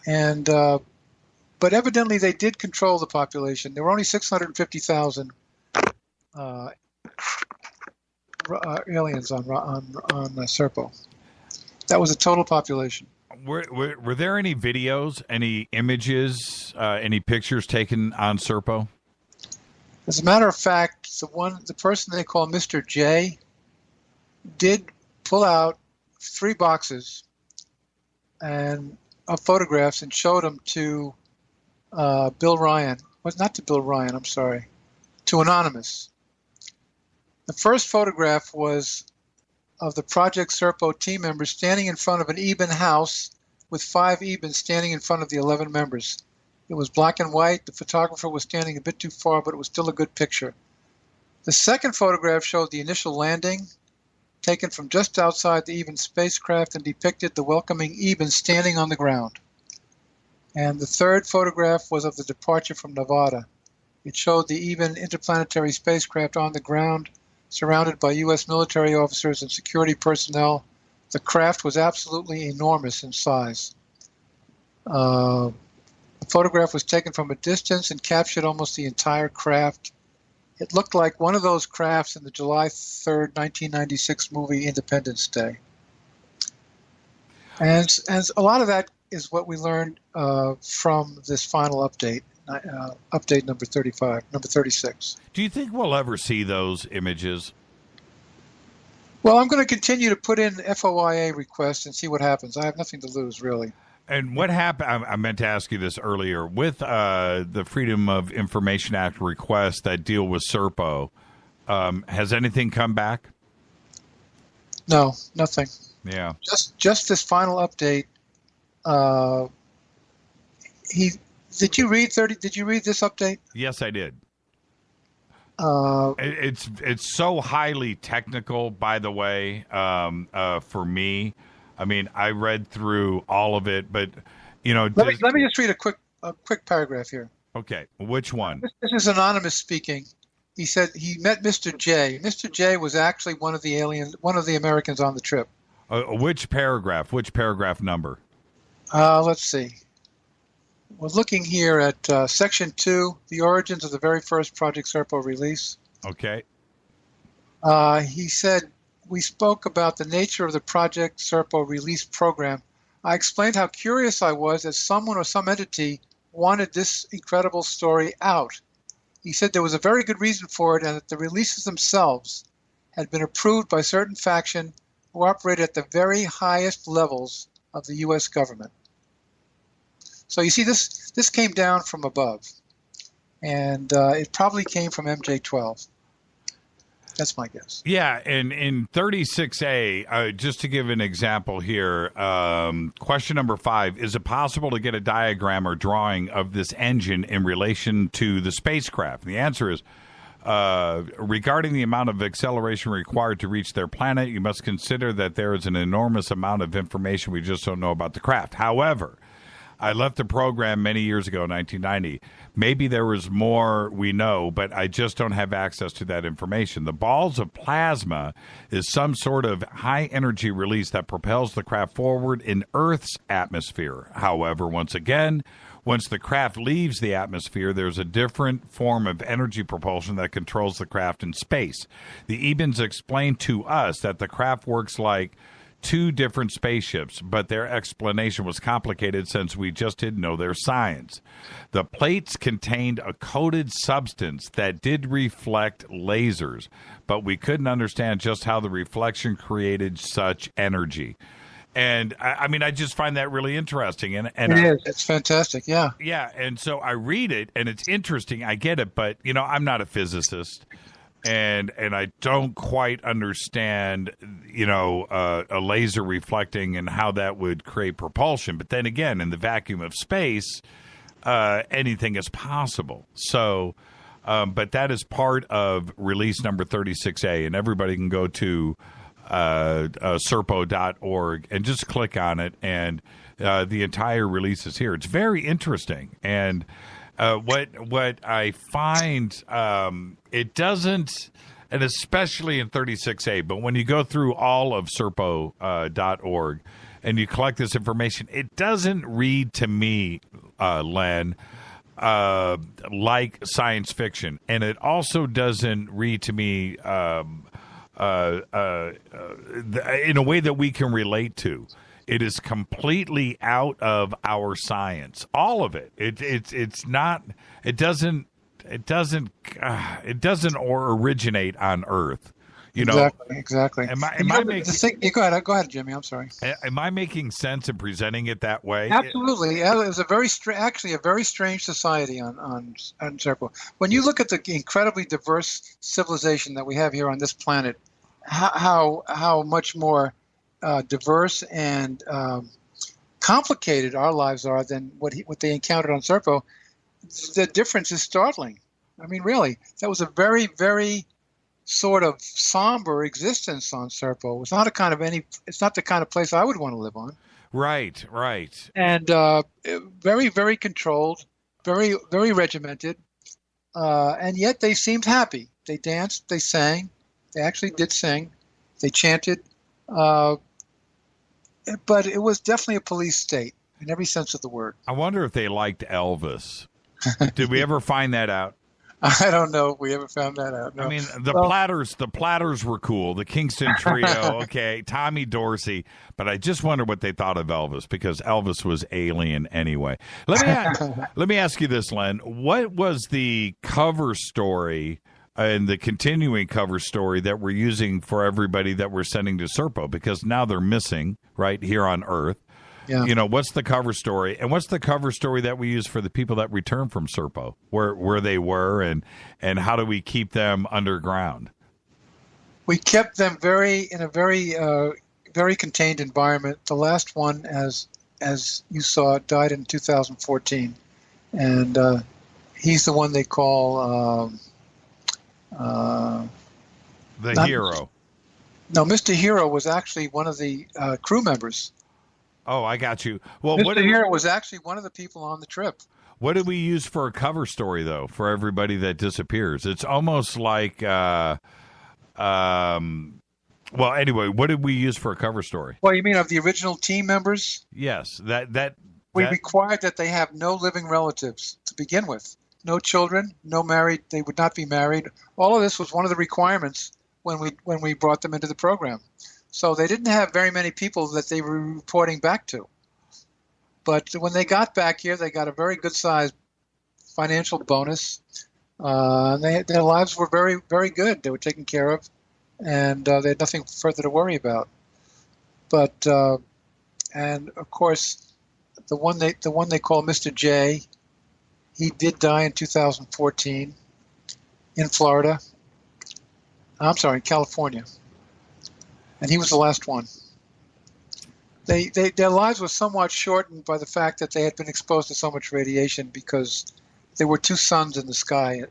M: And but evidently they did control the population. There were only 650,000 aliens on Serpo. That was the total population.
F: Were there any videos, any images, any pictures taken on Serpo?
M: As a matter of fact, the person they call Mr. J did pull out 3 boxes and of photographs and showed them to Bill Ryan. Well, not to Bill Ryan, I'm sorry, to Anonymous. The first photograph was of the Project Serpo team members standing in front of an Eben house with 5 Ebens standing in front of the 11 members. It was black and white. The photographer was standing a bit too far, but it was still a good picture. The second photograph showed the initial landing, taken from just outside the Eben spacecraft, and depicted the welcoming Eben standing on the ground. And the third photograph was of the departure from Nevada. It showed the Eben interplanetary spacecraft on the ground, surrounded by U.S. military officers and security personnel. The craft was absolutely enormous in size. The photograph was taken from a distance and captured almost the entire craft. It looked like one of those crafts in the July 3rd, 1996 movie Independence Day. And a lot of that is what we learned from this final update, update number 36.
F: Do you think we'll ever see those images?
M: Well, I'm going to continue to put in FOIA requests and see what happens. I have nothing to lose, really.
F: And what happened, I meant to ask you this earlier, with the Freedom of Information Act requests that deal with Serpo, has anything come back?
M: No, nothing.
F: Yeah.
M: Just this final update. Did you read this update?
F: Yes, I did. It's so highly technical, by the way, for me. I mean, I read through all of it, but let
M: me just read a quick paragraph here.
F: Okay, which one?
M: This is Anonymous speaking. He said he met Mr. J. Mr. J was actually one of the Americans on the trip.
F: Which paragraph? Which paragraph number?
M: Let's see. We're looking here at Section 2, the origins of the very first Project Serpo release.
F: Okay.
M: He said, we spoke about the nature of the Project Serpo release program. I explained how curious I was that someone or some entity wanted this incredible story out. He said there was a very good reason for it and that the releases themselves had been approved by certain faction who operated at the very highest levels of the U.S. government. So you see, this came down from above, and it probably came from MJ12. That's my guess.
F: Yeah, and in 36A, just to give an example here, question number 5, is it possible to get a diagram or drawing of this engine in relation to the spacecraft? And the answer is, regarding the amount of acceleration required to reach their planet, you must consider that there is an enormous amount of information we just don't know about the craft. However, I left the program many years ago, 1990. Maybe there was more we know, but I just don't have access to that information. The balls of plasma is some sort of high-energy release that propels the craft forward in Earth's atmosphere. However, once the craft leaves the atmosphere, there's a different form of energy propulsion that controls the craft in space. The Ebens explained to us that the craft works like 2 different spaceships, but their explanation was complicated since we just didn't know their science. The plates contained a coated substance that did reflect lasers, but we couldn't understand just how the reflection created such energy. And I mean, I just find that really interesting. And
M: it is. It's fantastic. Yeah.
F: Yeah. And so I read it and it's interesting. I get it. But, I'm not a physicist. And I don't quite understand, a laser reflecting and how that would create propulsion. But then again, in the vacuum of space, anything is possible. So, but that is part of release number 36A, and everybody can go to serpo.org and just click on it, and the entire release is here. It's very interesting, and what I find, it doesn't, and especially in 36A, but when you go through all of serpo.org and you collect this information, it doesn't read to me, Len, like science fiction, and it also doesn't read to me in a way that we can relate to. It is completely out of our science, all of it. It's not. It doesn't. originate on Earth.
M: Exactly.
F: Am I making?
M: Go ahead, Jimmy. I'm sorry.
F: Am I making sense in presenting it that way?
M: Absolutely. It was a very strange society on Serpo. When you look at the incredibly diverse civilization that we have here on this planet, how much more diverse and complicated our lives are than what they encountered on Serpo, the difference is startling. I mean, really, that was a very, very sort of somber existence on Serpo. It's not the kind of place I would want to live on.
F: Right.
M: And very, very controlled, very, very regimented, and yet they seemed happy. They danced, they sang, they actually did sing, they chanted, but it was definitely a police state in every sense of the word.
F: I wonder if they liked Elvis. Did we ever find that out?
M: I don't know if we ever found that out. No.
F: I mean, the Platters were cool. The Kingston Trio, okay, Tommy Dorsey. But I just wonder what they thought of Elvis, because Elvis was alien anyway. Let me ask you this, Len. What was the cover story and the continuing cover story that we're using for everybody that we're sending to Serpo? Because now they're missing right here on Earth. Yeah. What's the cover story, and what's the cover story that we use for the people that return from Serpo, where they were, and how do we keep them underground?
M: We kept them in a very contained environment. The last one, as you saw, died in 2014, and he's the one they call
F: the hero.
M: No, Mr. Hero was actually one of the crew members.
F: Oh, I got you. Well,
M: Mr. Hero was actually one of the people on the trip.
F: What did we use for a cover story, though, for everybody that disappears? It's almost like, well, anyway, what did we use for a cover story?
M: Well, you mean of the original team members?
F: Yes,
M: we required that they have no living relatives to begin with, no children, no married. They would not be married. All of this was one of the requirements when we brought them into the program. So they didn't have very many people that they were reporting back to. But when they got back here, they got a very good-sized financial bonus. Their lives were very, very good. They were taken care of, and they had nothing further to worry about. But and of course, the one they call Mr. J, he did die in 2014 in Florida. I'm sorry, in California. And he was the last one. Their lives were somewhat shortened by the fact that they had been exposed to so much radiation, because there were two suns in the sky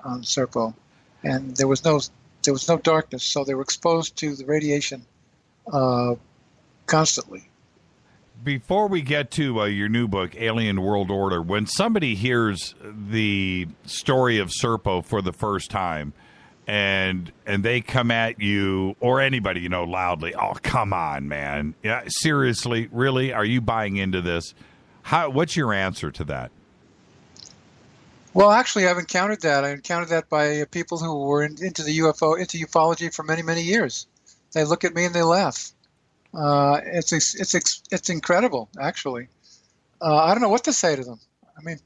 M: on Serpo, and there was no darkness, so they were exposed to the radiation constantly.
F: Before we get to your new book, Alien World Order, when somebody hears the story of Serpo for the first time, and they come at you, or anybody, loudly, "Oh, come on, man. Yeah, seriously, really? Are you buying into this?" What's your answer to that?
M: Well, actually, I've encountered that. I encountered that by people who were into ufology for many, many years. They look at me and they laugh. It's incredible, actually. I don't know what to say to them. I mean,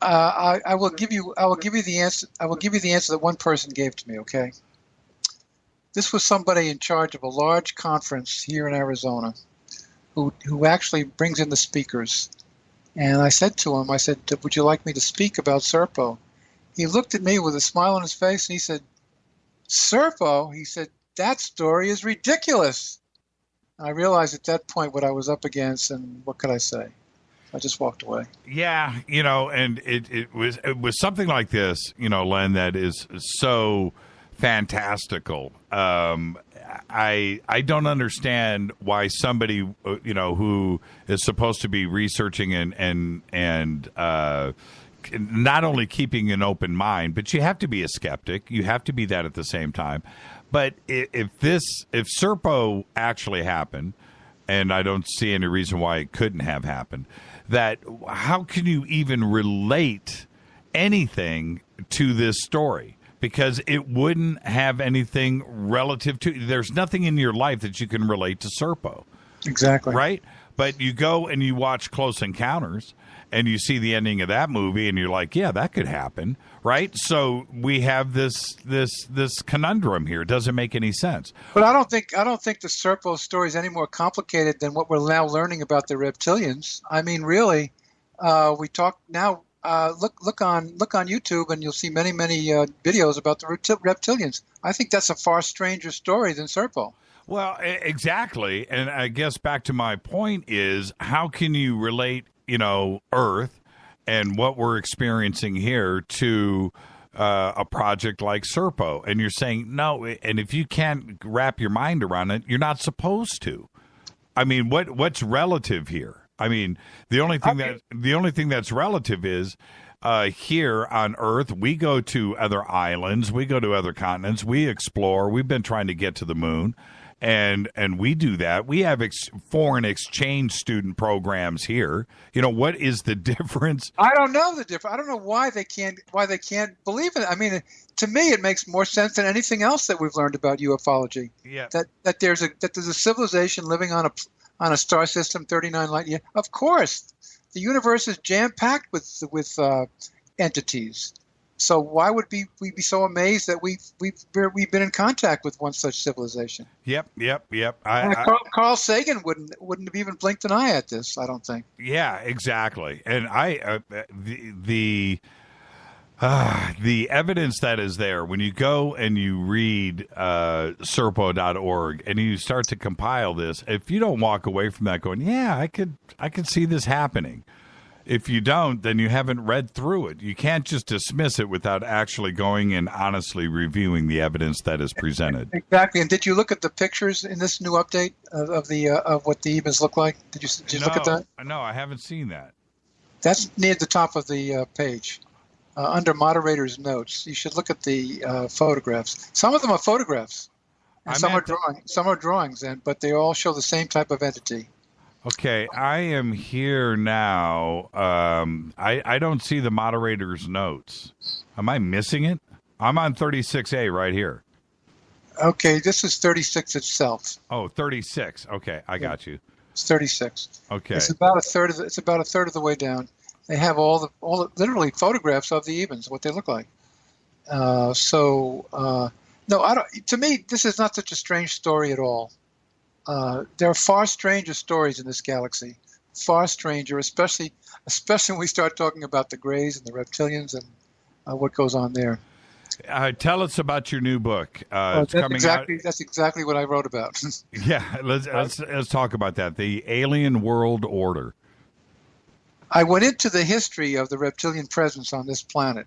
M: I will give you the answer that one person gave to me. Okay, this was somebody in charge of a large conference here in Arizona, who actually brings in the speakers. And I said to him, "Would you like me to speak about Serpo?" He looked at me with a smile on his face, and he said, "Serpo?" He said, "That story is ridiculous." I realized at that point what I was up against, and what could I say? I just walked away.
F: Yeah, and it was something like this, Len, that is so fantastical. I don't understand why somebody, who is supposed to be researching and not only keeping an open mind, but you have to be a skeptic. You have to be that at the same time. But if Serpo actually happened, and I don't see any reason why it couldn't have happened, that how can you even relate anything to this story? Because it wouldn't have anything relative to, there's nothing in your life that you can relate to Serpo.
M: Exactly.
F: Right? But you go and you watch Close Encounters, and you see the ending of that movie, and you're like, yeah, that could happen, right? So we have this conundrum here. It doesn't make any sense.
M: But I don't think the Serpo story is any more complicated than what we're now learning about the reptilians. I mean, really, we talk now. Look on YouTube, and you'll see many videos about the reptilians. I think that's a far stranger story than Serpo.
F: Well, exactly, and I guess back to my point is, how can you relate, Earth and what we're experiencing here to a project like Serpo? And you're saying no, and if you can't wrap your mind around it, you're not supposed to. I mean, what's relative here? I mean, the only thing that's relative is here on Earth, we go to other islands, we go to other continents, we explore. We've been trying to get to the moon, and we do that. We have foreign exchange student programs here. What is the difference?
M: I don't know the difference. I don't know why they can't believe it. I mean, to me, it makes more sense than anything else that we've learned about ufology.
F: Yeah.
M: That there's a civilization living on a star system 39 light years. Of course, the universe is jam-packed with entities. So why would we be so amazed that we've been in contact with one such civilization?
F: Yep.
M: Carl Sagan wouldn't have even blinked an eye at this, I don't think.
F: Yeah, exactly. And the evidence that is there, when you go and you read serpo.org and you start to compile this, if you don't walk away from that going, yeah, I could see this happening. If you don't, then you haven't read through it. You can't just dismiss it without actually going and honestly reviewing the evidence that is presented.
M: Exactly. And did you look at the pictures in this new update of what the Ebens look like? Did you look at that?
F: No, I haven't seen that.
M: That's near the top of the page. Under moderator's notes, you should look at the photographs. Some of them are photographs, and some are drawings, but they all show the same type of entity.
F: Okay, I am here now. I don't see the moderator's notes. Am I missing it? I'm on 36A right here.
M: Okay, this is 36 itself.
F: Oh, 36. Okay, I got you.
M: It's 36.
F: Okay.
M: It's about a third of the way down. They have all the literally photographs of the Ebens, what they look like. No, I don't. To me, this is not such a strange story at all. There are far stranger stories in this galaxy, far stranger, especially when we start talking about the Greys and the reptilians and what goes on there.
F: Tell us about your new book.
M: That's exactly what I wrote about.
F: Yeah, let's talk about that. The Alien World Order.
M: I went into the history of the reptilian presence on this planet,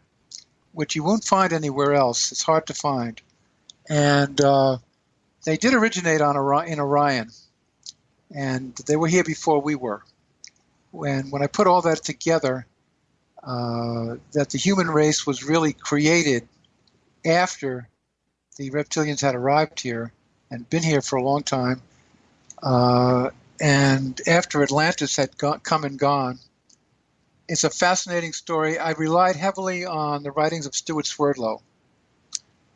M: which you won't find anywhere else. It's hard to find. And they did originate in Orion, and they were here before we were. When I put all that together, that the human race was really created after the reptilians had arrived here and been here for a long time, and after Atlantis had come and gone. It's a fascinating story. I relied heavily on the writings of Stuart Swerdlow.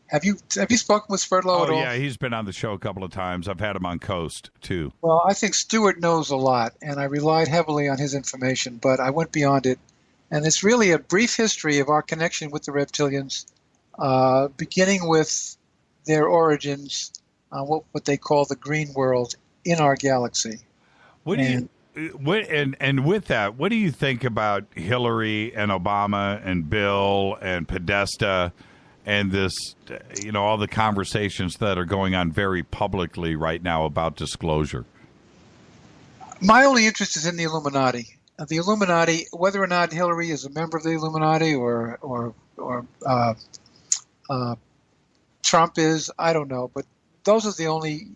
M: Have you spoken with Swerdlow at all?
F: Yeah, he's been on the show a couple of times. I've had him on Coast, too.
M: Well, I think Stuart knows a lot, and I relied heavily on his information, but I went beyond it. And it's really a brief history of our connection with the reptilians, beginning with their origins, what they call the green world in our galaxy.
F: And with that, what do you think about Hillary and Obama and Bill and Podesta and this, all the conversations that are going on very publicly right now about disclosure?
M: My only interest is in the Illuminati. The Illuminati, whether or not Hillary is a member of the Illuminati or Trump is, I don't know. But those are the only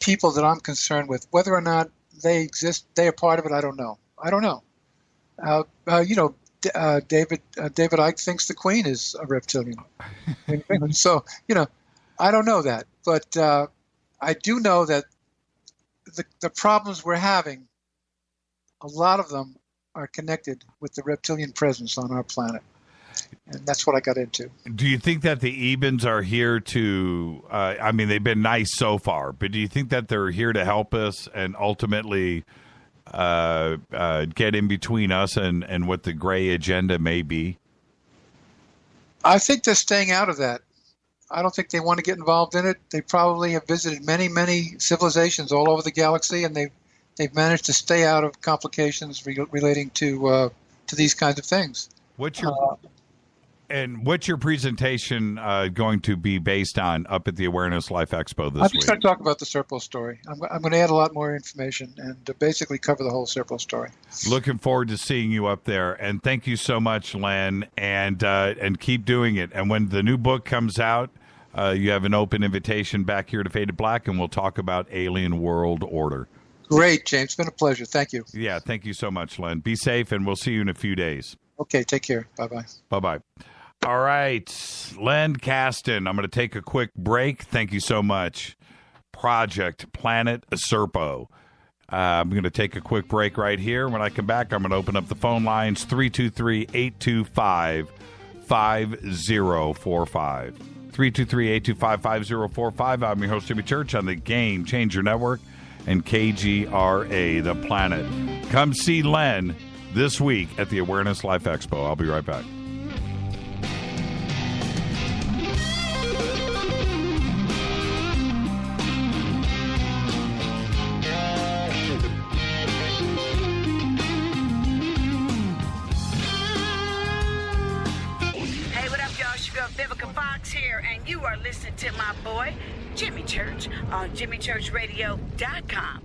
M: people that I'm concerned with. Whether or not they exist, they are part of it, I don't know. David Icke thinks the Queen is a reptilian. So, I don't know that. But I do know that the problems we're having, a lot of them are connected with the reptilian presence on our planet. And that's what I got into.
F: Do you think that the Ebens are here to, I mean, they've been nice so far, but do you think that they're here to help us and ultimately get in between us and what the gray agenda may be?
M: I think they're staying out of that. I don't think they want to get involved in it. They probably have visited many, many civilizations all over the galaxy, and they've managed to stay out of complications relating to these kinds of things.
F: What's your presentation going to be based on up at the Awareness Life Expo this week?
M: I'm just going to talk about the Serpo story. I'm going to add a lot more information and basically cover the whole Serpo story.
F: Looking forward to seeing you up there, and thank you so much, Len, and keep doing it. And when the new book comes out, you have an open invitation back here to Faded Black, and we'll talk about Alien World Order.
M: Great, James. It's been a pleasure. Thank you.
F: Yeah, thank you so much, Len. Be safe, and we'll see you in a few days.
M: Okay, take care. Bye-bye.
F: Bye-bye. All right, Len Kasten. I'm going to take a quick break. Thank you so much. Project Planet Serpo. I'm going to take a quick break right here. When I come back, I'm going to open up the phone lines, 323-825-5045. 323-825-5045. I'm your host, Jimmy Church, on the Game Changer Network and KGRA, The Planet. Come see Len this week at the Awareness Life Expo. I'll be right back.
E: Here, and you are listening to my boy Jimmy Church on JimmyChurchRadio.com.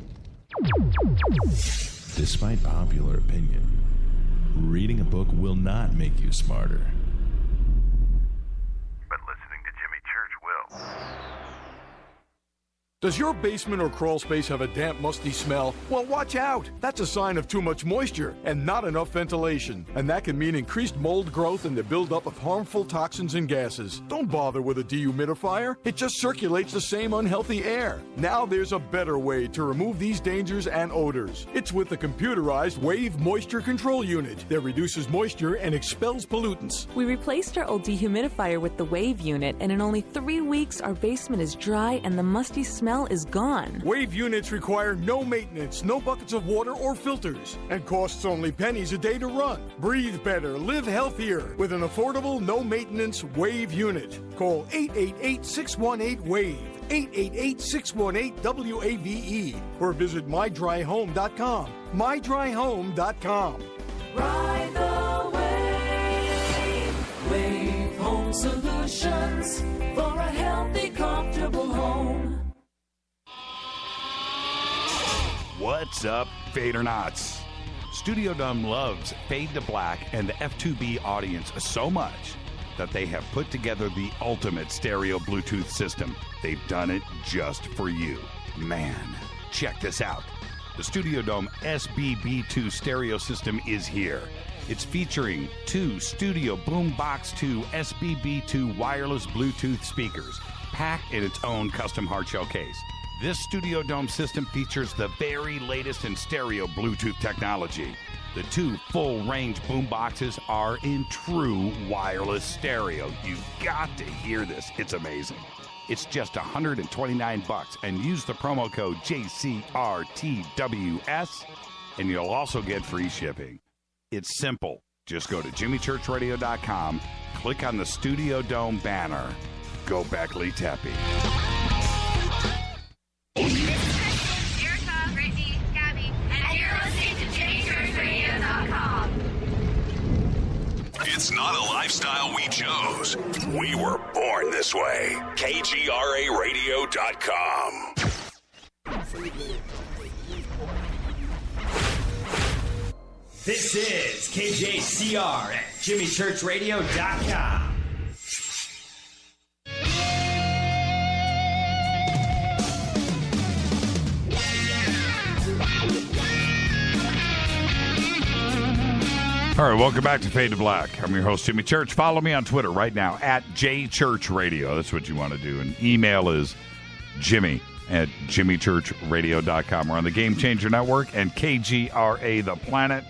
I: Despite popular opinion, reading a book will not make you smarter.
K: But listening to Jimmy Church will.
J: Does your basement or crawl space have a damp, musty smell? Well, watch out. That's a sign of too much moisture and not enough ventilation. And that can mean increased mold growth and the buildup of harmful toxins and gases. Don't bother with a dehumidifier. It just circulates the same unhealthy air. Now there's a better way to remove these dangers and odors. It's with the computerized Wave Moisture Control Unit that reduces moisture and expels pollutants.
L: We replaced our old dehumidifier with the Wave unit, and in only 3 weeks, our basement is dry and the musty smell is gone.
J: Wave units require no maintenance, no buckets of water or filters, and costs only pennies a day to run. Breathe better, live healthier with an affordable, no-maintenance Wave unit. Call 888-618-WAVE, 888-618-WAVE, or visit mydryhome.com. mydryhome.com.
X: Ride the wave. Wave Home Solutions for a healthy, comfortable home.
F: What's up, Fadernauts? Studio Dome loves Fade to Black and the F2B audience so much that they have put together the ultimate stereo Bluetooth system. They've done it just for you. Man, check this out. The Studio Dome SBB2 stereo system is here. It's featuring 2 Studio Boombox 2 SBB2 wireless Bluetooth speakers, packed in its own custom hardshell case. This Studio Dome system features the very latest in stereo Bluetooth technology. The 2 full-range boomboxes are in true wireless stereo. You've got to hear this. It's amazing. It's just $129, and use the promo code JCRTWS, and you'll also get free shipping. It's simple. Just go to JimmyChurchRadio.com, click on the Studio Dome banner. Go back, Lee Tappy.
P: It's not a lifestyle we chose. We were born this way. KGRARadio.com.
Y: This is KJCR at JimmyChurchRadio.com.
F: All right, welcome back to Fade to Black. I'm your host, Jimmy Church. Follow me on Twitter right now, at JChurchRadio. That's what you want to do. And email is Jimmy@JimmyChurchRadio.com. We're on the Game Changer Network and KGRA, The Planet.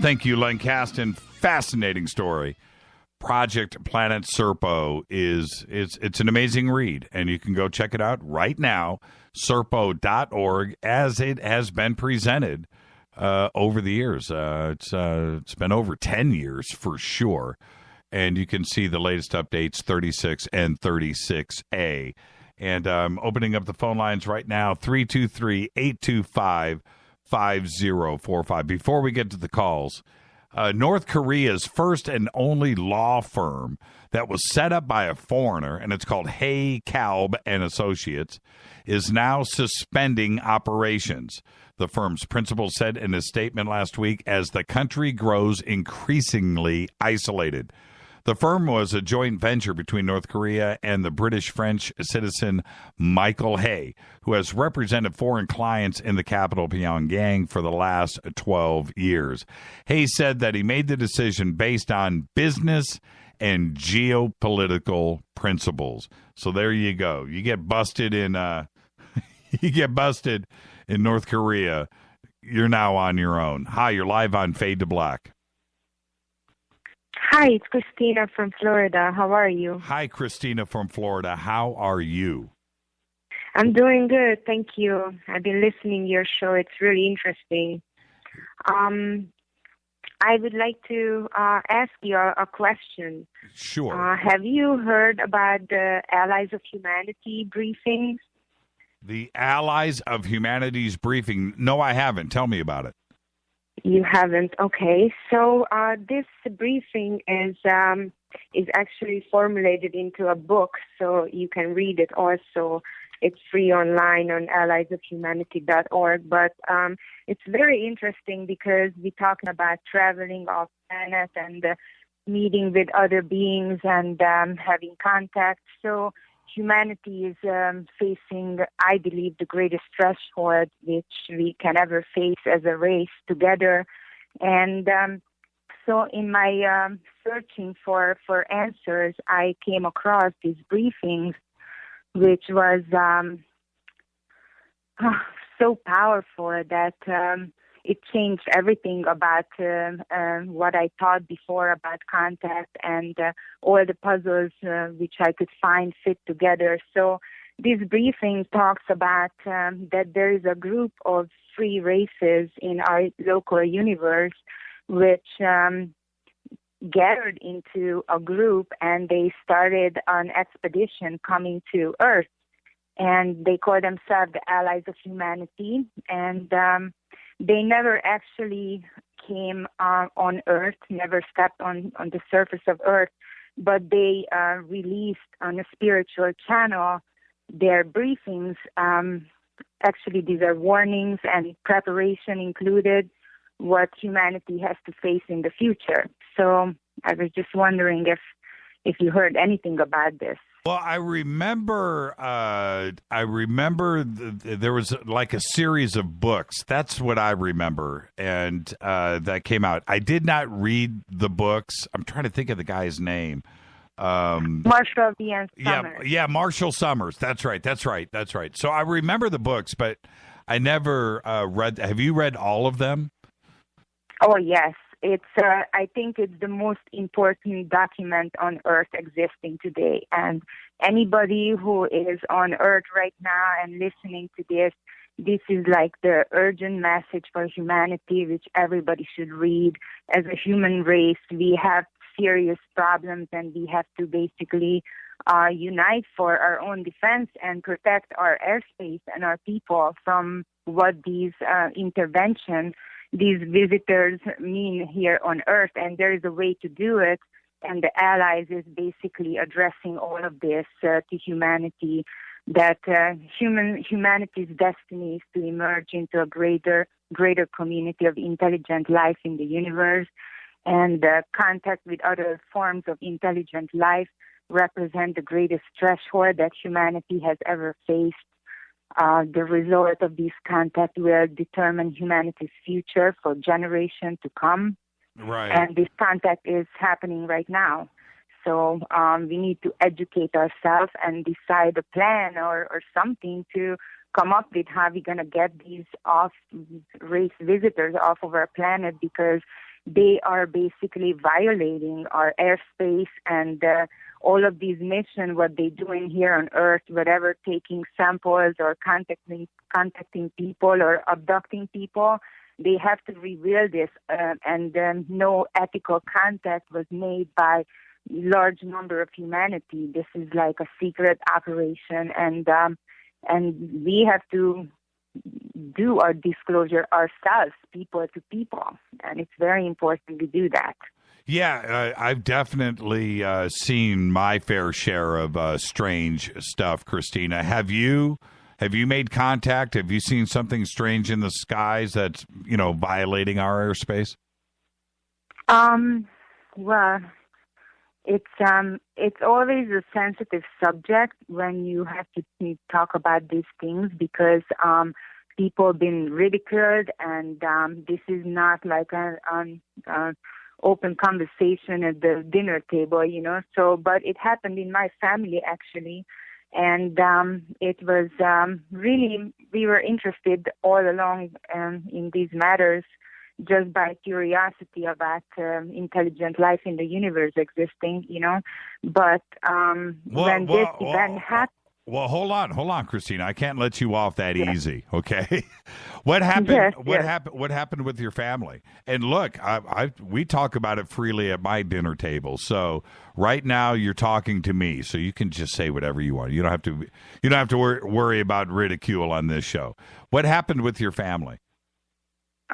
F: Thank you, Len Kasten. Fascinating story. Project Planet Serpo it's an amazing read, and you can go check it out right now, serpo.org, as it has been presented over the years. It's been over 10 years for sure, and you can see the latest updates, 36 and 36A. And I'm opening up the phone lines right now, 323-825-5045. Before we get to the calls, North Korea's first and only law firm that was set up by a foreigner, and it's called Hay, Kalb and Associates, is now suspending operations. The firm's principal said in a statement last week, as the country grows increasingly isolated. The firm was a joint venture between North Korea and the British-French citizen Michael Hay, who has represented foreign clients in the capital, Pyongyang, for the last 12 years. Hay said that he made the decision based on business and geopolitical principles. So there you go. You get busted in North Korea, you're now on your own. Hi, you're live on Fade to Black.
N: Hi, it's Christina from Florida. How are you?
F: Hi, Christina from Florida. How are you?
N: I'm doing good, thank you. I've been listening to your show. It's really interesting. I would like to ask you a question.
F: Sure.
N: Have you heard about the Allies of Humanity briefings?
F: The Allies of Humanity's briefing. No, I haven't. Tell me about it.
N: You haven't? Okay. So this briefing is actually formulated into a book, so you can read it also. It's free online on alliesofhumanity.org. But it's very interesting because we're talking about traveling off planet and meeting with other beings and having contact. So humanity is facing, I believe, the greatest threshold which we can ever face as a race together. And so in my searching for answers, I came across these briefings, which was so powerful that it changed everything about what I thought before about contact and all the puzzles which I could find fit together. So this briefing talks about that there is a group of free races in our local universe which gathered into a group, and they started an expedition coming to Earth. And they call themselves the Allies of Humanity. And they never actually came on Earth, never stepped on the surface of Earth, but they released on a spiritual channel their briefings. Actually, these are warnings and preparation included what humanity has to face in the future. So I was just wondering if you heard anything about this.
F: Well, I remember there was like a series of books. That's what I remember, and that came out. I did not read the books. I'm trying to think of the guy's name.
N: Marshall V. Summers.
F: Yeah, Marshall Summers. That's right. So I remember the books, but I never read. Have you read all of them?
N: Oh, yes. It's. I think it's the most important document on Earth existing today. And anybody who is on Earth right now and listening to this is like the urgent message for humanity, which everybody should read. As a human race, we have serious problems, and we have to basically unite for our own defense and protect our airspace and our people from what these interventions, these visitors mean here on Earth. And there is a way to do it, and the Allies is basically addressing all of this to humanity, that humanity's destiny is to emerge into a greater community of intelligent life in the universe, and contact with other forms of intelligent life represent the greatest threshold that humanity has ever faced. The result of this contact will determine humanity's future for generations to come.
F: Right.
N: And this contact is happening right now. So we need to educate ourselves and decide a plan or something to come up with how we're going to get these off-race visitors off of our planet, because they are basically violating our airspace and all of these missions, what they're doing here on Earth, whatever, taking samples or contacting people or abducting people, they have to reveal this, and no ethical contact was made by large number of humanity. This is like a secret operation, and we have to do our disclosure ourselves, people to people, and it's very important to do that.
F: Yeah, I've definitely seen my fair share of strange stuff, Christina. Have you made contact? Have you seen something strange in the skies that's, violating our airspace?
N: Well, it's always a sensitive subject when you have to talk about these things, because people have been ridiculed, and this is not like an open conversation at the dinner table, So, but it happened in my family actually, and it was really, we were interested all along in these matters, just by curiosity about intelligent life in the universe existing, But when this event happened.
F: Well, hold on, Christina. I can't let you off that easy, okay? What happened? What happened with your family? And look, we talk about it freely at my dinner table. So right now, you're talking to me, so you can just say whatever you want. You don't have to worry about ridicule on this show. What happened with your family?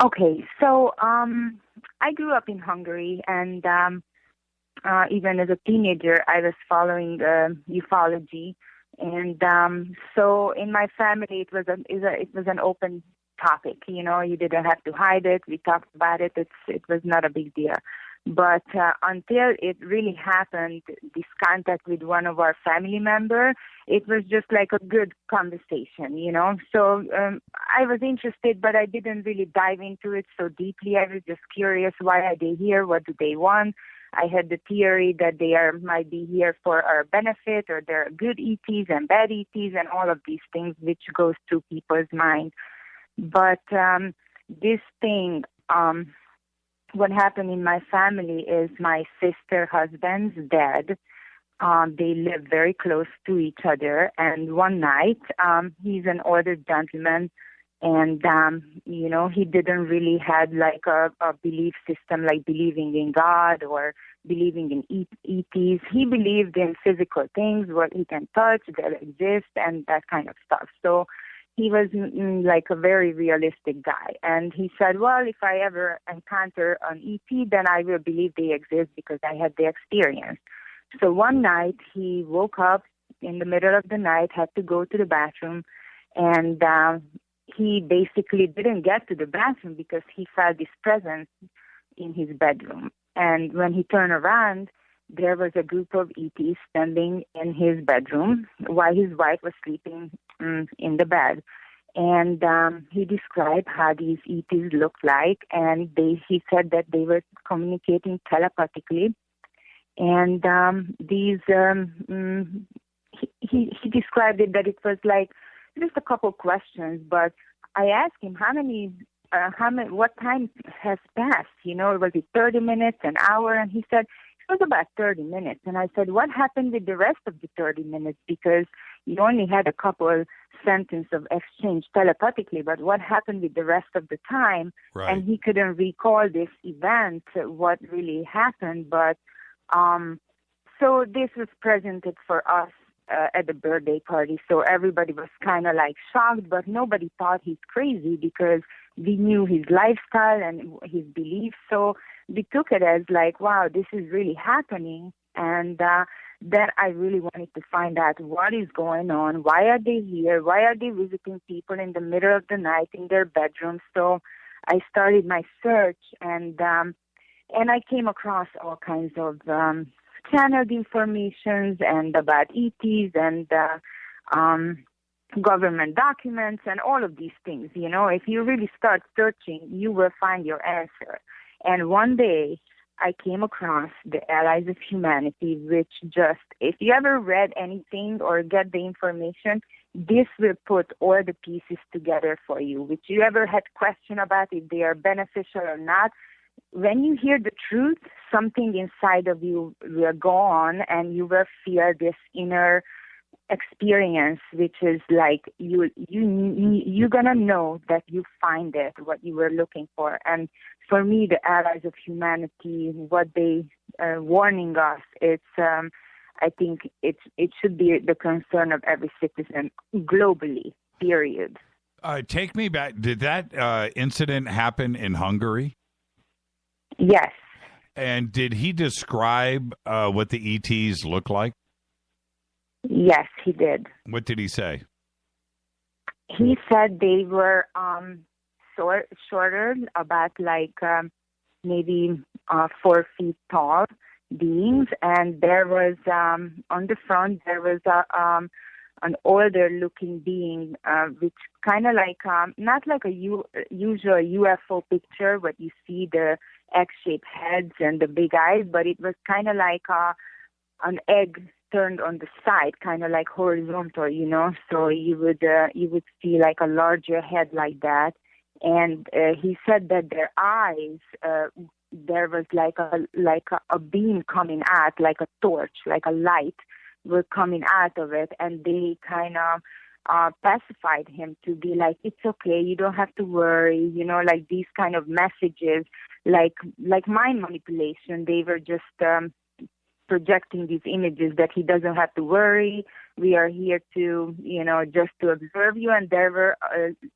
N: Okay, so I grew up in Hungary, and even as a teenager, I was following ufology. And so in my family, it was an open topic. You didn't have to hide it. We talked about it. It was not a big deal. But until it really happened, this contact with one of our family members, it was just like a good conversation, So I was interested, but I didn't really dive into it so deeply. I was just curious, why are they here? What do they want? I had the theory that they might be here for our benefit, or they're good ETs and bad ETs and all of these things, which goes through people's mind. But this thing, what happened in my family is my sister husband's dad. They live very close to each other. And one night, he's an older gentleman, and, he didn't really have like a belief system, like believing in God or believing in ETs. He believed in physical things, what he can touch, that exist, and that kind of stuff. So he was like a very realistic guy. And he said, well, if I ever encounter an ET, then I will believe they exist because I had the experience. So one night he woke up in the middle of the night, had to go to the bathroom, and he basically didn't get to the bathroom because he felt this presence in his bedroom. And when he turned around, there was a group of ETs standing in his bedroom while his wife was sleeping in the bed. And he described how these ETs looked like, and he said that they were communicating telepathically. And he described it that it was like just a couple questions, but I asked him what time has passed? Was it 30 minutes, an hour? And he said it was about 30 minutes. And I said, what happened with the rest of the 30 minutes? Because you only had a couple sentences of exchange telepathically, but what happened with the rest of the time? Right. And he couldn't recall this event, what really happened. But so this was presented for us at the birthday party. So everybody was kind of like shocked, but nobody thought he's crazy because we knew his lifestyle and his beliefs. So we took it as like, wow, this is really happening. And then I really wanted to find out what is going on. Why are they here? Why are they visiting people in the middle of the night in their bedrooms? So I started my search, and I came across all kinds of channeled informations and about ETs and government documents and all of these things. If you really start searching, you will find your answer. And one day I came across the Allies of Humanity, which just, if you ever read anything or get the information, this will put all the pieces together for you. Which you ever had question about if they are beneficial or not, when you hear the truth, something inside of you will go on, and you will feel this inner experience, which is like you're gonna know that you find it, what you were looking for. And for me, the allies of humanity, what they warning us, it's I think it should be the concern of every citizen globally. Period.
F: Take me back. Did that incident happen in Hungary?
N: Yes.
F: And did he describe what the ETs look like?
N: Yes, he did.
F: What did he say?
N: He said they were shorter, about like maybe 4 feet tall beings, and there was on the front there was an older looking being, which kind of like not like a usual UFO picture, but you see the X-shaped heads and the big eyes, but it was kind of like an egg turned on the side, kind of like horizontal, you know. So you would see like a larger head like that. And he said that their eyes, there was like a beam coming out, like a torch, like a light, were coming out of it, and they kind of pacified him to be like, it's okay, you don't have to worry, you know, like these kind of messages, like mind manipulation. They were just projecting these images that he doesn't have to worry. We are here to, you know, just to observe you. And there were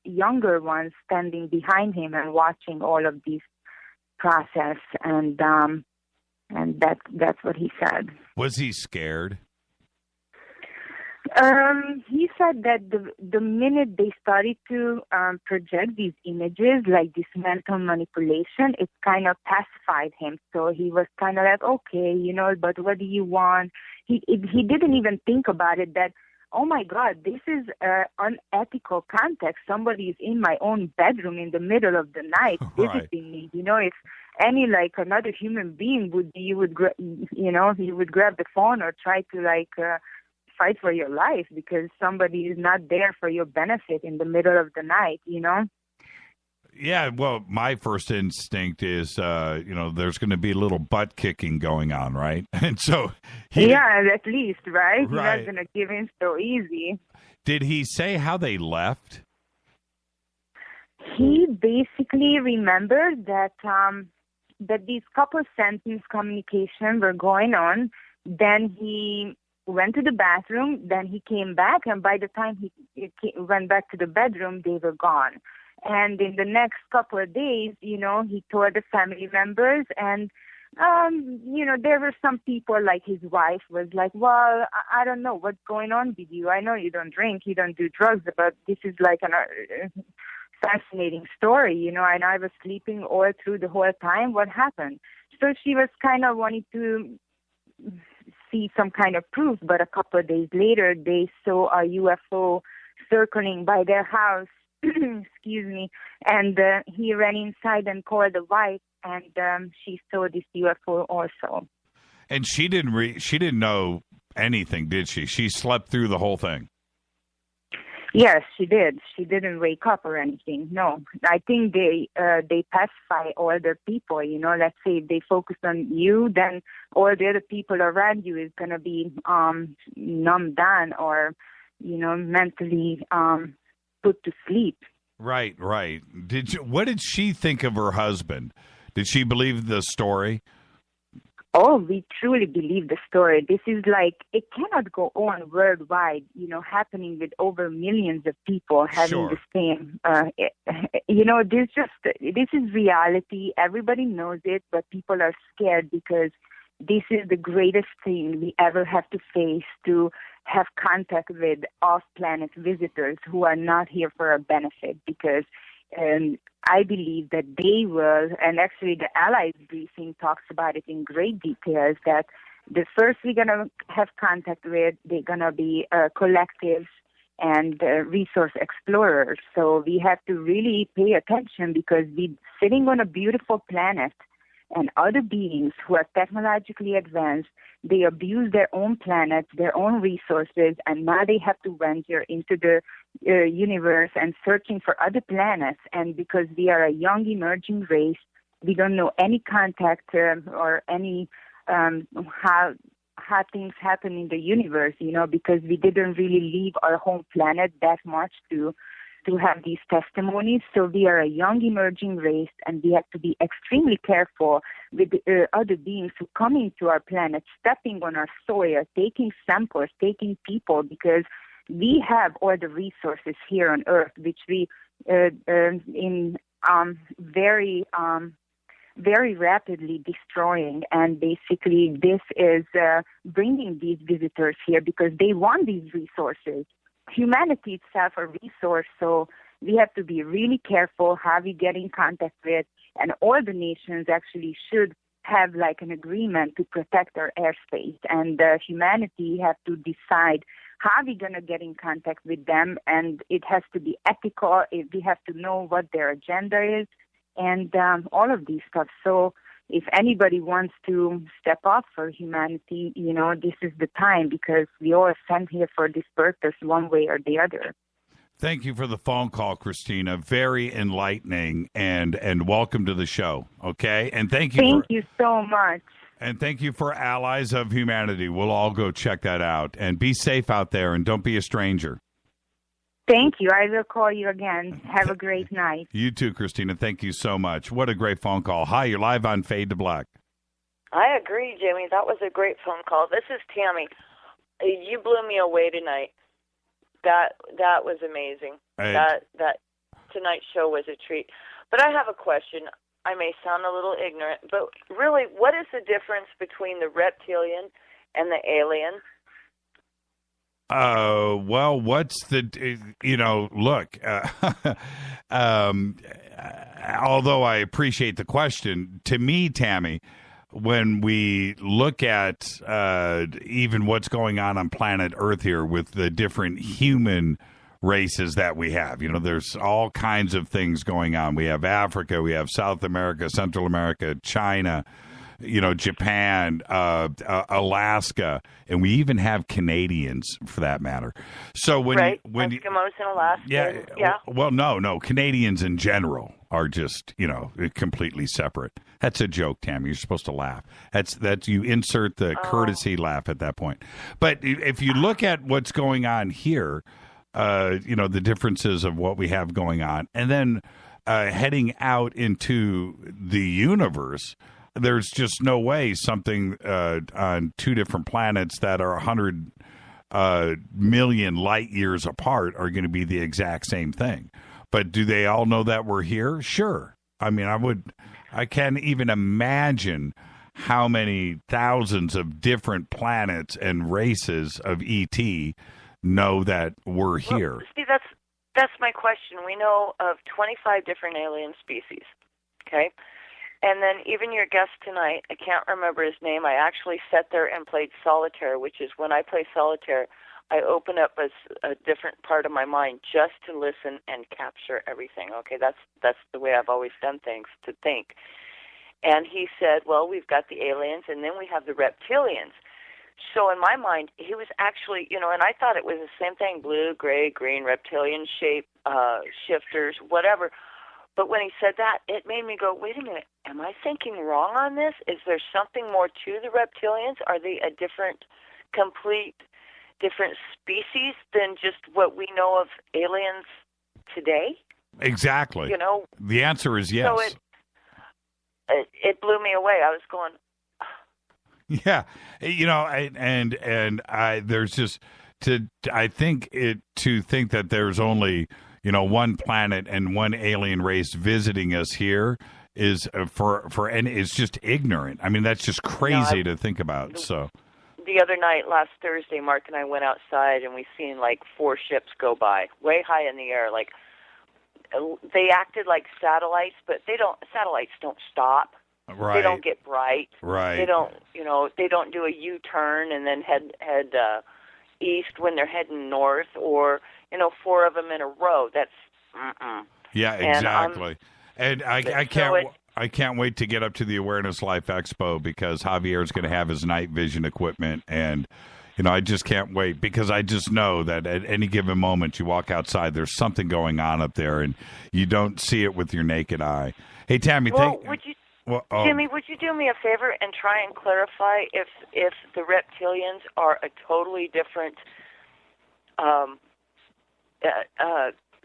N: younger ones standing behind him and watching all of these process. And that's what he said.
F: Was he scared?
N: He said that the minute they started to project these images, like this mental manipulation, it kind of pacified him. So he was kind of like, okay, you know, but what do you want? He didn't even think about it that, oh my God, this is unethical context. Somebody is in my own bedroom in the middle of the night visiting me. You know, if any like another human being would, you would grab the phone or try to like fight for your life because somebody is not there for your benefit in the middle of the night, you know?
F: Yeah, well, my first instinct is, there's going to be a little butt kicking going on, right? And so...
N: at least, right? He's
F: Right.
N: not going to give in so easy.
F: Did he say how they left?
N: He basically remembered that that these couple sentence communication were going on. Then he went to the bathroom, then he came back, and by the time he went back to the bedroom, they were gone. And in the next couple of days, you know, he told the family members, and, there were some people, like his wife was like, well, I don't know what's going on with you. I know you don't drink, you don't do drugs, but this is like a fascinating story, you know, and I was sleeping all through the whole time. What happened? So she was kind of wanting to see some kind of proof, but a couple of days later, they saw a UFO circling by their house. Excuse me. And he ran inside and called the wife, and she saw this UFO also.
F: And she didn't know anything, did she? She slept through the whole thing.
N: Yes, she did. She didn't wake up or anything. No, I think they pacify all the people. You know, let's say if they focus on you, then all the other people around you is gonna be numbed down or, you know, mentally put to sleep.
F: Right. What did she think of her husband? Did she believe the story?
N: Oh, we truly believe the story. This is like, it cannot go on worldwide, you know, happening with over millions of people having the same, this is reality. Everybody knows it, but people are scared because this is the greatest thing we ever have to face, to have contact with off-planet visitors who are not here for our benefit, because I believe that they will, and actually the Allies briefing talks about it in great details, that the first we're going to have contact with, they're going to be collectives and resource explorers. So we have to really pay attention because we're sitting on a beautiful planet, and other beings who are technologically advanced, they abuse their own planet, their own resources, and now they have to venture into the universe and searching for other planets. And because we are a young emerging race, We don't know any contact or any how things happen in the universe, because we didn't really leave our home planet that much to have these testimonies. So we are a young emerging race, and we have to be extremely careful with other beings who come into our planet, stepping on our soil, taking samples, taking people, because we have all the resources here on Earth, which we very rapidly destroying. And basically this is bringing these visitors here because they want these resources. Humanity itself a resource, so we have to be really careful how we get in contact with, and all the nations actually should have like an agreement to protect our airspace, and humanity have to decide how we're going to get in contact with them, and it has to be ethical. We have to know what their agenda is, and all of these stuff. So if anybody wants to step up for humanity, this is the time, because we all are sent here for this purpose one way or the other.
F: Thank you for the phone call, Christina. Very enlightening, and welcome to the show, okay? And thank you
N: so much.
F: And thank you for Allies of Humanity. We'll all go check that out. And be safe out there, and don't be a stranger.
N: Thank you. I will call you again. Have a great night.
F: You too, Christina. Thank you so much. What a great phone call. Hi, you're live on Fade to Black.
A: I agree, Jimmy. That was a great phone call. This is Tammy. You blew me away tonight. That was amazing. That tonight's show was a treat. But I have a question. I may sound a little ignorant, but really, what is the difference between the reptilian and the alien?
F: Well, what's the, look, although I appreciate the question, to me, Tammy, when we look at even what's going on planet Earth here with the different human races that we have, there's all kinds of things going on. We have Africa, we have South America, Central America, China, Japan, Alaska, and we even have Canadians for that matter. So when
A: Eskimos in Alaska. Yeah.
F: Well, no, Canadians in general are just, completely separate. That's a joke, Tammy. You're supposed to laugh. That's you insert the courtesy laugh at that point. But if you look at what's going on here, the differences of what we have going on, and then heading out into the universe, there's just no way something on two different planets that are 100 million light years apart are going to be the exact same thing. But do they all know that we're here? Sure. I mean, I can't even imagine how many thousands of different planets and races of ET know that we're here.
A: Well, see, that's my question. We know of 25 different alien species, okay? And then even your guest tonight, I can't remember his name. I actually sat there and played solitaire, which is when I play solitaire, I open up a different part of my mind just to listen and capture everything. Okay, that's the way I've always done things, to think. And he said, well, we've got the aliens, and then we have the reptilians. So in my mind, he was actually, and I thought it was the same thing, blue, gray, green, reptilian shape, shifters, whatever. But when he said that, it made me go, wait a minute, am I thinking wrong on this? Is there something more to the reptilians? Are they a complete different species than just what we know of aliens today?
F: Exactly. The answer is yes.
A: So it blew me away. I was going,
F: yeah, there's just I think to think that there's only one planet and one alien race visiting us here is and it's just ignorant. I mean, that's just crazy to think about. So
A: the other night, last Thursday, Mark and I went outside and we seen like 4 ships go by way high in the air. Like they acted like satellites, but satellites don't stop.
F: Right.
A: They don't get bright.
F: Right.
A: They don't, they don't do a U-turn and then head east when they're heading north, or 4 of them in a row. That's
F: Yeah, exactly. And I can't wait to get up to the Awareness Life Expo, because Javier's going to have his night vision equipment, and I just can't wait, because I just know that at any given moment you walk outside, there's something going on up there, and you don't see it with your naked eye. Hey, Tammy, Well,
A: Jimmy, would you do me a favor and try and clarify if the reptilians are a totally different,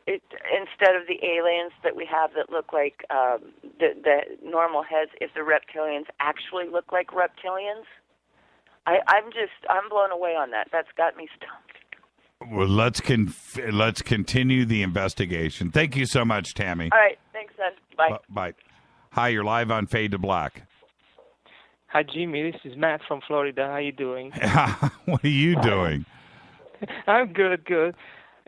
A: instead of the aliens that we have that look like the normal heads, if the reptilians actually look like reptilians? I'm blown away on that. That's got me stumped.
F: Well, let's continue the investigation. Thank you so much, Tammy.
A: All right, thanks, then. Bye.
F: Bye. Hi, you're live on Fade to Black.
O: Hi, Jimmy. This is Matt from Florida. How you doing?
F: What are you doing?
O: I'm good.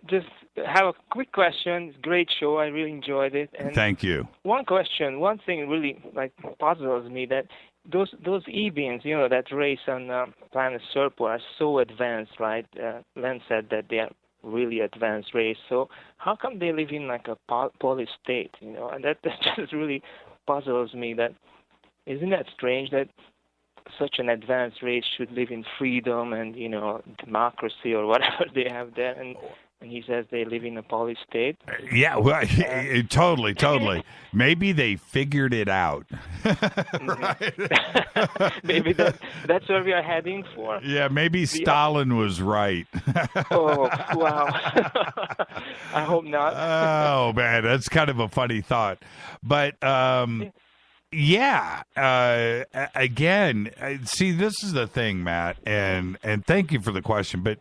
O: Just have a quick question. Great show. I really enjoyed it. And
F: Thank you.
O: One thing really puzzles me, that those E-beings, that race on planet Serpo are so advanced, right? Len said that they are really advanced race. So how come they live in like a poly state? And that just really puzzles me. That isn't that strange that such an advanced race should live in freedom and democracy or whatever they have there, and he says they live in a poly state.
F: Yeah, well, totally. Maybe they figured it out. Right?
O: Maybe that's where we are heading for.
F: Yeah, maybe Stalin was right.
O: Oh, wow. I hope not.
F: Oh, man, that's kind of a funny thought. But, again, see, this is the thing, Matt, and thank you for the question. But,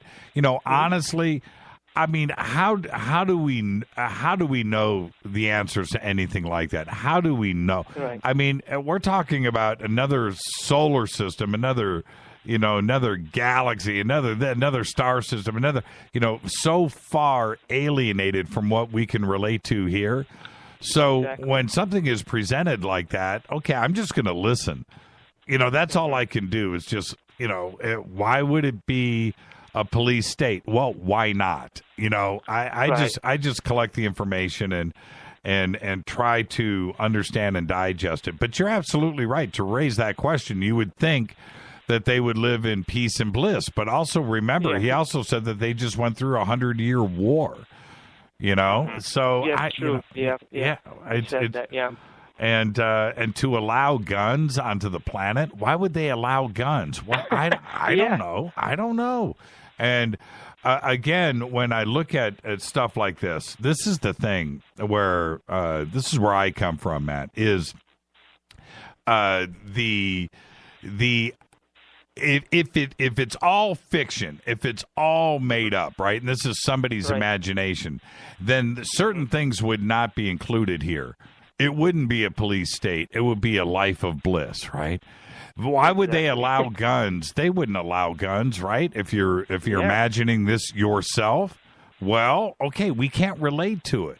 F: honestly, I mean, how do we know the answers to anything like that? How do we know?
O: Right.
F: I mean, we're talking about another solar system, another galaxy, another star system, so far alienated from what we can relate to here. So when something is presented like that, okay, I'm just going to listen. That's all I can do is just, why would it be a police state? Well, why not? I just collect the information and try to understand and digest it. But you're absolutely right to raise that question. You would think that they would live in peace and bliss, but also remember, he also said that they just went through 100-year war. So
O: yes, true.
F: And to allow guns onto the planet, why would they allow guns? Well, I don't know. And again, when I look at stuff like this is the thing where this is where I come from, Matt, is if it's all fiction, if it's all made up, right, and this is somebody's imagination, then certain things would not be included here. It wouldn't be a police state. It would be a life of bliss, right? Why would they allow guns? They wouldn't allow guns, right? If you're imagining this yourself, well, okay, we can't relate to it.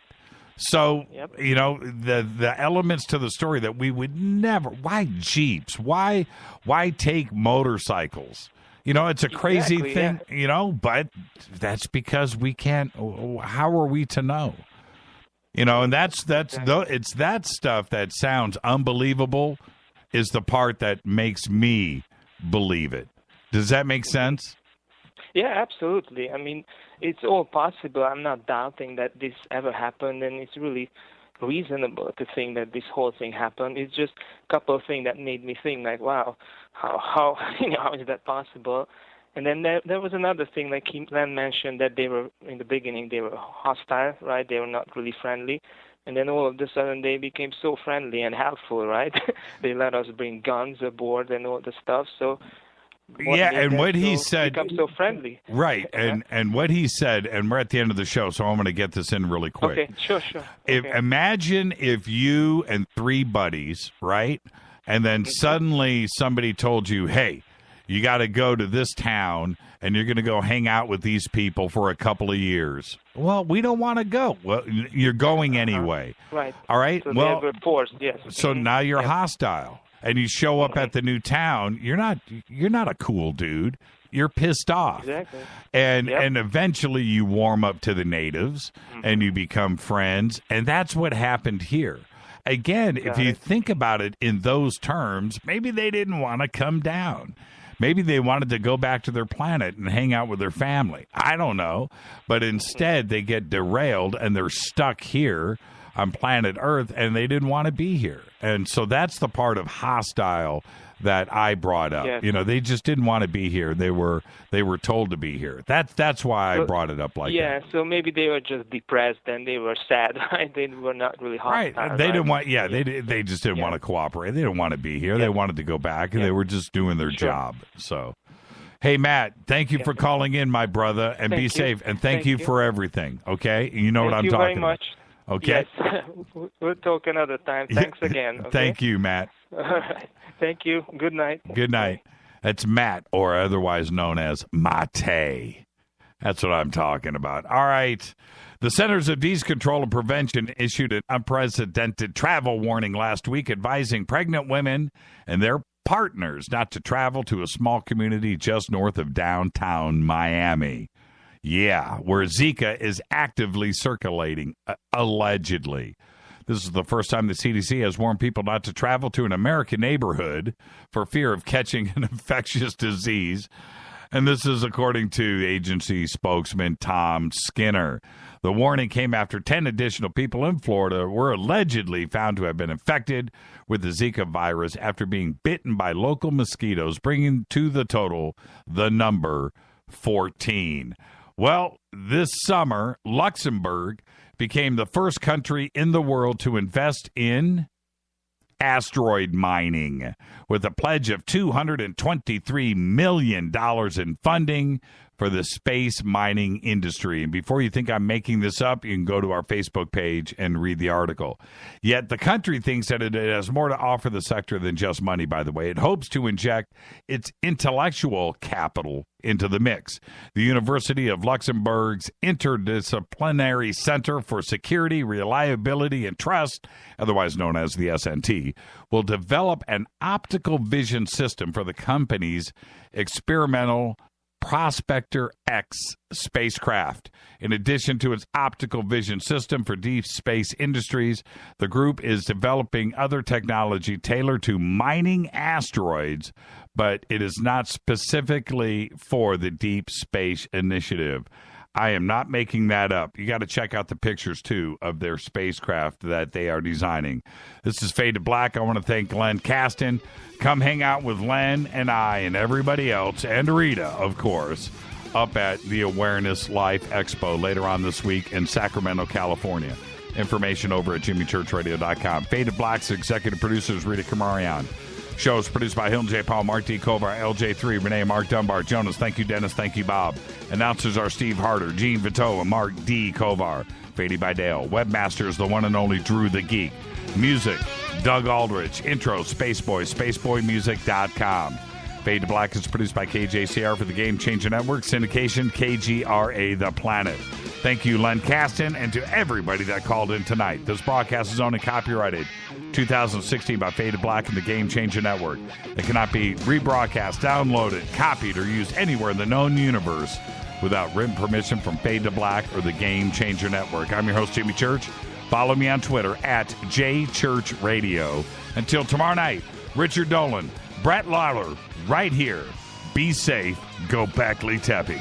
F: So, the elements to the story that we would never, why Jeeps? Why take motorcycles? It's a crazy thing, but that's because we can't, how are we to know? And it's that stuff that sounds unbelievable is the part that makes me believe it. Does that make sense?
O: Yeah, absolutely. I mean, it's all possible. I'm not doubting that this ever happened, and it's really reasonable to think that this whole thing happened. It's just a couple of things that made me think, like, wow, how is that possible? And then there was another thing, like Kingman mentioned, that they were, in the beginning, they were hostile, right? They were not really friendly. And then all of a sudden they became so friendly and helpful, right? They let us bring guns aboard and all the stuff. So
F: what he said,
O: become so friendly,
F: right? And what he said, and we're at the end of the show, so I'm going to get this in really quick.
O: Okay, sure.
F: Imagine if you and three buddies, right, and then suddenly somebody told you, hey, you got to go to this town and you're going to go hang out with these people for a couple of years. Well, we don't want to go. Well, you're going anyway.
O: Right.
F: All right.
O: So
F: well,
O: they were forced, yes.
F: So now you're hostile, and you show up at the new town. You're not a cool dude. You're pissed off.
O: Exactly.
F: And eventually you warm up to the natives and you become friends. And that's what happened here. Again, if you think about it in those terms, maybe they didn't want to come down. Maybe they wanted to go back to their planet and hang out with their family. I don't know. But instead, they get derailed and they're stuck here on planet Earth, and they didn't want to be here. And so that's the part of hostile that I brought up.
O: Yes.
F: You know, they just didn't want to be here. They were told to be here. That's why I brought it up like that.
O: Yeah, so maybe they were just depressed and they were sad, right? They were not really hostile.
F: Right. They didn't want, they just didn't want to cooperate. They didn't want to be here. They wanted to go back, and they were just doing their job. So, hey, Matt, thank you for calling in, my brother, and be safe. And thank you for everything, okay? You know what I'm talking about. Okay?
O: Yes. We'll talk another time. Thanks again. Okay?
F: Thank you, Matt.
O: All right. Thank you. Good night.
F: Good night. That's Matt, or otherwise known as Mate. That's what I'm talking about. All right. The Centers of Disease Control and Prevention issued an unprecedented travel warning last week advising pregnant women and their partners not to travel to a small community just north of downtown Miami. Yeah, where Zika is actively circulating, allegedly. This is the first time the CDC has warned people not to travel to an American neighborhood for fear of catching an infectious disease. And this is according to agency spokesman Tom Skinner. The warning came after 10 additional people in Florida were allegedly found to have been infected with the Zika virus after being bitten by local mosquitoes, bringing to the total the number 14. Well, this summer, Luxembourg became the first country in the world to invest in asteroid mining with a pledge of $223 million in funding for the space mining industry. And before you think I'm making this up, you can go to our Facebook page and read the article. Yet the country thinks that it has more to offer the sector than just money, by the way. It hopes to inject its intellectual capital into the mix. The University of Luxembourg's Interdisciplinary Center for Security, Reliability, and Trust, otherwise known as the SNT, will develop an optical vision system for the company's experimental Prospector X spacecraft. In addition to its optical vision system for deep space industries, the group is developing other technology tailored to mining asteroids, but it is not specifically for the Deep Space Initiative. I am not making that up. You got to check out the pictures, too, of their spacecraft that they are designing. This is Fade to Black. I want to thank Len Kasten. Come hang out with Len and I and everybody else, and Rita, of course, up at the Awareness Life Expo later on this week in Sacramento, California. Information over at jimmychurchradio.com. Fade to Black's executive producers, Rita Kamarian. Show is produced by Hilton J. Paul, Mark D. Kovar, LJ3, Renee, Mark Dunbar, Jonas. Thank you, Dennis. Thank you, Bob. Announcers are Steve Harder, Gene Vito, and Mark D. Kovar. Fady by Dale. Webmasters, the one and only Drew the Geek. Music, Doug Aldrich. Intro, Spaceboy, spaceboymusic.com. Fade to Black is produced by KJCR for the Game Changer Network. Syndication, KGRA, The Planet. Thank you, Len Kasten, and to everybody that called in tonight. This broadcast is owned and copyrighted 2016 by Fade to Black and the Game Changer Network. It cannot be rebroadcast, downloaded, copied, or used anywhere in the known universe without written permission from Fade to Black or the Game Changer Network. I'm your host, Jimmy Church. Follow me on Twitter at JChurchRadio. Until tomorrow night, Richard Dolan, Brett Lawler, right here. Be safe. Go Beckley Tepe.